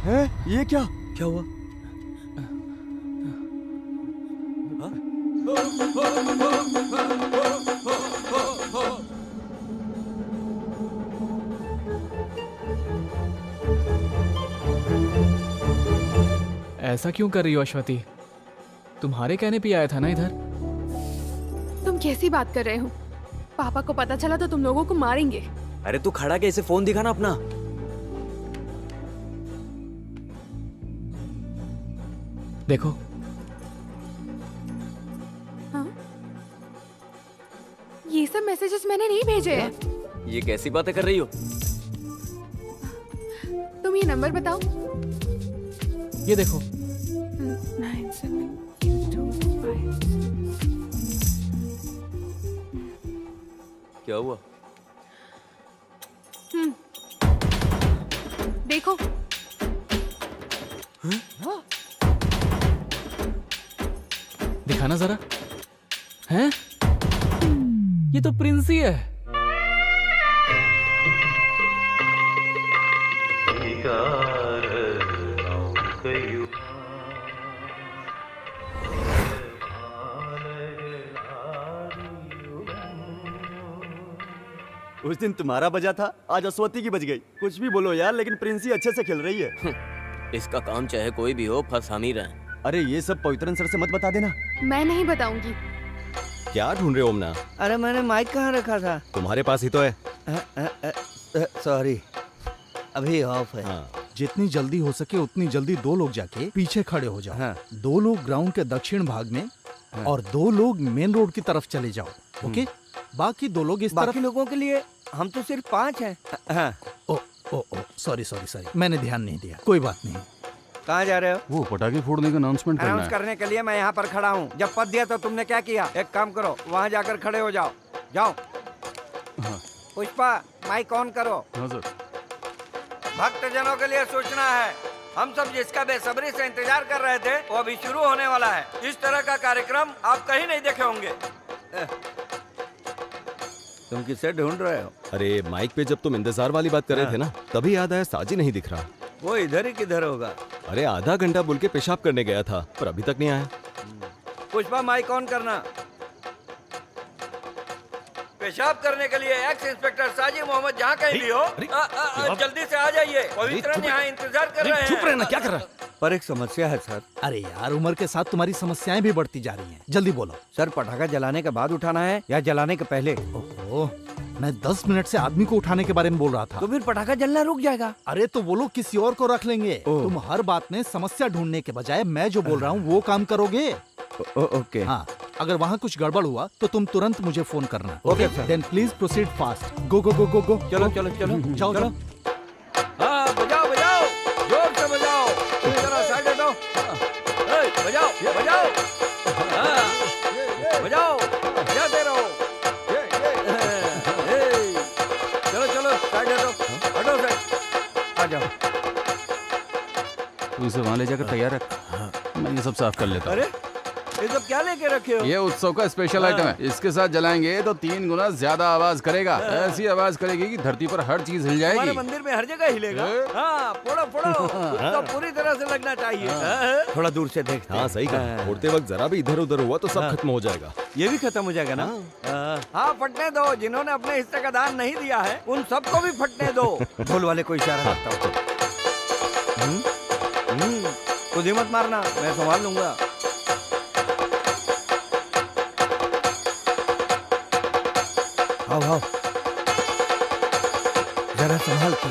है? ये क्या? क्या हुआ? ऐसा क्यों कर रही हो अश्वती? तुम्हारे कहने पे आया था ना इधर। तुम कैसी बात कर रहे हो? पापा को पता चला तो तुम लोगों को मारेंगे। अरे तू खड़ा कैसे? फोन दिखा ना अपना। देखो। हाँ? ये सब मैसेजेस मैंने नहीं भेजे हैं। ये कैसी बातें कर रही हो? तुम ये नंबर बताओ। ये देखो। 9725। क्या हुआ? देखो। दिखाना जरा। हैं? ये तो प्रिंसी है। उस दिन तुम्हारा बजा था, आज अश्वती की बज गई। कुछ भी बोलो यार, लेकिन प्रिंसी अच्छे से खेल रही है। इसका काम चाहे कोई भी हो, फंस हम ही रहे। अरे ये सब पवित्रन सर से मत बता देना। मैं नहीं बताऊंगी। क्या ढूंढ रहे हो ओमना? अरे मैंने माइक कहाँ रखा था? तुम्हारे पास ही तो है। सॉरी, अभी ऑफ है। हाँ। जितनी जल्दी हो सके उतनी जल्दी 2 लोग जाके पीछे खड़े हो जाओ। हाँ। 2 लोग ग्राउंड के दक्षिण भाग में और 2 लोग मेन रोड की तरफ चले जाओ। ओके? बाकी 2 लोग इस बाकी तरफ। लोगों के लिए हम तो सिर्फ 5 हैं। हाँ। ओ सॉरी, मैंने ध्यान नहीं दिया। कोई बात नहीं। कहाँ जा रहे हो? वो पटाखे फोड़ने का अनाउंसमेंट करना अनाउंस है। करने के लिए मैं यहाँ पर खड़ा हूँ। जब पद दिया तो तुमने क्या किया? एक काम करो, वहाँ जाकर खड़े हो जाओ। जाओ। हाँ। पुष्पा, माइक ऑन करो। हाँ सर। भक्तजनों के लिए सूचना है, हम सब जिसका बेसब्री से इंतजार कर रहे थे वो अभी शुरू होने वाला है। इस तरह का कार्यक्रम आप कहीं नहीं देखे होंगे। तुम किससे ढूंढ रहे हो? अरे माइक पे जब तुम इंतजार वाली बात कर रहे थे ना, तभी याद आया साजी नहीं दिख रहा। वो इधर ही किधर होगा? अरे आधा घंटा बोल के पेशाब करने गया था, पर अभी तक नहीं आया। पुष्पा, माइक ऑन करना। पेशाब करने के लिए एक्स इंस्पेक्टर साजिद मोहम्मद जहाँ कहीं भी हो, जल्दी से आ जाइए। पवित्रन यहाँ इंतजार कर रहे हैं। चुप रहना, क्या कर रहा है? पर एक समस्या है सर। अरे यार, उम्र के साथ तुम्हारी समस्याएं भी बढ़ती जा रही हैं। जल्दी बोलो। सर, पटाखा जलाने के बाद उठाना है या जलाने के पहले? ओहो, मैं 10 मिनट से आदमी को उठाने के बारे में बोल रहा था। तो फिर पटाखा जलना रुक जाएगा। अरे तो वो लोग किसी और को रख लेंगे। तुम हर बात में समस्या ढूंढने के बजाय मैं जो बोल रहा हूँ वो काम करोगे। ओके। हाँ, अगर वहाँ कुछ गड़बड़ हुआ तो तुम तुरंत मुझे फोन करना। Okay sir. Then please proceed fast. Go go go go go. चलो चलो चलो जाओ चलो। जाओ। हाँ, बजाओ बजाओ, जोर से बजाओ। तुम जरा साइड हटो। बजाओ बजाओ, हाँ, बजाओ, बजाते रहो। चलो चलो, साइड हटो, हटो साइड। आ जाओ। तू इसे वहाँ ले जाकर तैयार रख, मैं ये सब साफ कर लेता हूँ। अरे ये सब क्या लेके रखे हो? ये उत्सव का स्पेशल आइटम है। इसके साथ जलाएंगे तो 3 गुना ज्यादा आवाज करेगा। ऐसी आवाज करेगी कि धरती पर हर चीज हिल हमारे जाएगी। मंदिर में हर जगह हिलेगा। हाँ, फोड़ो फोड़ो, तो पूरी तरह से लगना चाहिए। थोड़ा दूर से देखते हैं। हाँ सही कहा, फोड़ते वक्त जरा भी इधर उधर हुआ तो सब खत्म हो जाएगा। ये भी खत्म हो जाएगा ना? हाँ, फटने दो। जिन्होंने अपने हिस्से का दान नहीं दिया है उन सबको भी फटने दो। ढोल वाले को इशारा करता हूँ। खुद ही मत मारना, मैं संभाल लूंगा। आओ आओ, जरा संभाल के।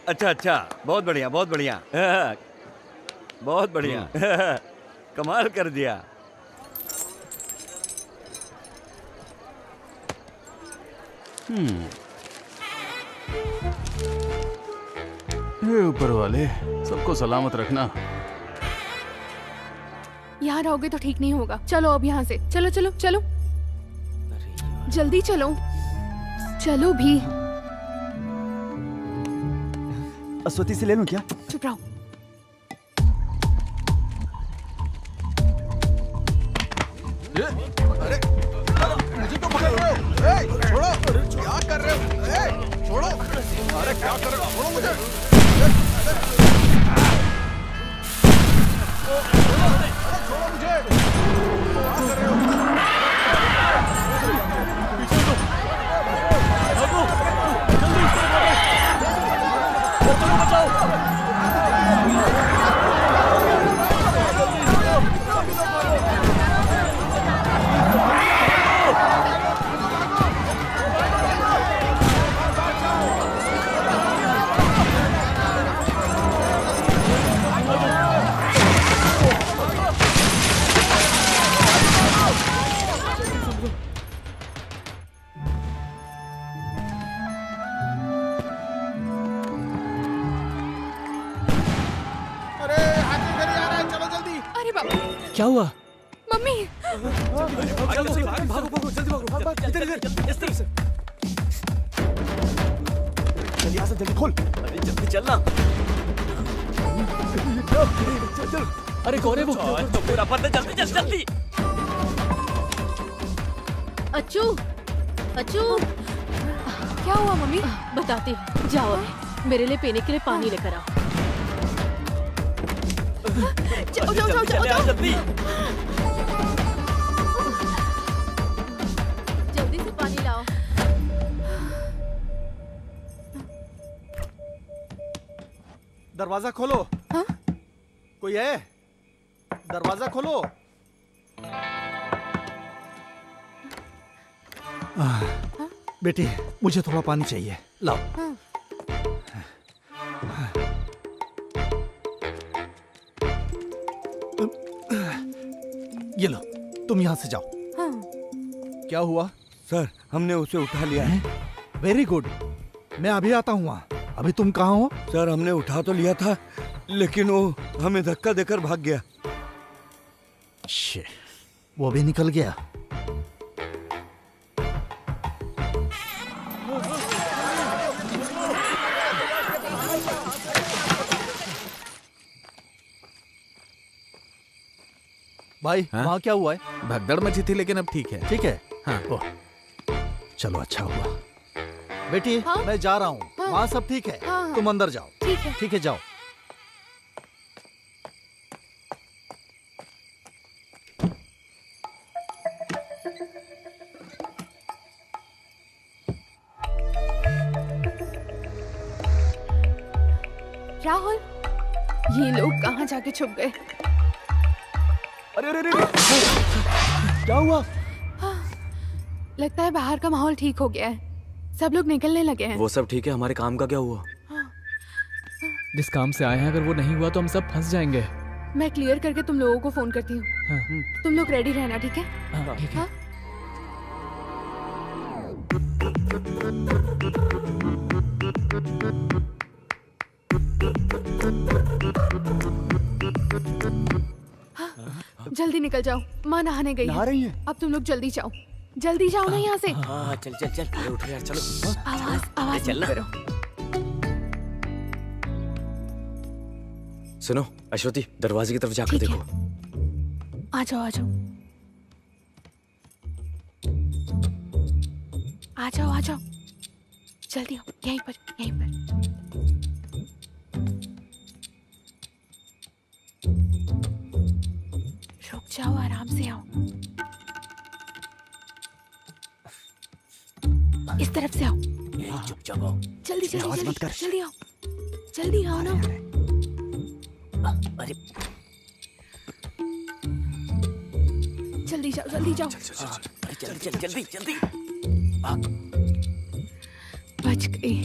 अच्छा अच्छा, बहुत बढ़िया बहुत बढ़िया, बहुत बढ़िया। कमाल कर दिया। हे ऊपर वाले, सबको सलामत रखना। यहाँ रहोगे तो ठीक नहीं होगा। चलो अब यहाँ से। चलो चलो चलो, जल्दी चलो, चलो भी। अस्वती से ले लूं क्या? चुप रहो। मुझे तो पकड़ रहे हो। छोड़ो, क्या कर रहे हो? छोड़ो। अरे क्या कर रहे हो? छोड़ो मुझे। छोड़ो मुझे। क्या कर रहे हो? अरे बाबा, क्या हुआ? मम्मी। जल्दी खोल। अरे जल्दी चलना। अरे कौन है वो? तो पूरा पता, जल्दी जल्दी जल्दी। अच्छू, अच्छू, क्या हुआ मम्मी? बताती हूँ। जाओ अभी मेरे लिए पीने के लिए पानी लेकर आओ। जाओ जाओ जाओ जाओ जाओ। जल्दी। जल्दी से पानी लाओ। दरवाजा खोलो। हाँ? कोई है? दरवाजा खोलो। बेटी, मुझे थोड़ा पानी चाहिए, लाओ। हाँ। ये लो, तुम यहाँ से जाओ। हाँ। क्या हुआ? सर, हमने उसे उठा लिया है। वेरी गुड, मैं अभी आता हूँ वहाँ। अभी तुम कहाँ हो? सर, हमने उठा तो लिया था, लेकिन वो हमें धक्का देकर भाग गया। शिट, वो भी निकल गया। भाई, हाँ? वहाँ क्या हुआ है? भगदड़ मची थी लेकिन अब ठीक है। ठीक है। हाँ। ओह, चलो अच्छा हुआ। बेटी, हाँ? मैं जा रहा हूँ। हाँ। वहाँ सब ठीक है। हाँ, हाँ। तुम अंदर जाओ। ठीक है। ठीक है, जाओ। राहुल, ये लोग कहाँ जाके छुप गए? अरे अरे अरे, क्या हुआ? लगता है बाहर का माहौल ठीक हो गया है। सब लोग निकलने लगे हैं। वो सब ठीक है, हमारे काम का क्या हुआ? जिस काम से आए हैं अगर वो नहीं हुआ तो हम सब फंस जाएंगे। मैं क्लियर करके तुम लोगों को फोन करती हूँ। हाँ, तुम लोग रेडी रहना, ठीक है? हाँ, ठीक है। हाँ? जल्दी निकल जाओ, माँ नहाने गई नहा रही है? अब तुम लोग जल्दी जाओ, जल्दी जाओ ना यहाँ से। हाँ चल चल चल, अरे उठो यार, चलो। आवाज चल मत ना। करो। सुनो अश्वती, दरवाजे की तरफ जाकर ठीक है। देखो। आ जाओ आ जाओ आ जाओ आ जाओ, जल्दी आओ, यहीं पर यहीं पर। रुक जाओ, आराम से आओ। इस तरफ से आओ। चुपचाप आओ। जल्दी जल्दी आवाज मत जल्दी कर। जल्दी आओ, जल्दी आओ ना। अरे जल्दी जाओ जल्दी जाओ। अरे जल्दी जल्दी जल्दी जल्दी। बच गई।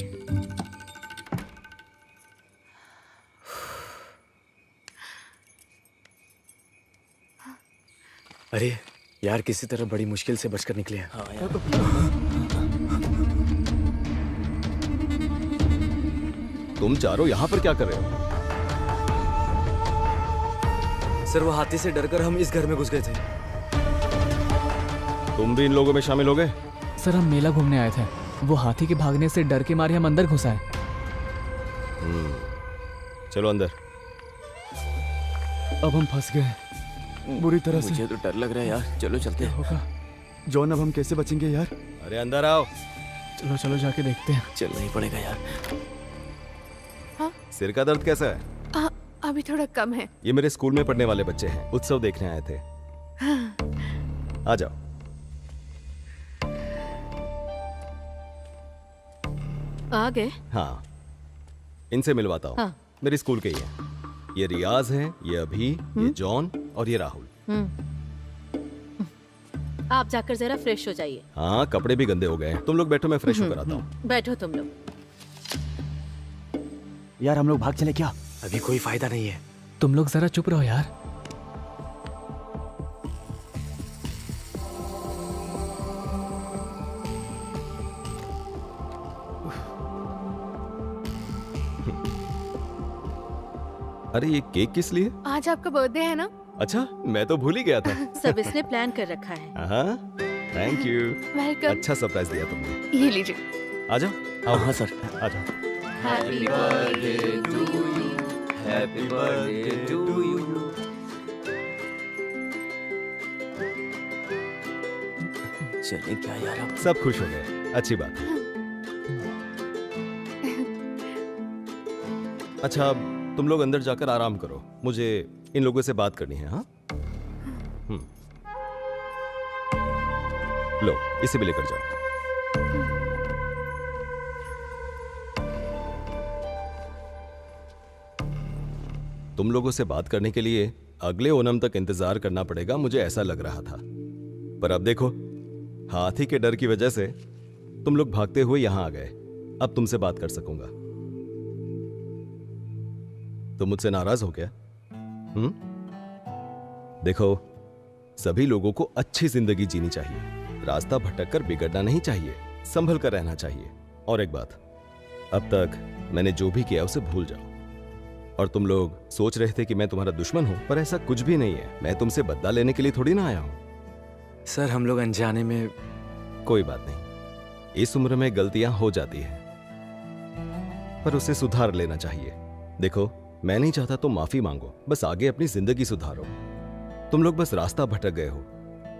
अरे यार, किसी तरह बड़ी मुश्किल से बचकर निकले हैं। हाँ यार। तुम चारों यहाँ पर क्या कर रहे हो? सर, वो हाथी से डरकर हम इस घर में घुस गए थे। तुम भी इन लोगों में शामिल हो गए? सर, हम मेला घूमने आए थे। वो हाथी के भागने से डर के मारे हम अंदर घुस आए। चलो अंदर। अब हम फंस गए बुरी तरह से। मुझे तो डर लग रहा है यार, चलो चलते हैं। होगा जॉन, अब हम कैसे बचेंगे यार? अरे अंदर आओ। चलो चलो जाके देखते हैं। चलना ही पड़ेगा यार। सिर का दर्द कैसा है? अभी थोड़ा कम है। ये मेरे स्कूल में पढ़ने वाले बच्चे हैं, उत्सव देखने आए थे। आ जाओ। आ गए? हाँ, इनसे मिलवाता हूँ। हाँ। मेरे स्कूल के ही हैं। ये रियाज है, ये अभी, ये जॉन और ये राहुल। आप जाकर जरा फ्रेश हो जाइए। हाँ, कपड़े भी गंदे हो गए हैं। तुम लोग बैठो, मैं फ्रेश होकर आता हूँ। बैठो तुम लोग। यार, हम लोग भाग चले क्या? अभी कोई फायदा नहीं है। तुम लोग जरा चुप रहो यार। अरे ये केक किस लिए? आज आपका बर्थडे है ना? अच्छा, मैं तो भूल ही गया था। सब इसने प्लान कर रखा है। हाँ, थैंक यू। वेलकम। अच्छा सरप्राइज दिया तुमने। ये लीजिए। आ जाओ। हाँ सर। आ जाओ। Happy birthday to you. Happy birthday to you. चले क्या यार अब? सब खुश हो गए, अच्छी बात है। अच्छा, तुम लोग अंदर जाकर आराम करो, मुझे इन लोगों से बात करनी है। हाँ, लो इसे भी लेकर जाओ। तुम लोगों से बात करने के लिए अगले ओणम तक इंतजार करना पड़ेगा, मुझे ऐसा लग रहा था। पर अब देखो, हाथी के डर की वजह से तुम लोग भागते हुए यहां आ गए। अब तुमसे बात कर सकूंगा। तुम मुझसे नाराज हो क्या? देखो, सभी लोगों को अच्छी जिंदगी जीनी चाहिए, रास्ता भटक कर बिगड़ना नहीं चाहिए, संभल कर रहना चाहिए। और एक बात, अब तक मैंने जो भी किया उसे भूल जाओ। और तुम लोग सोच रहे थे कि मैं तुम्हारा दुश्मन हूं, पर ऐसा कुछ भी नहीं है। मैं तुमसे बदला लेने के लिए थोड़ी ना आया हूं। सर, हम लोग अनजाने में। कोई बात नहीं, इस उम्र में गलतियां हो जाती हैं, पर उसे सुधार लेना चाहिए। देखो, मैं नहीं चाहता तुम माफी मांगो, बस आगे अपनी जिंदगी सुधारो। तुम लोग बस रास्ता भटक गए हो,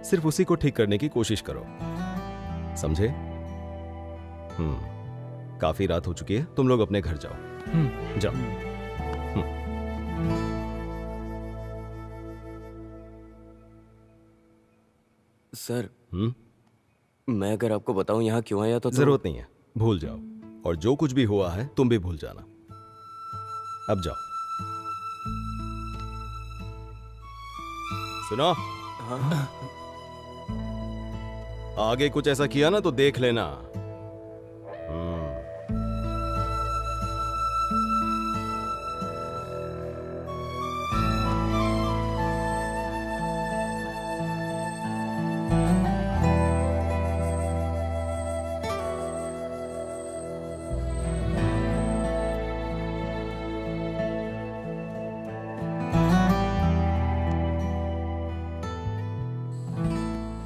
सिर्फ उसी को ठीक करने की कोशिश करो, समझे? काफी रात हो चुकी है, तुम लोग अपने घर जाओ। जाओ। सर, मैं अगर आपको बताऊं यहाँ क्यों आया तो जरूरत नहीं है, भूल जाओ। और जो कुछ भी हुआ है तुम भी भूल जाना। अब जाओ। सुनो, आगे कुछ ऐसा किया ना तो देख लेना।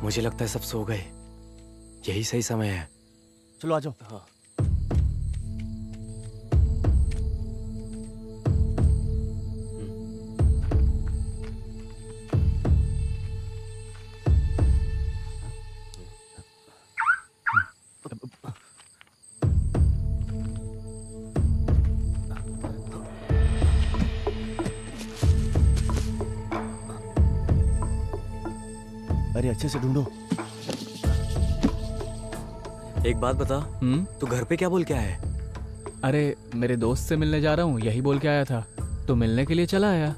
मुझे लगता है सब सो गए, यही सही समय है। चलो आ जाओ। हाँ। अरे अच्छे से ढूंढो। एक बात बता, तू घर पे क्या बोल के आया है? अरे मेरे दोस्त से मिलने जा रहा हूँ, यही बोल के आया था, तो मिलने के लिए चला आया।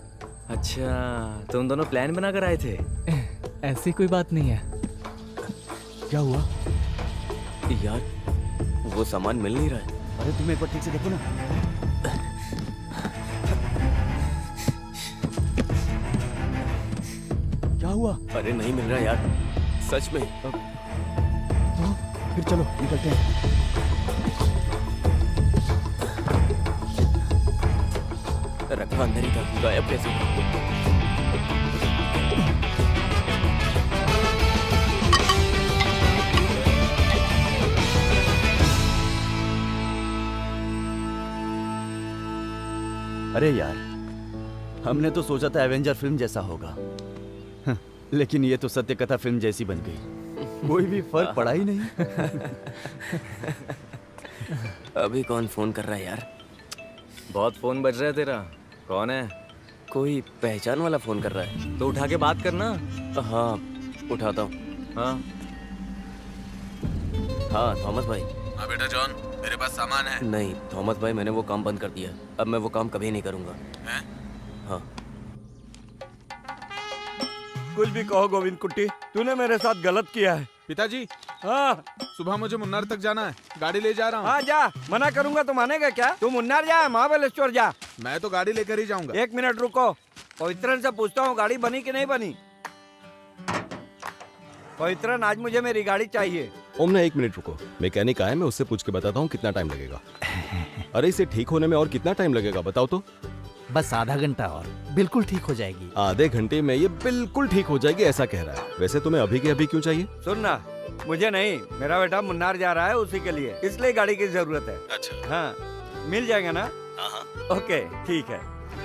अच्छा, तुम दोनों प्लान बनाकर आए थे? ऐसी कोई बात नहीं है। क्या हुआ? यार, वो सामान मिल नहीं रहा है। अरे तुम एक बार ठीक से देखो ना। क्या हुआ? अरे नहीं मिल रहा यार, सच में। फिर चलो निकलते हैं। रखा अंदर ही था, गायब कैसे? अरे यार, हमने तो सोचा था एवेंजर फिल्म जैसा होगा, लेकिन ये तो सत्य कथा फिल्म जैसी बन गई। कोई भी फर्क पड़ा ही नहीं। अभी कौन फोन कर रहा है यार? बहुत फोन बज रहा है तेरा। कौन है? कोई पहचान वाला फोन कर रहा है। तो उठा के बात करना। हाँ, उठाता हूँ। हाँ थॉमस भाई। हाँ बेटा जॉन, मेरे पास सामान है। नहीं थॉमस भाई, मैंने वो काम बंद कर दिया। अब मैं वो काम कभी नहीं करूँगा। हैं? हाँ। कुछ भी कहो गोविंद कुट्टी, तूने मेरे साथ गलत किया है। पिताजी, हाँ सुबह मुझे मुन्नार तक जाना है, गाड़ी ले जा रहा हूँ। हाँ जा, मना करूंगा तो मानेगा क्या? तू मुन्नार जा, महाबलेश्वर जा। मैं तो गाड़ी लेकर ही जाऊंगा। 1 मिनट रुको, पवित्रन से पूछता हूँ गाड़ी बनी कि नहीं बनी। पवित्रन, आज मुझे मेरी गाड़ी चाहिए। ओमना 1 मिनट रुको, मैकेनिक आया, मैं उससे पूछ के बताता हूँ कितना टाइम लगेगा। अरे इसे ठीक होने में और कितना टाइम लगेगा बताओ तो? बस आधा घंटा और बिल्कुल ठीक हो जाएगी। आधे घंटे में ये बिल्कुल ठीक हो जाएगी ऐसा कह रहा है। वैसे तुम्हें अभी के अभी क्यों चाहिए? सुनना, मुझे नहीं, मेरा बेटा मुन्नार जा रहा है, उसी के लिए, इसलिए गाड़ी की जरूरत है। अच्छा हाँ, मिल जाएगा ना? हाँ। ओके ठीक है।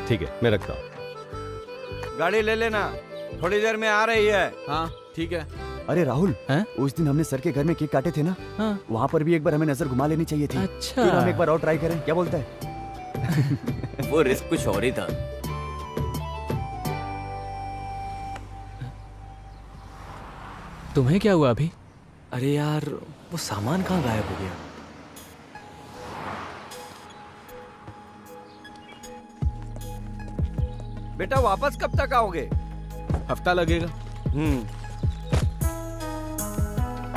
ठीक है, मैं रखता हूँ। गाड़ी ले लेना, थोड़ी देर में आ रही है। हाँ ठीक है। अरे राहुल, हैं? उस दिन हमने सर के घर में केक काटे थे ना, हाँ। वहाँ पर भी एक बार हमें नजर घुमा लेनी चाहिए थी। अच्छा। फिर हम एक बार और ट्राई करें, क्या बोलता है? वो रिस्क कुछ और ही था। तुम्हें क्या हुआ अभी? अरे यार, वो सामान कहाँ गायब हो गया? बेटा वापस कब तक आओगे? हफ्ता लगेगा।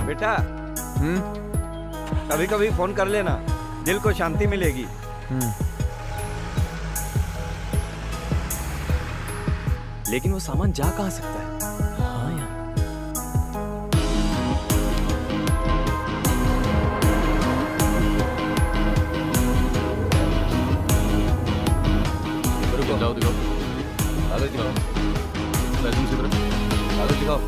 बेटा कभी कभी फोन कर लेना, दिल को शांति मिलेगी। लेकिन वो सामान जा कहाँ सकता है? हाँ यार। दिखाओ दिखाओ, कागज दिखाओ, कागज दिखाओ।